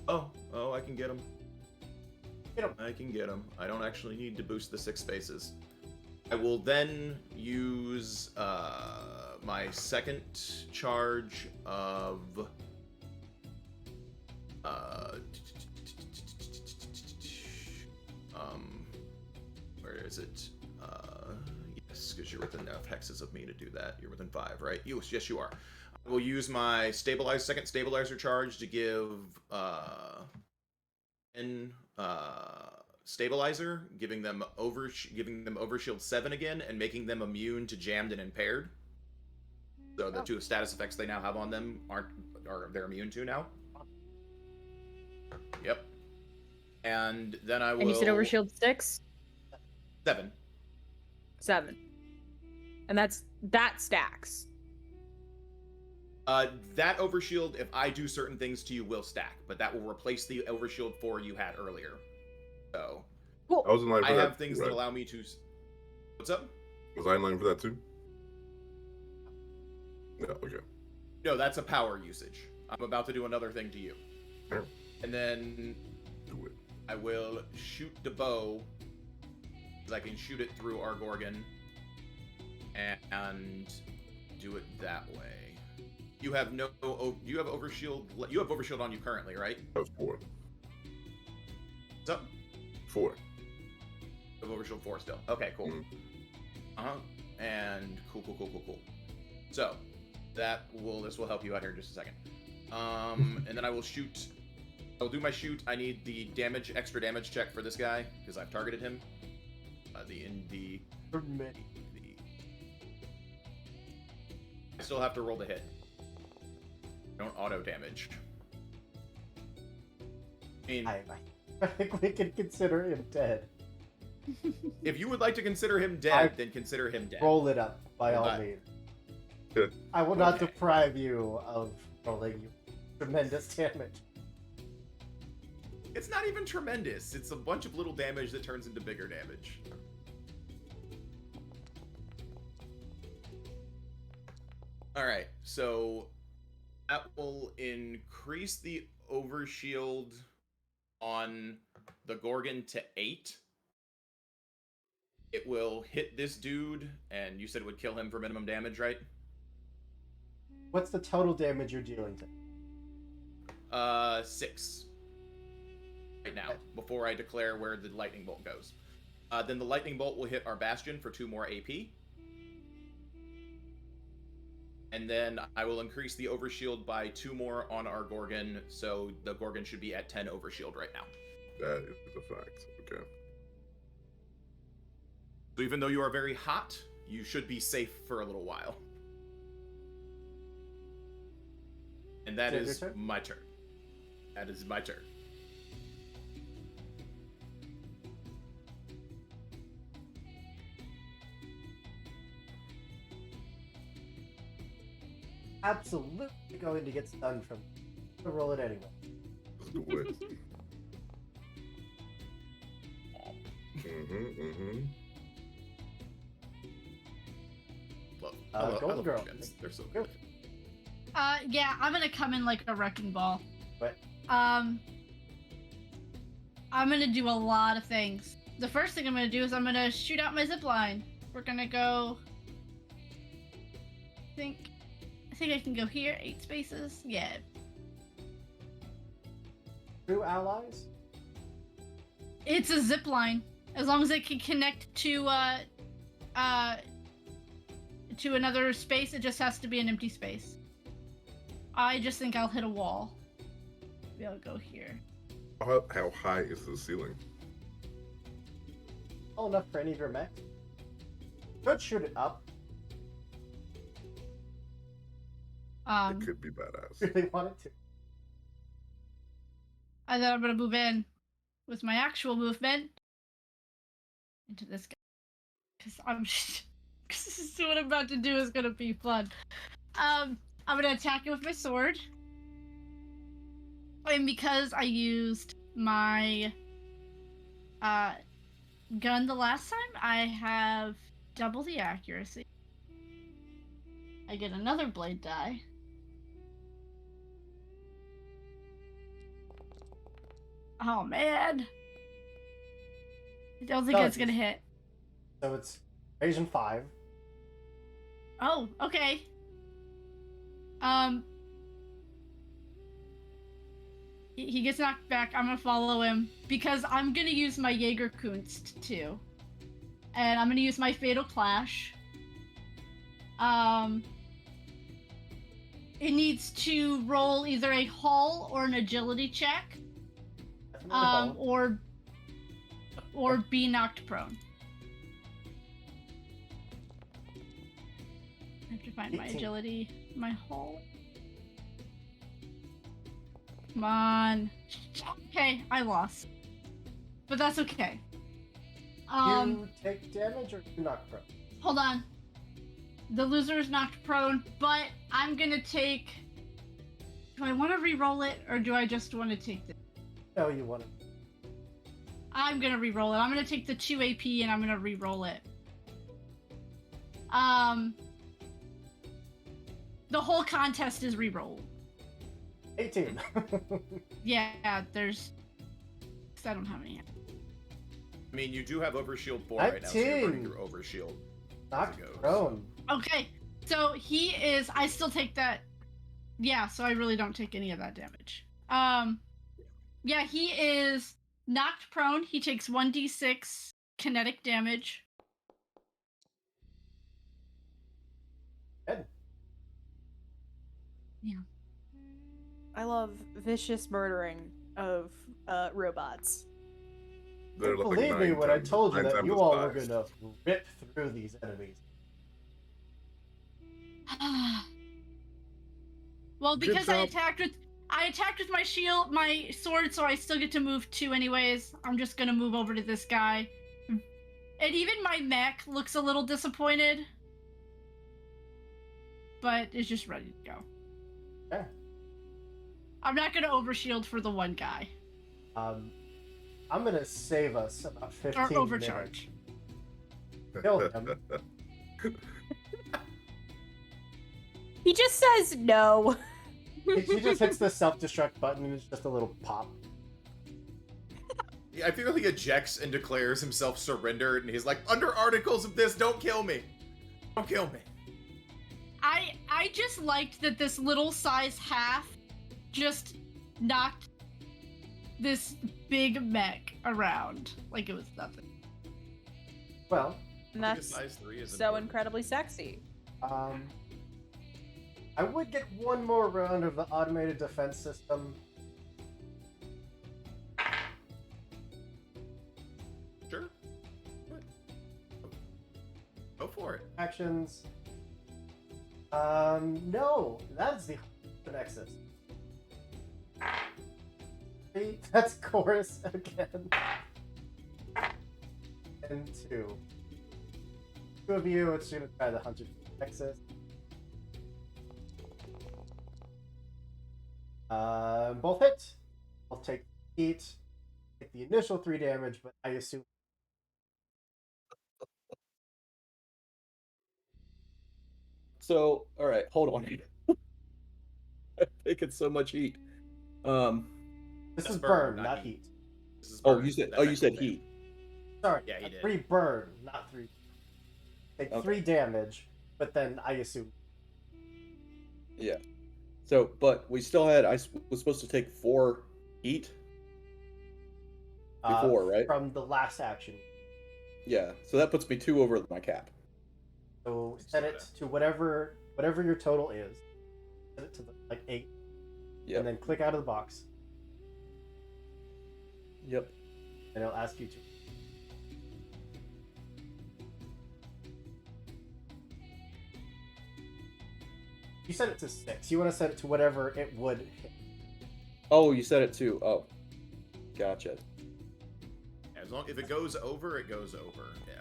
Oh, I can get him. I can get him. I don't actually need to boost the 6 spaces. I will then use my second charge of where is it? Yes, because you're within enough hexes of me to do that. You're within 5, right? Yes, you are. I will use my second stabilizer charge to give stabilizer, giving them overshield 7 again, and making them immune to jammed and impaired. So the 2 status effects they now have on them they're immune to now. Yep. And then I will. And you said overshield 6? 7. 7. And that stacks. That overshield, if I do certain things to you, will stack, but that will replace the overshield 4 you had earlier. So, Cool. I was in line for I that. have things right? that allow me to. What's up? Was I in line for that too? No, okay. No, that's a power usage. I'm about to do another thing to you. Sure. And then Do it. I will shoot the bow, because I can shoot it through our Gorgon, and do it that way. You have you have overshield. You have overshield on you currently, right? That was 4. What's up? 4. You have overshield 4 still. Okay, cool. Mhm. And cool. So this will help you out here in just a second. And then I will shoot. I'll do my shoot. I need the extra damage check for this guy because I've targeted him. I still have to roll the hit. Don't auto damage. I mean, I think we can consider him dead. if you would like to consider him dead, then consider him dead. Roll it up, by all But- means. Good. I will not Okay. deprive you of rolling tremendous damage. It's not even tremendous. It's a bunch of little damage that turns into bigger damage. Alright, so that will increase the overshield on the Gorgon to 8. It will hit this dude, and you said it would kill him for minimum damage, right? What's the total damage you're dealing to? 6. Right now, before I declare where the lightning bolt goes. Then the lightning bolt will hit our Bastion for 2 more AP. And then I will increase the overshield by 2 more on our Gorgon, so the Gorgon should be at 10 overshield right now. That is a fact. Okay. So even though you are very hot, you should be safe for a little while. And that Is it is your turn? my turn. That is my turn. Absolutely going to get stunned from. So roll it anyway. Let's do it. Mm-hmm. Love. Golden love Girl. weekends. They're so Go. good. Yeah, I'm gonna come in like a wrecking ball. What? I'm gonna do a lot of things. The first thing I'm gonna do is I'm gonna shoot out my zip line. We're gonna go. I think I can go here. 8 spaces. Yeah. True allies? It's a zip line. As long as it can connect to another space, it just has to be an empty space. I just think I'll hit a wall. Maybe I'll go here. How high is the ceiling? Tall enough for any of your mechs. Could shoot it up It could be badass. if they wanted to. And then I'm gonna move in with my actual movement into this guy. Because cause what I'm about to do is gonna be fun. I'm gonna attack it with my sword. And because I used my gun the last time, I have double the accuracy. I get another blade die. Oh man. I don't think it's gonna hit. So it's Asian 5. Oh, okay. He gets knocked back. I'm gonna follow him because I'm gonna use my Jägerkunst too, and I'm gonna use my Fatal Clash. It needs to roll either a hull or an agility check, Definitely hull. or be knocked prone. I have to find my 18. agility, my hull. Come on. Okay, I lost. But that's okay. You take damage or you knock prone? Hold on. The loser is knocked prone, but I'm gonna take... Do I want to re-roll it, or do I just want to take this? No, you want it. I'm gonna re-roll it. I'm gonna take the 2 AP and I'm gonna re-roll it. The whole contest is re-rolled. 18. Yeah, there's... 'cause I don't have any. I mean, you do have Overshield 4 right now, so you're 19. running your Overshield. Knock goes. prone. Okay, so he is... I still take that... Yeah, so I really don't take any of that damage. Yeah, he is knocked prone. He takes 1d6 kinetic damage. Good. Yeah. I love vicious murdering of robots. They're like Believe me 9 when I times- told you 9 that times you the all were size. gonna rip through these enemies. Well, Good because I job. attacked with my shield, my sword, so I still get to move 2 anyways. I'm just gonna move over to this guy. And even my mech looks a little disappointed. But it's just ready to go. Okay. I'm not gonna overshield for the one guy. I'm gonna save us about 15 Or overcharge. Kill him. He just says no. He just hits the self-destruct button and it's just a little pop. Yeah, I feel like he ejects and declares himself surrendered, and he's like, under articles of this, don't kill me. Don't kill me. I just liked that this little size half just knocked this big mech around like it was nothing. Well, And I think a that's size 3 is so important. incredibly sexy. I would get one more round of the automated defense system. Sure. Good. Go for it. Actions. No, that's the Nexus. See, that's chorus again. And 2. 2 of you, it's gonna try the Hunter Nexus. Both hit. I'll take heat. Take the initial 3 damage, but I assume. So, all right, hold on. I'm taking so much heat. This That's is burn, burn, not not heat. heat. This is Oh, burn. you said That's you said actually heat. Sorry, Yeah, he did. 3 burn, not 3. Take Okay. 3 damage, but then I assume Yeah. So, but we still had. Was supposed to take 4 heat before, right? from the last action. Yeah. So that puts me 2 over my cap. So set it to whatever your total is. Set it to like 8, Yep. and then click out of the box, Yep. and it'll ask you to. You set it to 6. You want to set it to whatever it would hit. Oh, you said it too. Oh, gotcha. As long if it goes over, it goes over. Yeah.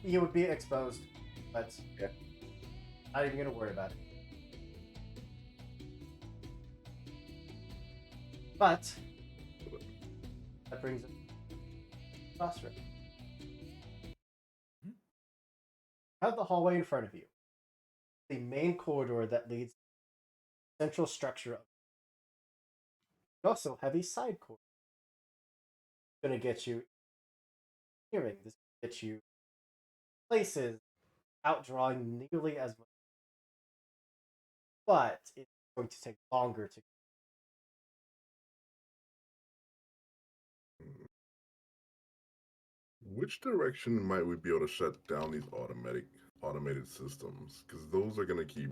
You would be exposed, but Yeah. not even gonna worry about it. But that brings it to boss room. You have the hallway in front of you. The main corridor that leads to the central structure of it. You also have a side corridor. It's gonna get you hearing. This will get you places outdrawing nearly as much. But it's going to take longer to. Which direction might we be able to shut down these automated systems? Because those are gonna keep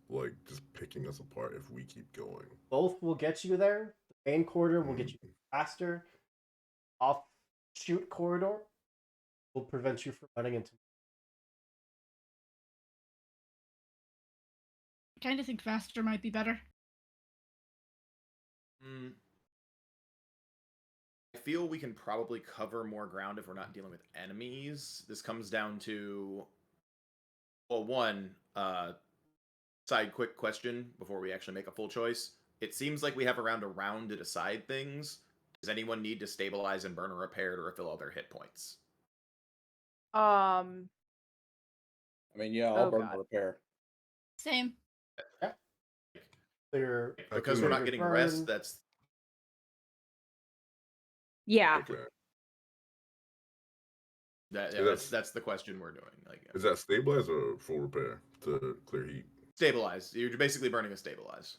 like just picking us apart if we keep going. Both will get you there. The main corridor will get you faster. Offshoot corridor will prevent you from running into. I kind of think faster might be better. I feel we can probably cover more ground if we're not dealing with enemies. This comes down to, well, one side quick question before we actually make a full choice. It seems like we have around a round to decide things. Does anyone need to stabilize and burn or repair to refill all their hit points? I mean, yeah, I'll Oh, burn God. and repair. Same. Clear. Because we're not getting burn. rest, that's Yeah. Okay. that's the question we're doing. Like, Is that stabilize or full repair to clear heat? stabilize. You're basically burning a stabilize.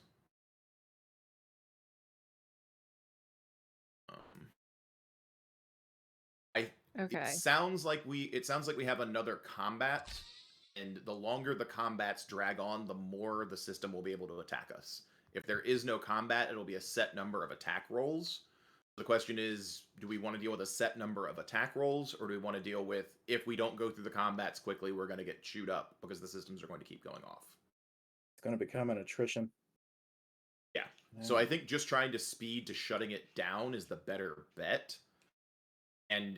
Okay. It sounds like we have another combat, and the longer the combats drag on, the more the system will be able to attack us. If there is no combat, it'll be a set number of attack rolls. The question is, do we want to deal with a set number of attack rolls, or do we want to deal with, if we don't go through the combats quickly, we're going to get chewed up because the systems are going to keep going off? It's going to become an attrition. Yeah. So I think just trying to speed to shutting it down is the better bet. And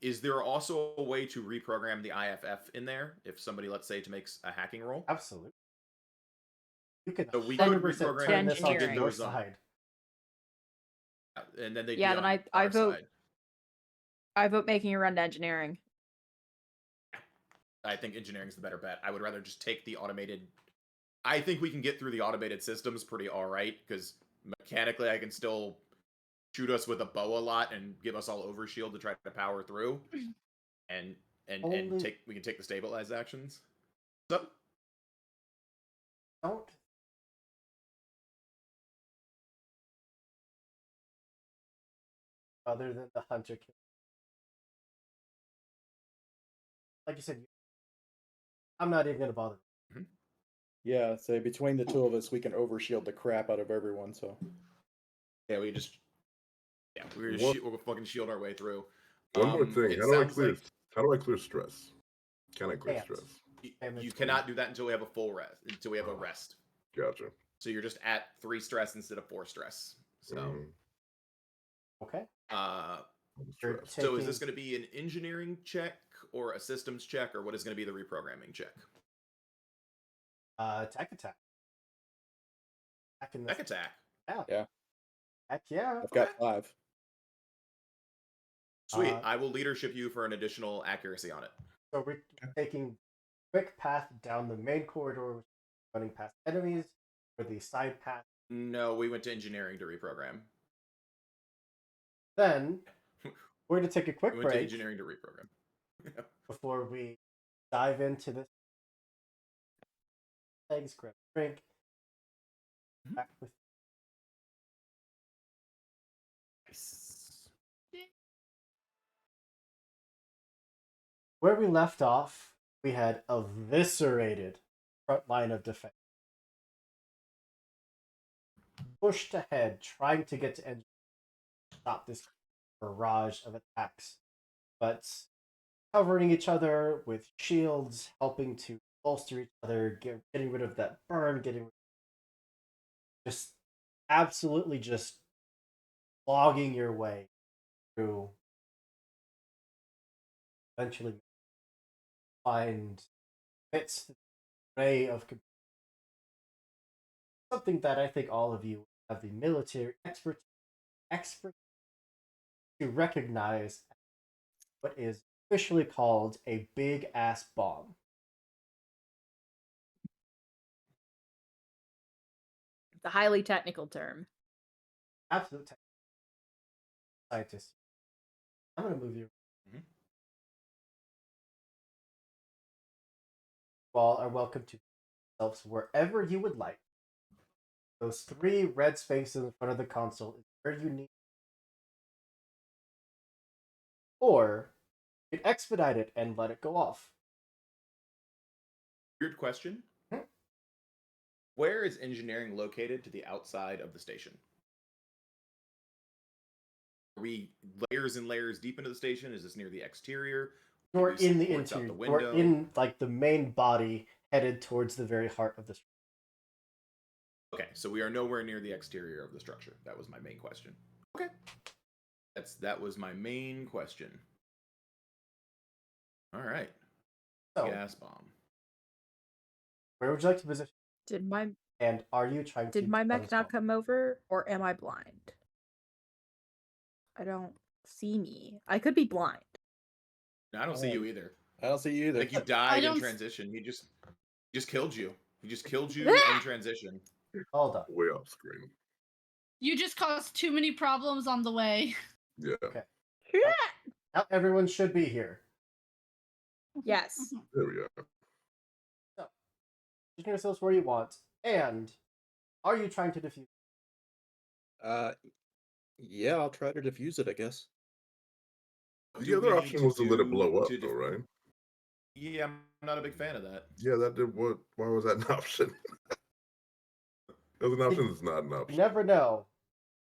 is there also a way to reprogram the IFF in there if somebody, let's say, to make a hacking roll? Absolutely. You can So we could 100% reprogram turn this on engineering. your those on. side. And then they Yeah, then I vote. side. I vote making a run to engineering. I think engineering is the better bet. I would rather just take the automated. I think we can get through the automated systems pretty all right, because mechanically I can still shoot us with a bow a lot and give us all overshield to try to power through, and we can take the stabilize actions. So Don't. Other than the hunter kill. Like you said, I'm not even going to bother. Yeah, say between the two of us, we can overshield the crap out of everyone. So yeah, we'll fucking shield our way through. One more thing. It How do I sounds clear? like How do I clear stress? Can I clear Can't. stress? you cannot do that until we have a full rest. Until we have a rest. Gotcha. So you're just at 3 stress instead of 4 stress. So. Mhm. Okay. Stress. So is this going to be an engineering check or a systems check, or what is going to be the reprogramming check? Attack. Tech attack. Yeah. Heck yeah. I've got 5. Sweet. I will leadership you for an additional accuracy on it. So we're taking quick path down the main corridor, running past enemies, or the side path. No, we went to engineering to reprogram. Then we're going to take a We quick went to break engineering to reprogram. before we dive into this. Thanks, grab a drink. Back with Nice. where we left off. We had eviscerated front line of defense, pushed ahead, trying to get to stop this barrage of attacks, but covering each other with shields, helping to bolster each other, getting rid of that burn, just absolutely just logging your way through. Eventually, find fits the array of something that I think all of you have the military expert to recognize what is officially called a big ass bomb. It's a highly technical term. Absolute scientist. I'm gonna move you. Mhm. You all are welcome to yourselves wherever you would like. Those 3 red spaces in front of the console is where you need. Or you can expedite it and let it go off. Weird question. Hmm? Where is engineering located to the outside of the station? Are we layers and layers deep into the station? Is this near the exterior? You're Maybe in the towards out interior. the You're window? in like the main body, headed towards the very heart of the structure. Okay, so we are nowhere near the exterior of the structure. That was my main question. Okay. That was my main question. All right. So, Gas bomb. where would you like to position? Did my And are you trying to? mech not come over, or am I blind? I don't see me. I could be blind. No, I don't see you either. I don't see you either. Like you died in don't s- transition. He just killed you. He just killed you in transition. Hold on. Way off screen. You just caused too many problems on the way. Yeah. Okay. Now everyone should be here. Yes. There we are. So, position yourselves where you want. And are you trying to defuse? Yeah, I'll try to defuse it, I guess. Do The other we option need was to let it do blow up, to though, right? Yeah, I'm not a big fan of that. Yeah, that did what? Why was that an option? That was an option that's not an You option. never know.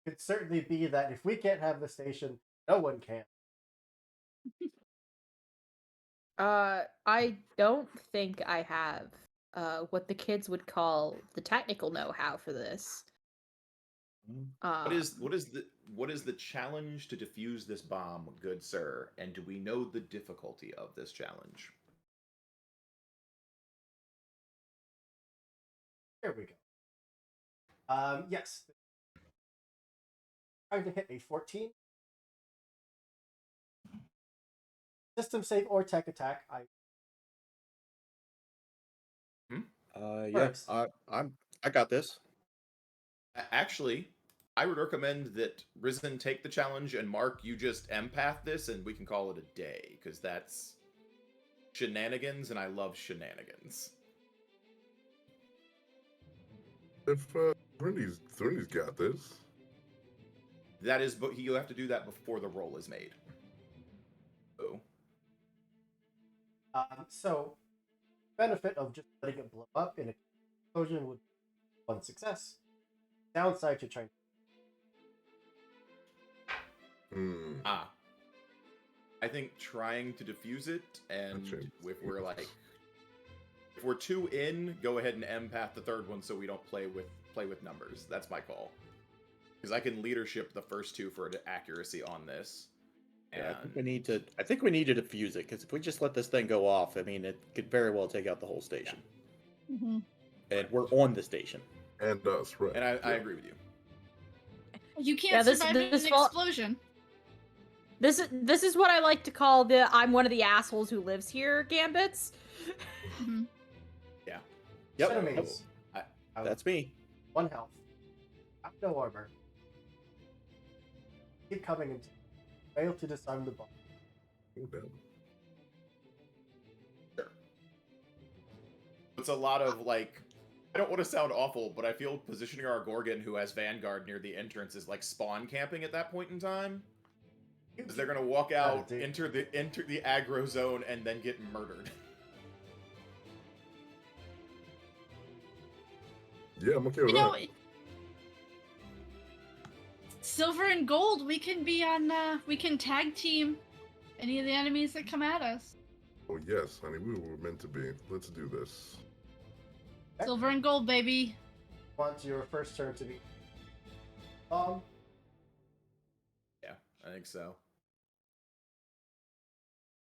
It could certainly be that if we can't have the station, no one can. I don't think I have what the kids would call the technical know-how for this. What is the challenge to defuse this bomb, good sir? And do we know the difficulty of this challenge? There we go. Yes. Trying to hit a 14. System save or tech attack. Yeah, First. I got this. Actually, I would recommend that Risen take the challenge and Mark, you just empath this and we can call it a day, because that's shenanigans and I love shenanigans. If Threndy's got this. That is, but you have to do that before the roll is made. Oh. So, benefit of just letting it blow up in a explosion would be 1 success. Downside to trying. I think trying to defuse it, and Gotcha. if we're 2 in, go ahead and empath the 3rd one so we don't play with numbers. That's my call. Because I can leadership the first 2 for accuracy on this. Yeah, I think we need to defuse it, because if we just let this thing go off, I mean, it could very well take out the whole station. Mm-hmm. And we're on the station. And us, right? And I agree with you. You can't survive an fall- explosion. This is what I like to call the I'm one of the assholes who lives here gambits. Mhm. Yep. Enemies. That's me. 1 health. I have no armor. Keep coming into. Fail to disarm the bomb. Oh, damn. It's a lot of like. I don't want to sound awful, but I feel positioning our Gorgon, who has Vanguard near the entrance, is like spawn camping at that point in time. Because they're gonna walk out, dude. enter the aggro zone, and then get murdered. Yeah, I'm okay with You know, that. silver and gold, we can be on, we can tag team any of the enemies that come at us. Oh yes, honey, we were meant to be. Let's do this. Silver and gold, baby. Want your first turn to be. Yeah, I think so.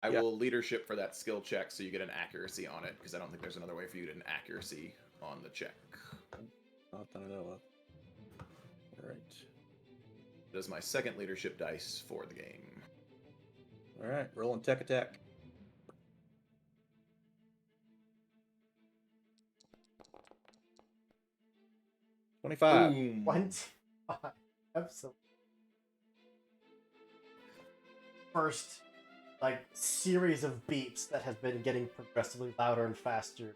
I Yeah. will leadership for that skill check so you get an accuracy on it, because I don't think there's another way for you to get an accuracy on the check. Not that I know of. Alright. That is my second leadership dice for the game. Alright, rolling tech attack. $25. Boom. 25. Absolutely. First, like, series of beats that have been getting progressively louder and faster.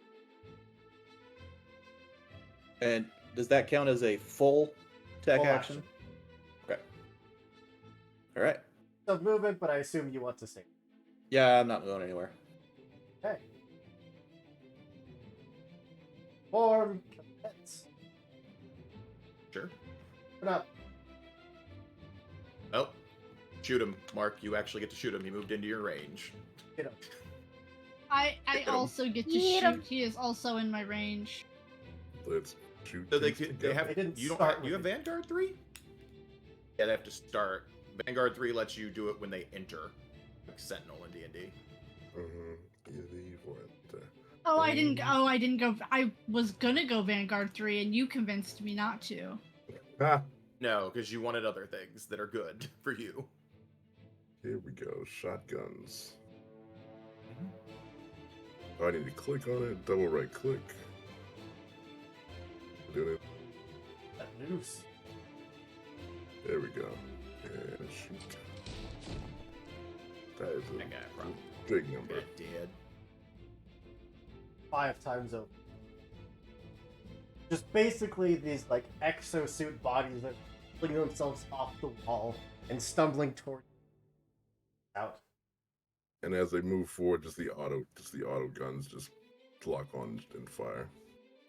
And does that count as a full tech Full action? Okay. Alright. So movement, but I assume you want to save. Yeah, I'm not going anywhere. Okay. Form commits. Sure. Turn up. Oh. Shoot him, Mark. You actually get to shoot him. He moved into your range. Get up. I Hit 'em. also get to Hit shoot. 'em. He is also in my range. Let's shoot. So they things they have They didn't you don't start have, you with have Vanguard 3? Yeah, they have to start. Vanguard 3 lets you do it when they enter. Like Sentinel in D&D. Oh, I didn't go. I was gonna go Vanguard 3, and you convinced me not to. Ah, No, because you wanted other things that are good for you. here we go. Shotguns. Oh, I need to click on it. Double right click. Doing it. That noose. There we go. And shoot. That is That guy a probably big number. dead. 5 times over. Just basically these like exosuit bodies that fling themselves off the wall and stumbling toward out. And as they move forward, just the auto guns just lock on and fire.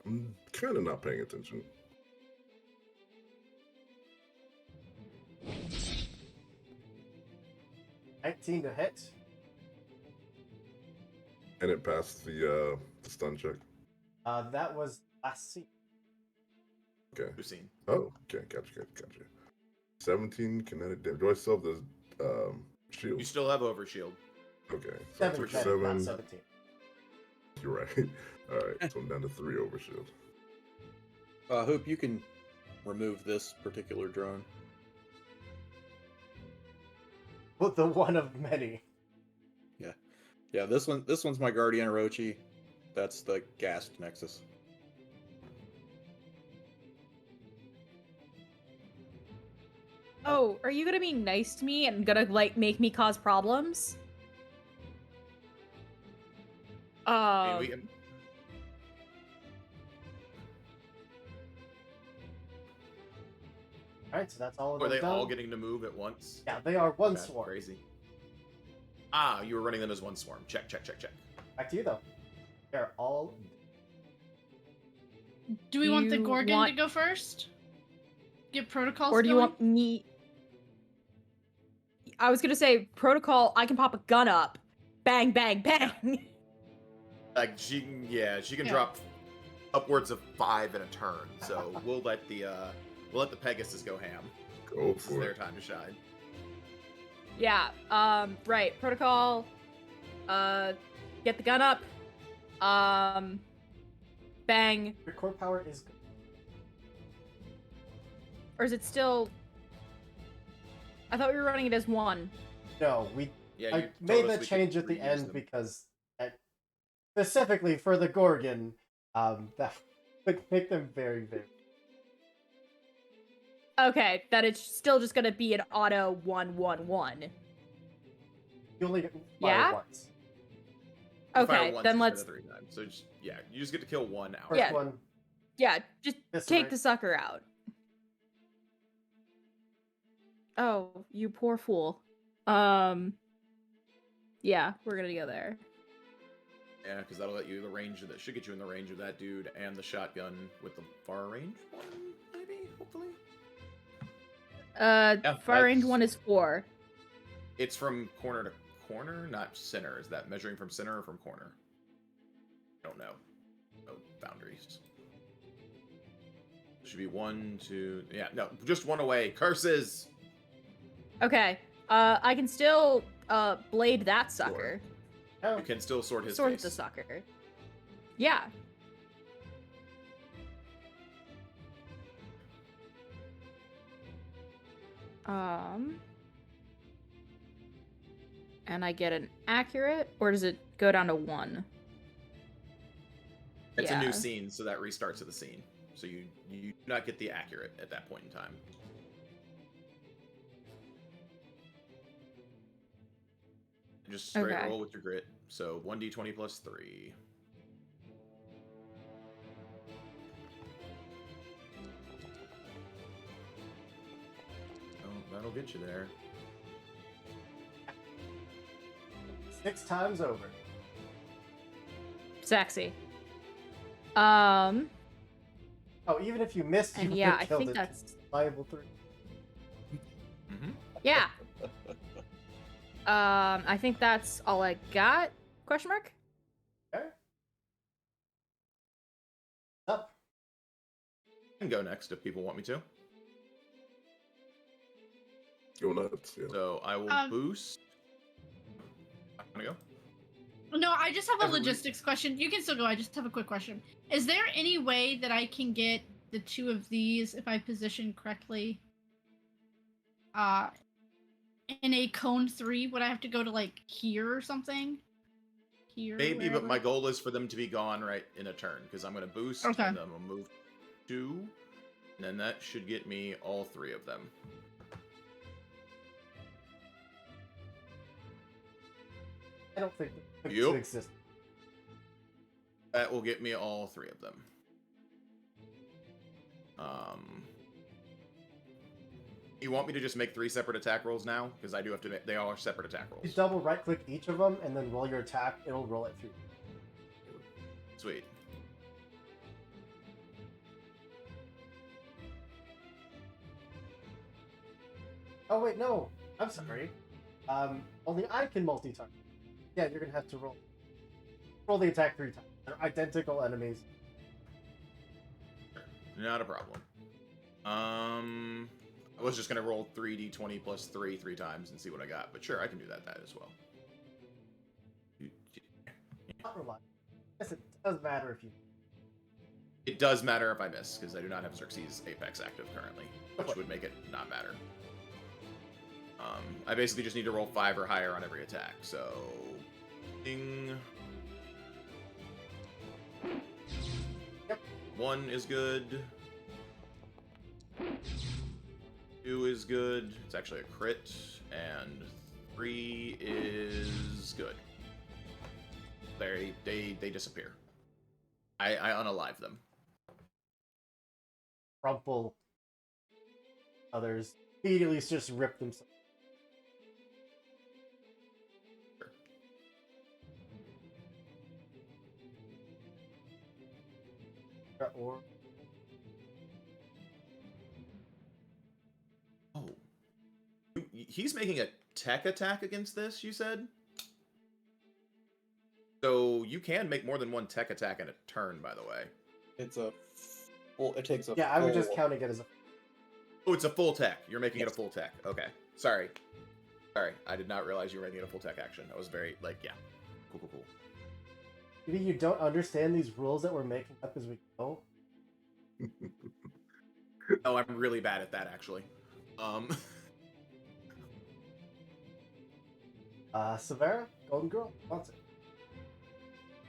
I'm kind of not paying attention. $19 to hit. And it passed the stun check. That was last scene. Okay. We've seen. Oh, okay, gotcha. 17 kinetic damage. Do I still have the shield? You still have overshield. Okay. So 7 it's kinetic, not 17. You're right. Alright, so I'm down to 3 overshield. Hoop, you can remove this particular drone. But the one of many. Yeah, this one's my Guardian Orochi. That's the Ghast Nexus. Oh, are you gonna be nice to me and gonna like make me cause problems? I mean, Alright, so that's all of are them they done. all getting to move at once? Yeah, they are one That's swarm. crazy. Ah, you were running them as one swarm. Check. Back to you though. They're all Do we want the You Gorgon want- to go first? Get protocols Or do you going? want me? I was gonna say protocol. I can pop a gun up, bang, bang, bang. Like she can Yeah. drop upwards of 5 in a turn. So we'll let the Pegasus go ham. Go This is for their it. time to shine. Yeah. Right. Protocol. Get the gun up. Bang. your core power is good. Or is it still? I thought we were running it as one. No, Yeah, I you made told us that we could change at the reuse end them. because, specifically for the Gorgon, that would make them very, very. Okay, that it's still just gonna be an auto 1-1-1. You only get fire Yeah? once. You fire Okay, once then instead let's of 3 times. So just, yeah, you just get to kill one out. First Yeah. one. just Eviscerate. take the sucker out. Oh, you poor fool. Yeah, we're gonna go there. Yeah, because that'll let you the range of that should get you in the range of that dude and the shotgun with the far range one, maybe, hopefully. Far range that's- one is 4. It's from corner to corner, not center. Is that measuring from center or from corner? I don't know. No boundaries. Should be 1, 2. Yeah, no, just one away. Curses. Okay. I can still blade that sucker. Oh, You can still sort his Sword face. the sucker. Yeah. And I get an accurate, or does it go down to 1? It's a Yeah. new scene, so that restarts of the scene. So you do not get the accurate at that point in time. Just straight Okay. roll with your grit. So 1d20 plus 3. Oh, that'll get you there. 6 times over. Sexy. Oh, even if you missed, you And would yeah, have I killed think it. that's Viable 3. Mm-hmm. yeah. I think that's all I got. Question mark? Okay. Up. I can go next if people want me to. Go nuts. Yeah. So I will boost. I'm gonna go. No, I just have a Every- logistics question. You can still go. I just have a quick question. Is there any way that I can get the 2 of these if I position correctly? In a cone 3, would I have to go to like here or something? Here. Maybe, but wherever? my goal is for them to be gone right in a turn because I'm gonna boost Okay. and then I'm gonna move 2, and then that should get me all 3 of them. I don't think the Yup. exists. That will get me all 3 of them. You want me to just make 3 separate attack rolls now? Because I do have to make, they all are separate attack You rolls. double right click each of them and then roll your attack, it'll roll it through. Sweet. Oh wait, no. I'm sorry. Only I can multi-target. Yeah, you're gonna have to roll the attack 3 times. They're identical enemies. Not a problem. I was just gonna roll 3d20 plus 3 times and see what I got, but sure, I can do that as well. Not reliable. Yes, it does matter if you. It does matter if I miss, because I do not have Xerxes Apex active currently, which would make it not matter. I basically just need to roll 5 or higher on every attack, so... Ding. Yep. 1 is good. 2 is good. It's actually a crit. And 3 is good. They disappear. I unalive them. Crumple. Others immediately just rip themselves. Or Oh. He's making a tech attack against this, you said? So you can make more than 1 tech attack in a turn, by the way. It's a full. It takes a. yeah, I was just full- counting it as a. Oh, it's a full tech. You're making it a Yes. full tech. Okay. Sorry. I did not realize you were making it a full tech action. I was very, yeah. Cool. Maybe you don't understand these rules that we're making up as we go. Oh, I'm really bad at that, actually. Severa, Golden Girl, wants it.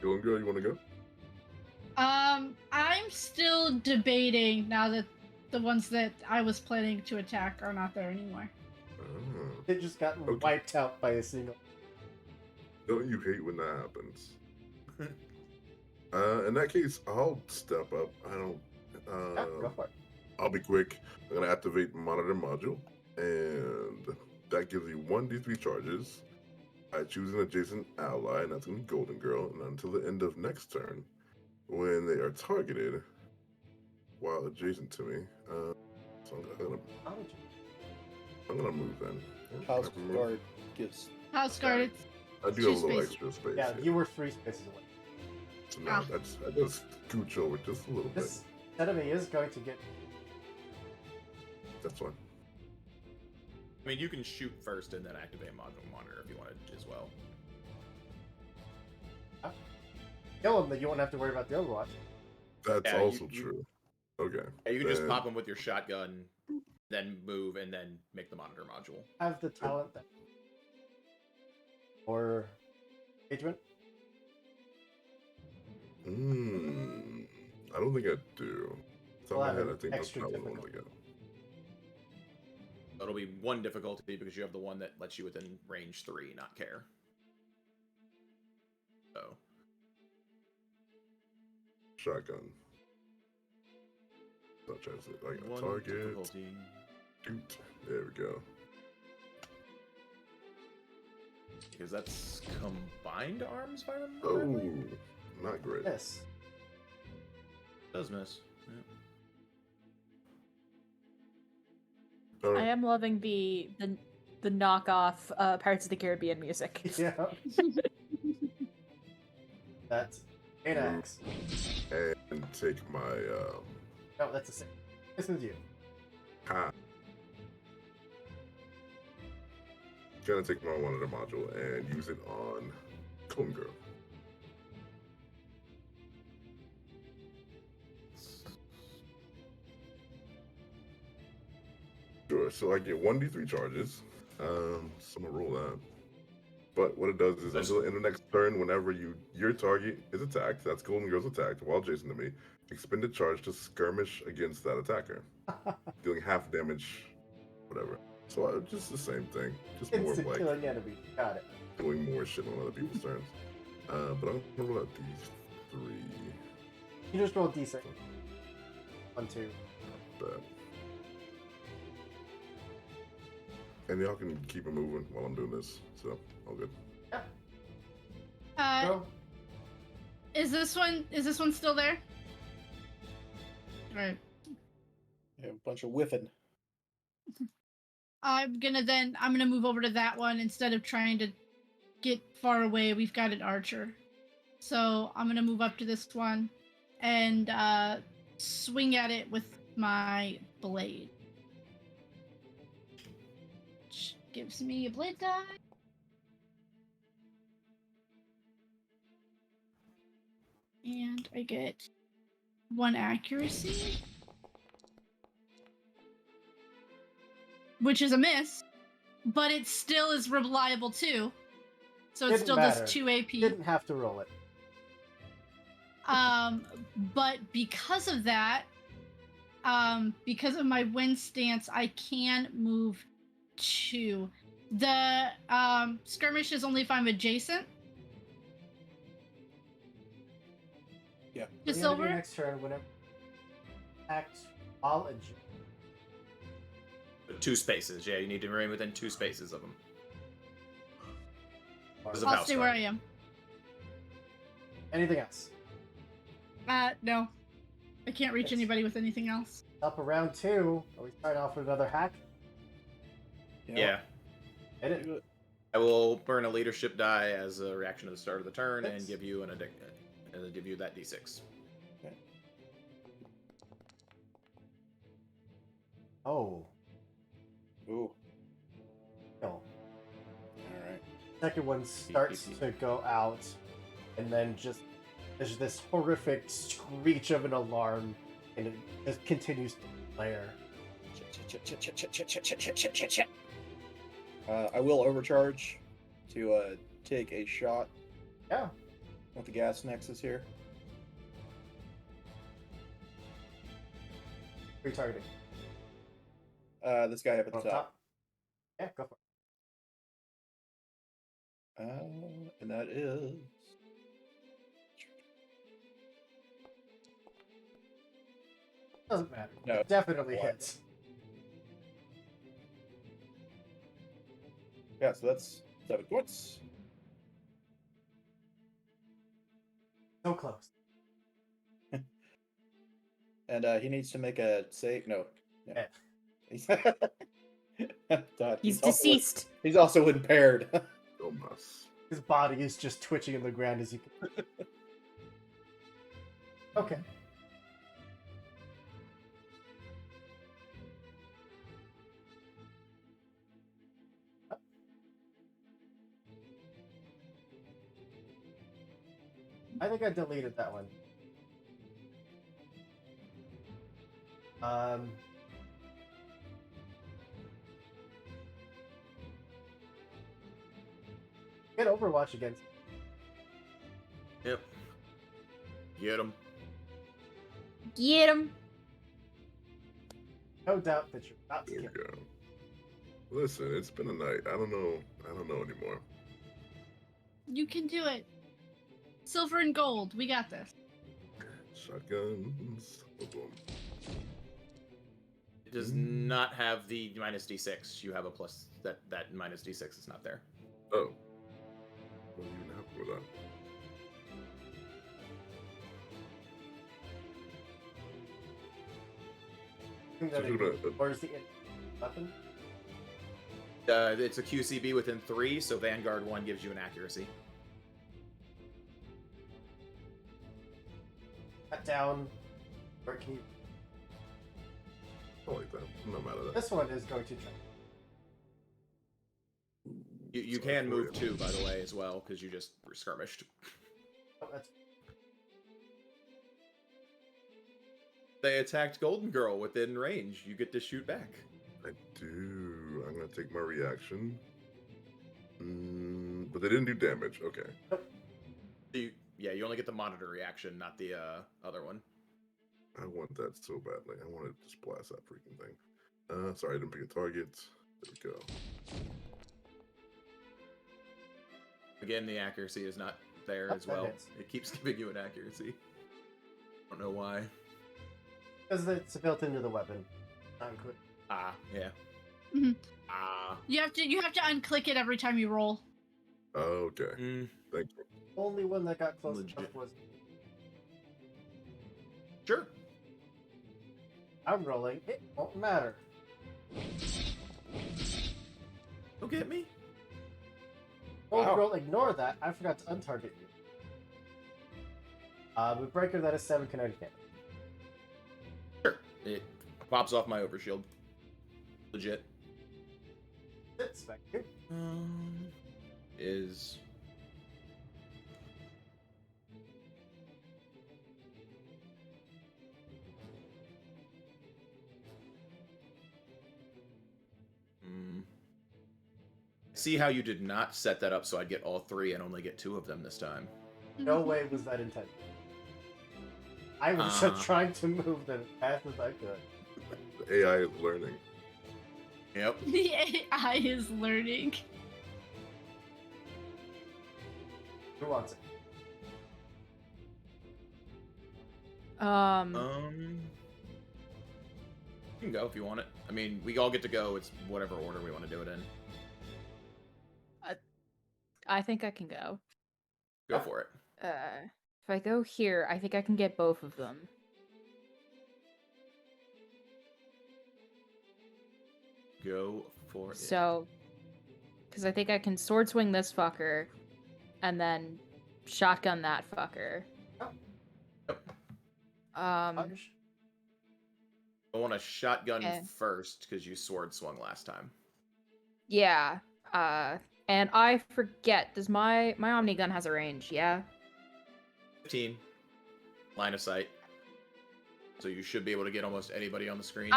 Golden Girl, you want to go? I'm still debating now that the ones that I was planning to attack are not there anymore. Oh. It just got Okay. wiped out by a single. Don't you hate when that happens? In that case, I'll step up. I don't. Yeah, go for it. I'll be quick. I'm gonna activate Monitor Module, and that gives you 1d3 charges. I choose an adjacent ally, and that's gonna be Golden Girl. And until the end of next turn, when they are targeted while adjacent to me, so I'm gonna move then. House I move. guard gives. House guard. It's I do have a two little spaces. extra space. Yeah, here. you were 3 spaces away. So now I just scooch over just a little bit. This enemy is going to get. That's fine. I mean, you can shoot first and then activate module monitor if you wanted as well. Kill him, then you won't have to worry about the Overwatch. That's Yeah, also you- true. Okay. Yeah, you can just then- pop them with your shotgun, then move, and then make the monitor module. Have the talent that. Or. Engagement? I don't think I do. Top Well, of I my have head, I an think that's extra probably the one I difficult. got. It'll be 1 difficulty because you have the one that lets you within range 3, not care. So, Shotgun. Not trying to say, like, a 1 target. difficulty. Shoot. There we go. Because that's combined arms, if I remember Oh, correctly. not great. Yes. Does miss. Yeah. All I right. am loving the knockoff Pirates of the Caribbean music. Yeah. That's an axe. And take my No, that's the same. This is you. ha. Gonna take my monitor module and use it on Golden Girl. Sure, so I get 1d3 charges. So I'm gonna roll that. But what it does is until the end of the next turn, whenever your target is attacked, that's Golden Girl's attacked while adjacent to me, expend a charge to skirmish against that attacker, dealing half damage, whatever. So just the same thing, just more Instant like killing enemy. Got it. doing more shit on other people's turns. But I'm gonna roll out these 3. You just roll D6. 1, 2. Bad. And y'all can keep it moving while I'm doing this, so all good. Go. Is this one still there? Alright. A bunch of whiffing. I'm gonna move over to that one instead of trying to get far away. We've got an archer. So I'm gonna move up to this one and swing at it with my blade. Which gives me a blade die. And I get 1 accuracy. Which is a miss, but it still is reliable too. So it Didn't still matter. does 2 AP. Didn't have to roll it. But because of that, because of my wind stance, I can move 2. The skirmish is only if I'm adjacent. Yeah. To What you gotta do silver. next turn whenever act while adjacent. 2 spaces. Yeah, you need to remain within 2 spaces of them. There's a I'll house stay where guard. I am. Anything else? No. I can't reach Yes. anybody with anything else. Up around 2. Are we starting off with another hack? Yeah. Hit it. I will burn a leadership die as a reaction to the start of the turn and Thanks. give you and then give you that d6. Oh. Ooh. Kill. Alright. Second one starts to go out, and then just there's this horrific screech of an alarm, and it just continues to flare. I will overcharge to take a shot Yeah. with the gas nexus here. Retargeting. This guy up at the On top. top. Yeah, go for it. And that is Doesn't matter. No. It definitely What? hits. yeah. So that's 7 points. So close. And he needs to make a save. No. Yeah. He's, He's also- deceased. He's also impaired. Tomas. His body is just twitching in the ground as you can. Okay. I think I deleted that one. Get Overwatch against. Yep. Get him. Get him. No doubt that you're about to There kill. we go. Listen, it's been a night. I don't know anymore. You can do it. Silver and gold. We got this. Shotguns. Oh, boom. It does not have the minus d6. You have a plus. That minus d6 is not there. Oh. What do you even have for that? Where's the weapon? It's a QCB within 3, so Vanguard 1 gives you an accuracy. Cut down. Or can you... I like that. I'm not mad at that. This one is going to try. You Sorry can for move you. 2, by the way, as well, because you just skirmished. Oh, that's... They attacked Golden Girl within range. You get to shoot back. I do. I'm gonna take my reaction. But they didn't do damage. Okay. You only get the monitor reaction, not the other one. I want that so badly. I want to just blast that freaking thing. Sorry, I didn't pick a target. There we go. Again, the accuracy is not there Oh, as that well. hits. It keeps giving you an accuracy. Don't know why. Because it's built into the weapon. Not included. Ah, yeah. Mhm. Ah. You have to unclick it every time you roll. Okay. Thank you. Only one that got close Legit. enough was... Sure. I'm rolling. It won't matter. Don't get me. Gold Wow. Girl, ignore that. I forgot to untarget you. With Breaker, that is 7 kinetic damage. Sure. It pops off my overshield. Legit. It's back here. Is see how you did not set that up so I'd get all 3 and only get 2 of them this time. No way was that intended. I was just trying to move them as fast as I could. The AI is learning. Yep. The AI is learning. Who wants it? You can go if you want it. I mean, we all get to go. It's whatever order we want to do it in. I think I can go. Go for it. If I go here, I think I can get both of them. Go for it. So, because I think I can sword swing this fucker, and then shotgun that fucker. Yep. Punch? I want a shotgun Eh. first because you sword swung last time. Yeah. And I forget. Does my Omni gun has a range? Yeah. 15. Line of sight. So you should be able to get almost anybody on the screen.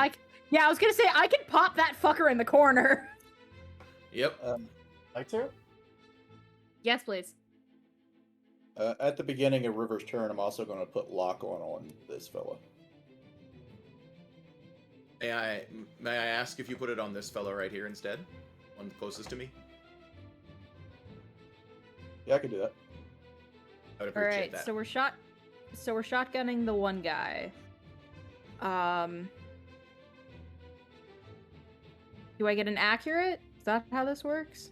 Yeah, I was gonna say I can pop that fucker in the corner. Yep. Like to? Yes, please. At the beginning of River's turn, I'm also going to put lock on this fella. May I ask if you put it on this fellow right here instead? One closest to me? Yeah, I can do that. I would All appreciate right, that. so we're shotgunning the one guy. Do I get an accurate? Is that how this works?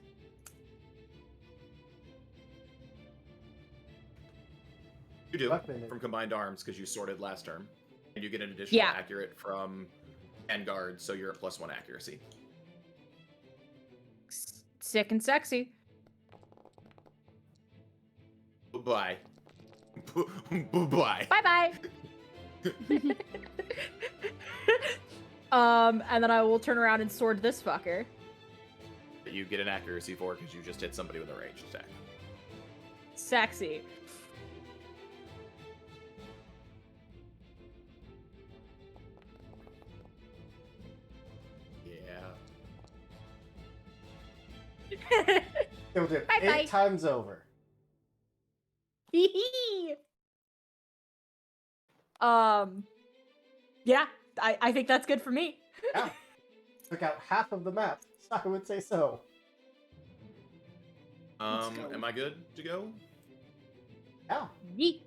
You do, Weapon. from combined arms, because you sorted last term. And you get an additional Yeah. accurate from Vanguard, so you're at +1 accuracy. Sick and sexy. Bye. Bye. Bye bye. And then I will turn around and sword this fucker. You get an accuracy for because you just hit somebody with a ranged attack. Sexy. Yeah. Killed it Bye-bye. 8 times over. Yeah, I think that's good for me. Yeah. Took out half of the map. I would say so. Am I good to go? Yeah. Yeet.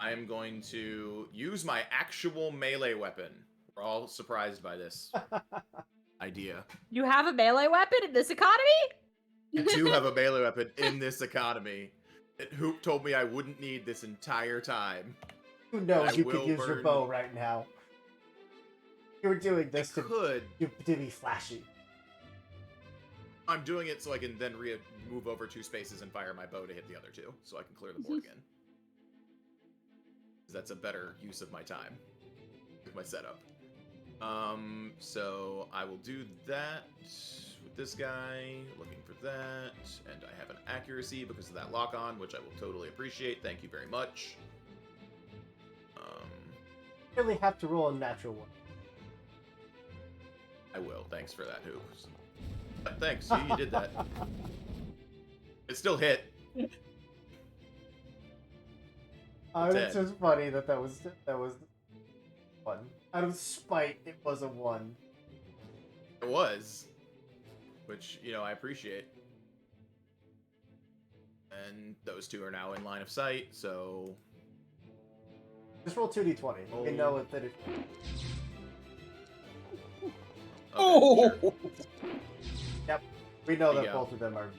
I am going to use my actual melee weapon. We're all surprised by this idea. You have a melee weapon in this economy? I do have a melee weapon in this economy. Hoop told me I wouldn't need this entire time. Who knows? I You could will use your burn- bow right now. You were doing this I to could. be flashy. I'm doing it so I can then move over 2 spaces and fire my bow to hit the other 2, so I can clear the board again. 'Cause that's a better use of my time with my setup. So I will do that with this guy, looking for that, and I have an accuracy because of that lock on, which I will totally appreciate. Thank you very much. You really have to roll a natural one. I will. Thanks for that, Hoops. Thanks, you did that. It still hit. It's Dead. just funny that was 1. Out of spite, it was a 1. It was. Which, I appreciate. And those 2 are now in line of sight, so... Just roll 2d20. Oh. We know that it. Okay, sure. Yep. We know There that you go. both of them are.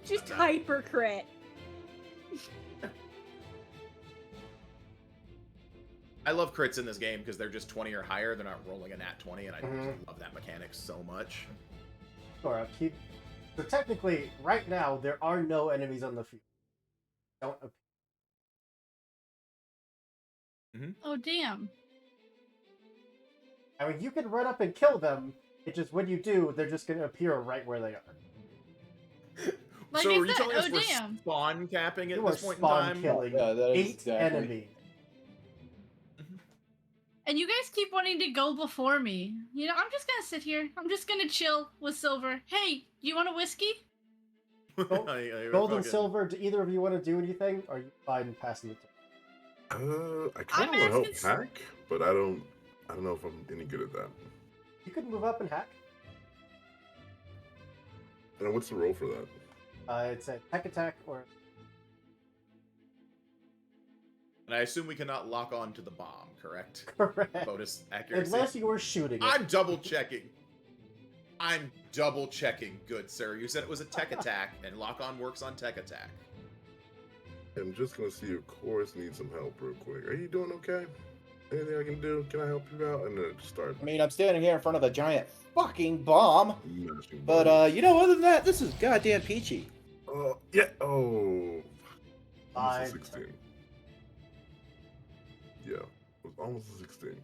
Just hyper crit. I love crits in this game because they're just 20 or higher. They're not rolling a nat 20, and I Mhm. love that mechanic so much. Sure, keep. So technically, right now there are no enemies on the field. Don't appear. Oh, damn. I mean, you can run up and kill them. It's just when you do, they're just going to appear right where they are. Like So I are you said, telling us oh, we're damn. spawn capping at You are this point in spawn time? killing Yeah, that is 8 exactly. enemies. And you guys keep wanting to go before me. I'm just gonna sit here. I'm just gonna chill with Silver. Hey, you want a whiskey? Gold- I Gold and fucking- silver, do either of you want to do anything? Or are you fine passing the turn? I kind I'm of want to asking help hack, but I don't know if I'm any good at that. You could move up and hack. And what's the roll for that? It's a tech attack or. And I assume we cannot lock on to the bomb, correct? Correct. Bonus accuracy. Unless you were shooting it. I'm double checking. I'm double checking, good sir. You said it was a tech attack, and lock on works on tech attack. I'm just gonna see if Chorus needs some help real quick. Are you doing okay? Anything I can do? Can I help you out? And then just start I mean, I'm standing here in front of a giant fucking bomb. mashing. But, buttons. other than that, this is goddamn peachy. Oh, yeah. Oh. Fine. Almost a 16. Yeah. It was almost a 16.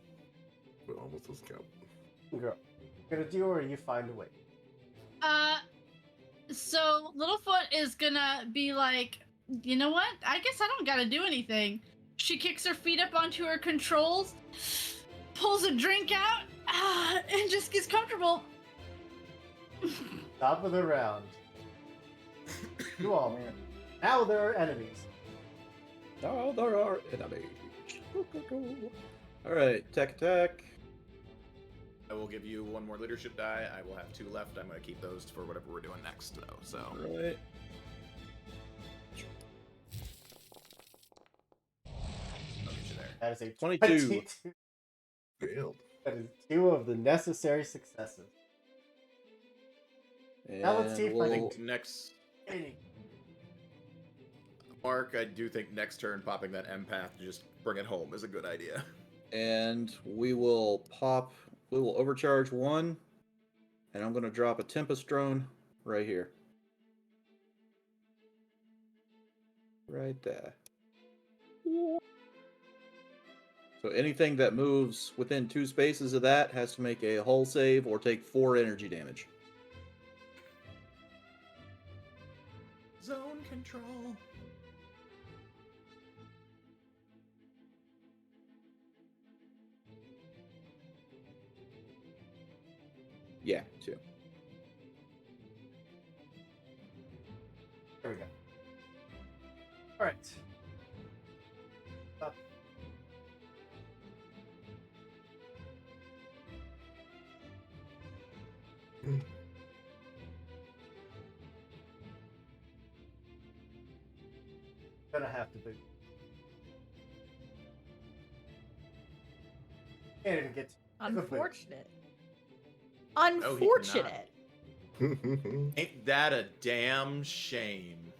But almost doesn't count. Girl. Gonna do or you find a way. So Littlefoot is gonna be like, you know what? I guess I don't gotta do anything. She kicks her feet up onto her controls, pulls a drink out, and just gets comfortable. Top of the round. You all, man. Now there are enemies. Now there are enemies. All right, tech attack. I will give you one more leadership die. I will have 2 left. I'm going to keep those for whatever we're doing next, though. So All right. I'll get you there. That is a 22. Damn. That is 2 of the necessary successes. Now let's see if I we'll- think next, Mark, I do think next turn popping that empath to just bring it home is a good idea. And we will overcharge 1, and I'm going to drop a Tempest drone right here. Right there. So anything that moves within 2 spaces of that has to make a hull save or take 4 energy damage. Zone control. Yeah, 2. There we go. All right. Up. Gonna have to boot. Can't even get to Unfortunate. he cannot. Unfortunate. Ain't that a damn shame?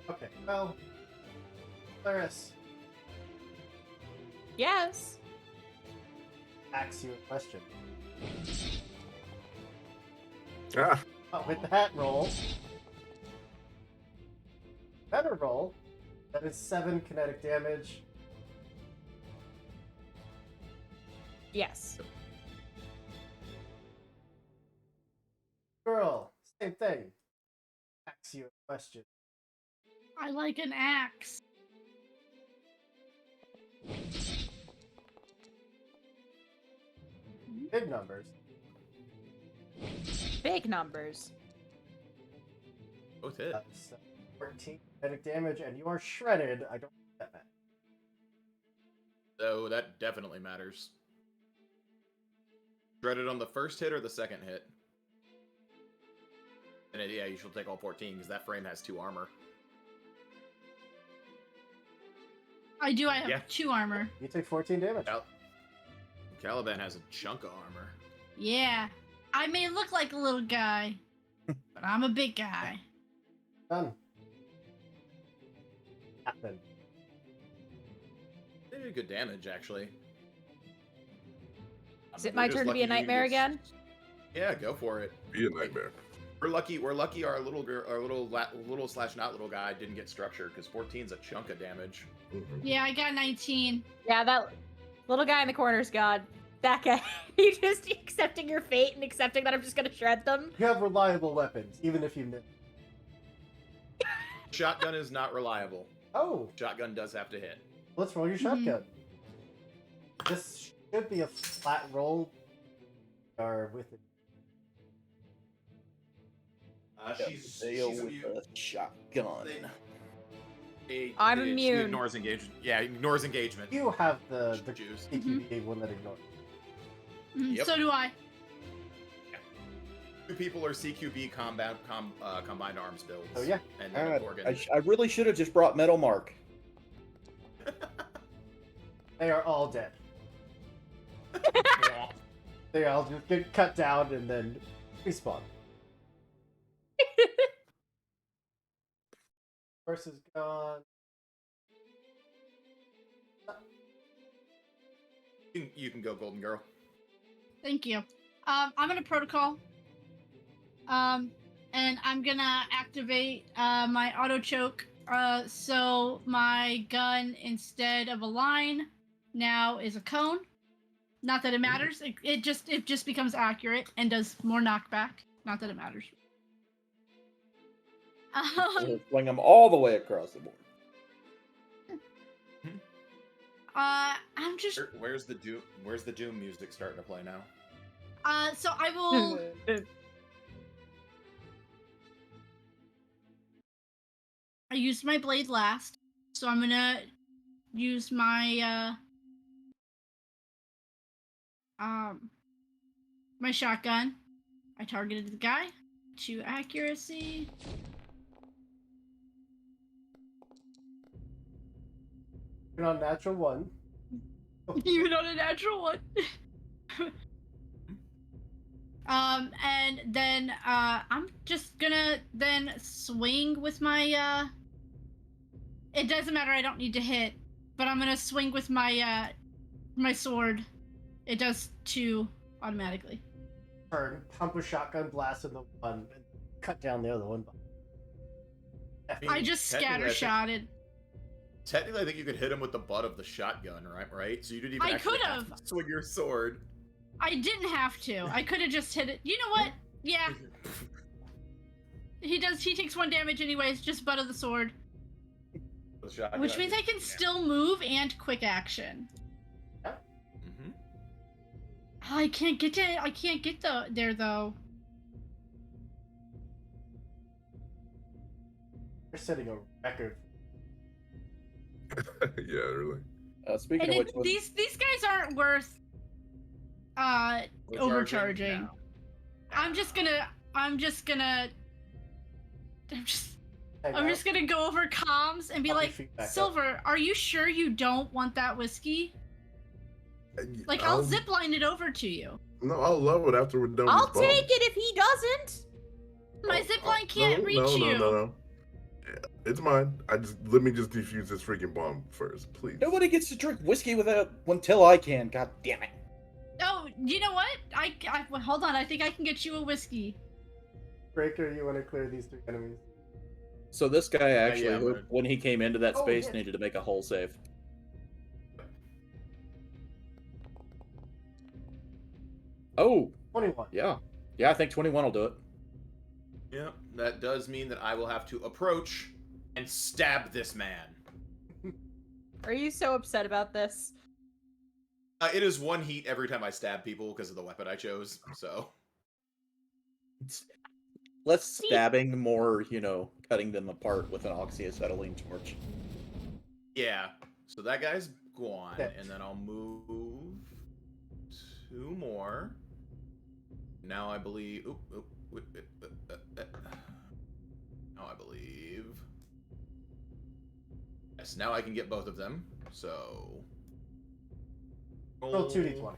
Okay, well, Claris, Yes. asks you a question. Ah, With that roll, better roll. That is 7 kinetic damage. Yes. Girl, same thing. Asks you a question. I like an axe. Big numbers. Big numbers. Both hit. That's 14 kinetic damage, and you are shredded. I don't think that matters. So that definitely matters. Dreaded on the first hit or the second hit? And yeah, you should take all 14 because that frame has 2 armor. I do. I have Yeah. 2 armor. You take 14 damage. Caliban has a chunk of armor. Yeah. I may look like a little guy, but I'm a big guy. Done. Happen. They did good damage, actually. Is it We're my just turn to be a lucky you nightmare get- again? Yeah, go for it. be a nightmare. We're lucky. We're lucky. Our little girl, our little slash not little guy didn't get structure because 14's a chunk of damage. Mhm. Yeah, I got 19. Yeah, that little guy in the corner's God. That guy. You just accepting your fate and accepting that I'm just gonna shred them. You have reliable weapons, even if you miss. Shotgun is not reliable. Oh, Shotgun does have to hit. let's roll your shotgun. This should be a flat roll. Or with it. She's with a shotgun. I'm She immune. ignores engagement. Yeah, ignores engagement. You have the Juice. CQB one that ignores. Yep. So do I. 2 people are CQB combined arms builds. So yeah, And then a Gorgon. I really should have just brought Metal Mark. they are all dead. They all just get cut down and then respawn. Horse is gone. You can go, Golden Girl. Thank you. I'm gonna protocol. And I'm gonna activate my auto choke. So my gun, instead of a line, now is a cone. Not that it matters. It just becomes accurate and does more knockback. Not that it matters. We'll fling them all the way across the board. I'm just Where's the Doom music starting to play now? so I will I used my blade last, so I'm gonna use my my shotgun. I targeted the guy. 2 accuracy. You're on natural 1. Even on a natural one. And then I'm just gonna then swing with my it doesn't matter, I don't need to hit, but I'm gonna swing with my my sword. It does 2 automatically. Turn, pump a shotgun blast in the one, and cut down the other one. I just scatter shotted. Technically, I think you could hit him with the butt of the shotgun, right? So you didn't even I actually could have have. to swing your sword. I didn't have to. I could have just hit it. You know what? Yeah. He takes 1 damage anyways, just butt of the sword. The shotgun. Which means I can still move and quick action. Mm-hmm. I can't get there though. You're setting a record. Yeah, really. Speaking And of which, these guys aren't worth overcharging. No. I'm just gonna I'm just gonna go over comms and be Pop your like, feet back up. Silver, are you sure you don't want that whiskey? Like, I'll zipline it over to you. No, I'll love it after we're done. I'll with this bomb. take it if he doesn't. My zipline can't reach you. No. Yeah, it's mine. Let me just defuse this freaking bomb first, please. nobody gets to drink whiskey until I can. God damn it! Oh, you know what? Well, hold on. I think I can get you a whiskey. Breaker, you want to clear these 3 enemies? So this guy actually, yeah, I'm gonna- when he came into that Oh, space, yeah. needed to make a hull save. Oh, 21. yeah. I think 21 will do it. Yeah, that does mean that I will have to approach and stab this man. Are you so upset about this? It is 1 heat every time I stab people because of the weapon I chose. So Less stabbing, more, cutting them apart with an oxyacetylene torch. yeah, so that guy's gone, Okay. and then I'll move 2 more. Now I believe. Now I believe. Yes, now I can get both of them. So. Roll 2d20.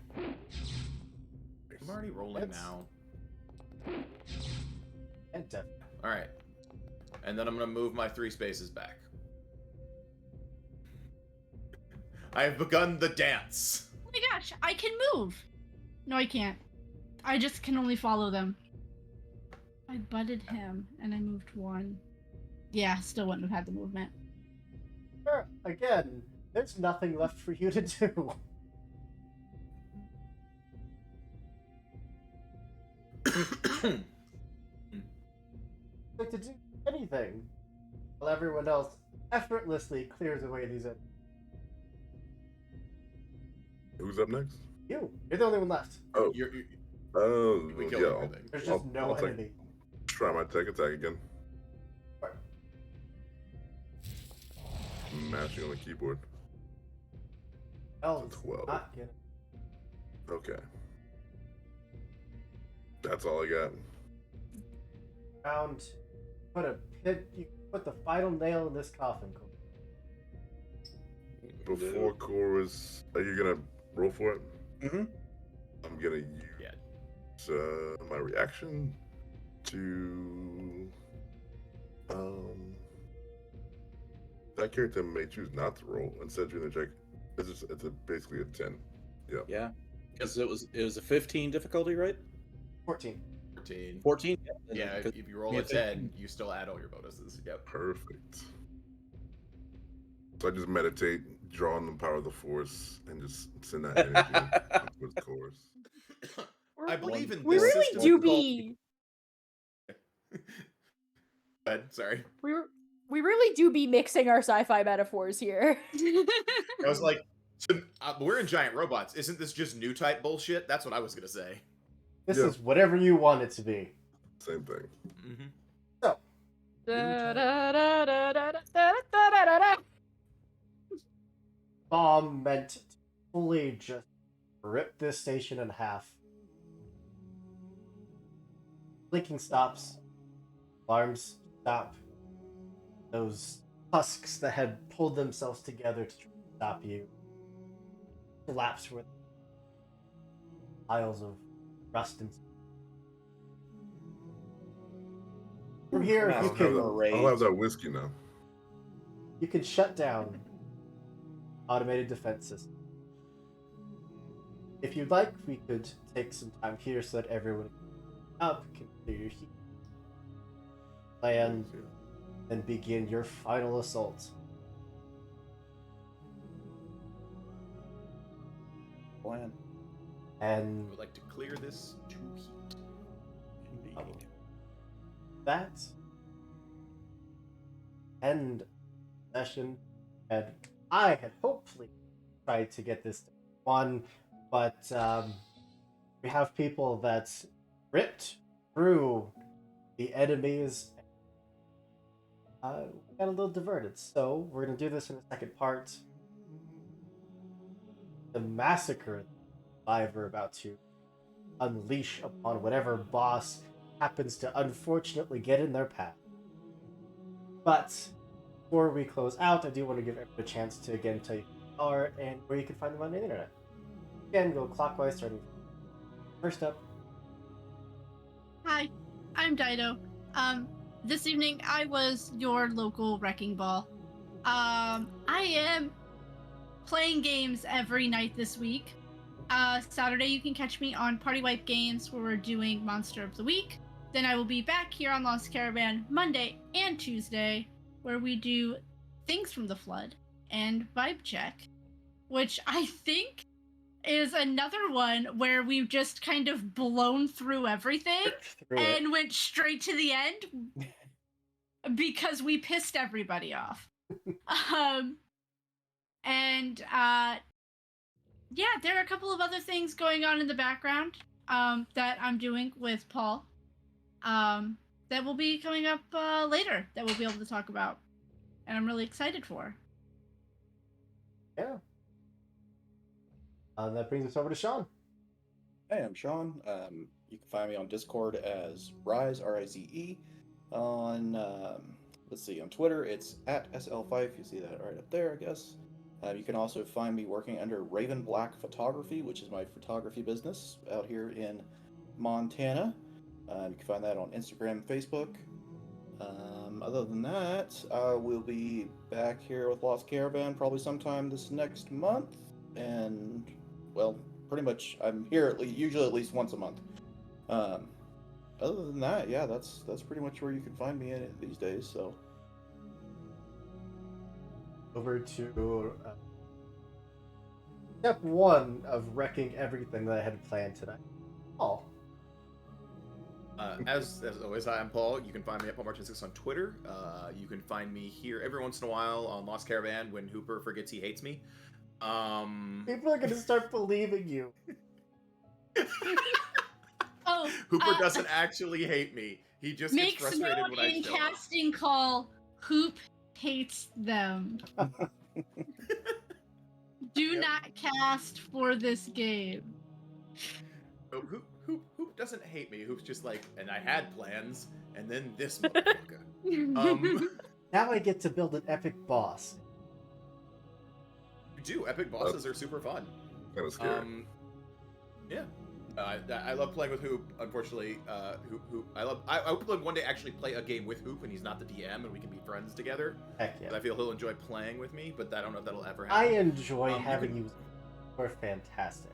I'm already rolling That's- now. And death. Alright. And then I'm going to move my 3 spaces back. I have begun the dance. Oh my gosh, I can move. No, I can't. I just can only follow them. I butted him and I moved 1. Yeah, still wouldn't have had the movement. Sure, again, there's nothing left for you to do. Like to do anything, while everyone else effortlessly clears away these enemies. Who's up next? You're the only one left. Oh, You're- oh, we yeah. killed I'll everything. There's just no I'll enemy. try my tech attack again. Right. Mashing on the keyboard. Oh, 12. not get it. Okay. That's all I got. Round. You put the final nail in this coffin. Before chorus, are you gonna roll for it? Mm-hmm. I'm gonna use Yeah. my reaction to that character may choose not to roll instead of doing the check. It's basically a 10. Yeah. Because it was a 15 difficulty, right? 14. 14. 14? Yeah, if you roll Yeah, a 10, you still add all your bonuses. Yep. Perfect. So I just meditate, draw on the power of the force, and just send that energy towards the chorus. I believe in We this really system do called- be. Go ahead, sorry. We really do be mixing our sci-fi metaphors here. I was like, So, we're in giant robots. Isn't this just new type bullshit? That's what I was gonna say. This Yeah. is whatever you want it to be. Same thing. Mm-hmm. So, Da-da-da-da-da-da-da-da-da-da. bomb meant to fully just rip this station in half. Blinking stops. Alarms stop. Those husks that had pulled themselves together to stop you collapse with piles of rust and. From here, Wow. you Okay. can I'll have that whiskey now. you can shut down automated defense system. If you'd like, we could take some time here so that everyone can clear your heat, plan, and begin your final assault. Plan. And I would like to clear this to heat. Indeed. that end session, and I had hopefully tried to get this one, but we have people that ripped through the enemies. We got a little diverted, so we're gonna do this in a second part. The massacre that we're about to unleash upon whatever boss happens to unfortunately get in their path. But before we close out, I do want to give everyone a chance to again tell you who they are and where you can find them on the internet. Again, go clockwise, starting first up. Hi, I'm Dido. This evening I was your local wrecking ball. I am playing games every night this week. Saturday you can catch me on Party Wipe Games where we're doing Monster of the Week. Then I will be back here on Lost Caravan Monday and Tuesday where we do Things from the Flood and Vibe Check, which I think is another one where we've just kind of blown through everything Through it. and went straight to the end because we pissed everybody off. Yeah, there are a couple of other things going on in the background that I'm doing with Paul that will be coming up later that we'll be able to talk about, and I'm really excited for. Yeah. That brings us over to Sean. Hey, I'm Sean. You can find me on Discord as Rise, R-I-Z-E. On, let's see, on Twitter, it's at SL5. You see that right up there, I guess. You can also find me working under Raven Black Photography, which is my photography business out here in Montana. You can find that on Instagram and Facebook. Other than that, we'll be back here with Lost Caravan probably sometime this next month. And, well, pretty much I'm here usually at least once a month. Other than that, yeah, that's pretty much where you can find me in these days. So Over to step one of wrecking everything that I had planned tonight. Paul. As always, hi, I'm Paul. You can find me at PaulMartin6 on Twitter. You can find me here every once in a while on Lost Caravan when Hooper forgets he hates me. People are gonna start believing you. Oh, Hooper doesn't actually hate me. He just gets makes frustrated note when I in show up. casting call. Hoop hates them. Do Yep. not cast for this game. Oh, Hoop doesn't hate me. Hoop's just like, and I had plans, and then this motherfucker. Now I get to build an epic boss. You do. Epic bosses are super fun. Kind of scary. Yeah. I love playing with Hoop. Unfortunately, Hoop. I hope to one day actually play a game with Hoop, and he's not the DM, and we can be friends together. Heck yeah. I feel he'll enjoy playing with me, but I don't know if that'll ever I happen. enjoy having you you. You're fantastic.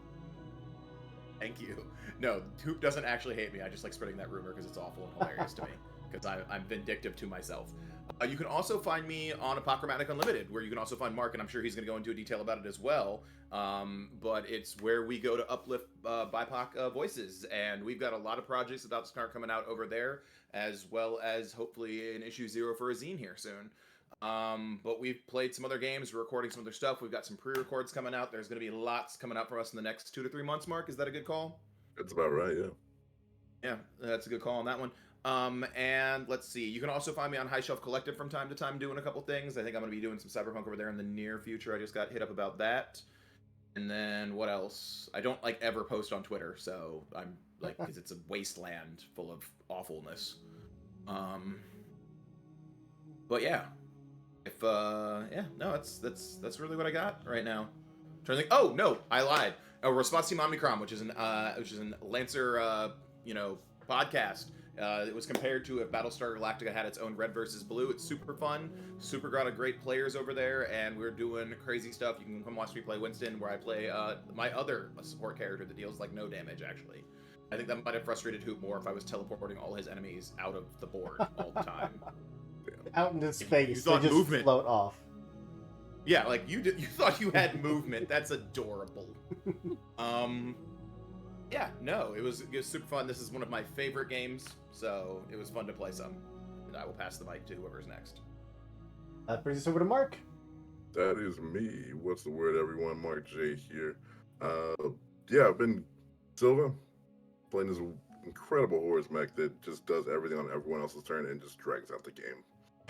Thank you. No, Hoop doesn't actually hate me. I just like spreading that rumor because it's awful and hilarious to me. Because I'm vindictive to myself. You can also find me on Apochromatic Unlimited, where you can also find Mark, and I'm sure he's going to go into detail about it as well. But it's where we go to uplift BIPOC voices, and we've got a lot of projects about to start coming out over there, as well as hopefully an issue 0 for a zine here soon. But we've played some other games, we're recording some other stuff. We've got some pre-records coming out. There's going to be lots coming out for us in the next 2 to 3 months. Mark, is that a good call? That's about right, yeah. Yeah, that's a good call on that one. And let's see. You can also find me on High Shelf Collective from time to time doing a couple things. I think I'm going to be doing some Cyberpunk over there in the near future. I just got hit up about that. And then what else? I don't like ever post on Twitter, so I'm like, because it's a wasteland full of awfulness. But yeah, if yeah, no, that's really what I got right now. I'm trying to think. Oh no, I lied. Response Team Omnicrom, which is an Lancer podcast. It was compared to if Battlestar Galactica had its own Red versus Blue. It's super fun, super got a great players over there, and we're doing crazy stuff. You can come watch me play Winston, where I play my other support character that deals like no damage, actually. I think that might have frustrated Hoop more if I was teleporting all his enemies out of the board all the time. Out into space, You they thought just movement. float off. Yeah, like you thought you had movement. That's adorable. Yeah, no, it was super fun. This is one of my favorite games, so it was fun to play some. And I will pass the mic to whoever's next. That brings us over to Mark. That is me. What's the word, everyone? Mark J here. Yeah, I've been Silva playing this incredible horse mech that just does everything on everyone else's turn and just drags out the game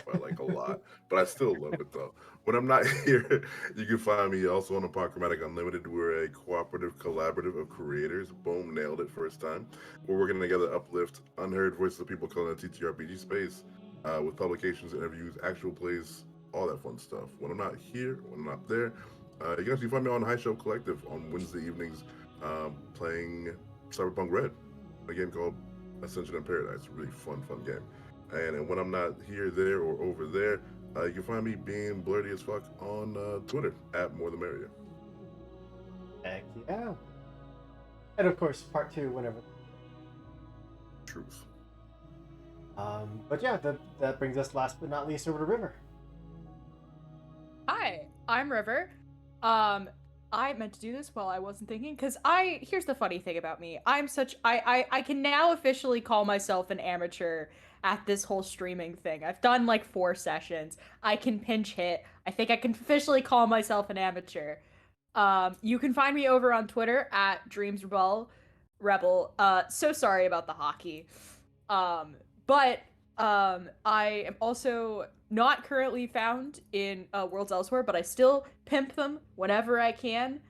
by like a lot. But I still love it though. When I'm not here, you can find me also on Apochromatic Unlimited. We're a cooperative collaborative of creators. Boom, nailed it first time. We're working together to uplift unheard voices of people calling the TTRPG space with publications, interviews, actual plays, all that fun stuff. When I'm not here, when I'm not there, you can actually find me on High Shelf Collective on Wednesday evenings playing Cyberpunk Red, a game called Ascension in Paradise. Really fun game. And when I'm not here, there, or over there, you can find me being blurty as fuck on Twitter at More the Merrier. Heck yeah. And of course, part 2 whenever. Truth. But yeah, that brings us last but not least over to River. Hi, I'm River. I meant to do this while I wasn't thinking, because here's the funny thing about me. I can now officially call myself an amateur at this whole streaming thing. I've done like 4 sessions. I can pinch hit. I think I can officially call myself an amateur. You can find me over on Twitter at DreamsRebel. So sorry about the hockey. But I am also not currently found in Worlds Elsewhere, but I still pimp them whenever I can.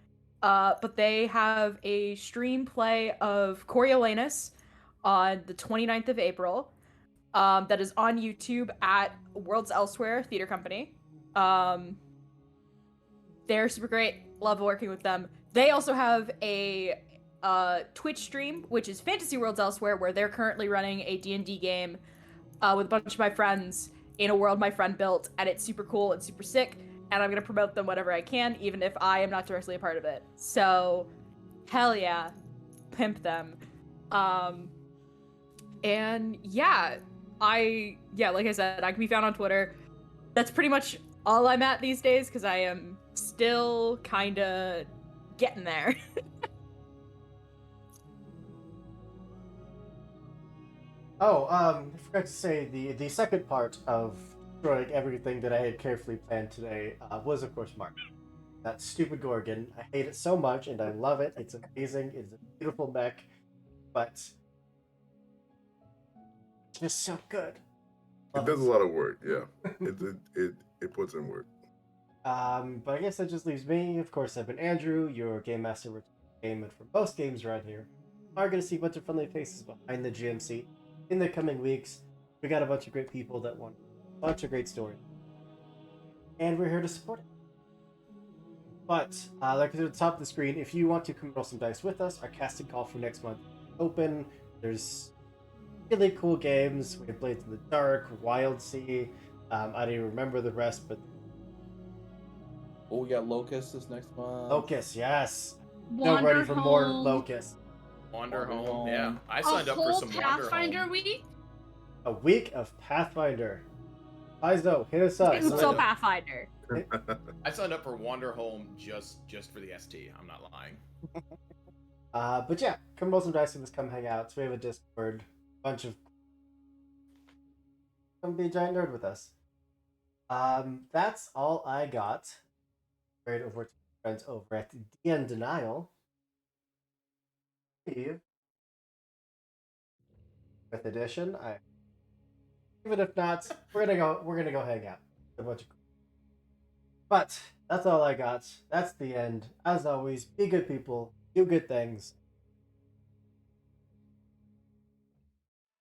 But they have a stream play of Coriolanus on the 29th of April. That is on YouTube at Worlds Elsewhere Theater Company. They're super great. Love working with them. They also have a Twitch stream, which is Fantasy Worlds Elsewhere, where they're currently running a D&D game with a bunch of my friends in a world my friend built, and it's super cool and super sick, and I'm gonna promote them whenever I can, even if I am not directly a part of it. So, hell yeah, pimp them. And yeah, like I said, I can be found on Twitter. That's pretty much all I'm at these days, because I am still kinda getting there. I forgot to say the second part of destroying everything that I had carefully planned today was, of course, Mark. That stupid Gorgon. I hate it so much, and I love it. It's amazing. It's a beautiful mech, but it's just so good. It does a lot of work, yeah. It puts in work. But I guess that just leaves me. Of course, I've been Andrew, your game master with game, and for most games around here, are going to see a bunch of friendly faces behind the GM seat in the coming weeks. We got a bunch of great people that want a bunch of great stories, and we're here to support it. But like I said at the top of the screen, if you want to come roll some dice with us, our casting call for next month is open. There's really cool games. We have Blades in the Dark, Wild Sea. I don't even remember the rest, but Oh, we got Locust this next month. Locust, yes. Wander No, ready for more Home. Locust. Wander Wander Home, Home. yeah. I A signed up for whole some Wander Pathfinder Home. week? A week of Pathfinder. Paizo, hit us up. It's so still know. Pathfinder. I signed up for Wander Home just for the ST. I'm not lying. But yeah, come roll some dice with us, come hang out. So we have a Discord, come be a giant nerd with us. That's all I got. Right over to my friends over at DN Denial. Steve, fifth edition. Even if not, we're gonna go. We're gonna go hang out. A bunch of. But that's all I got. That's the end. As always, be good people, do good things,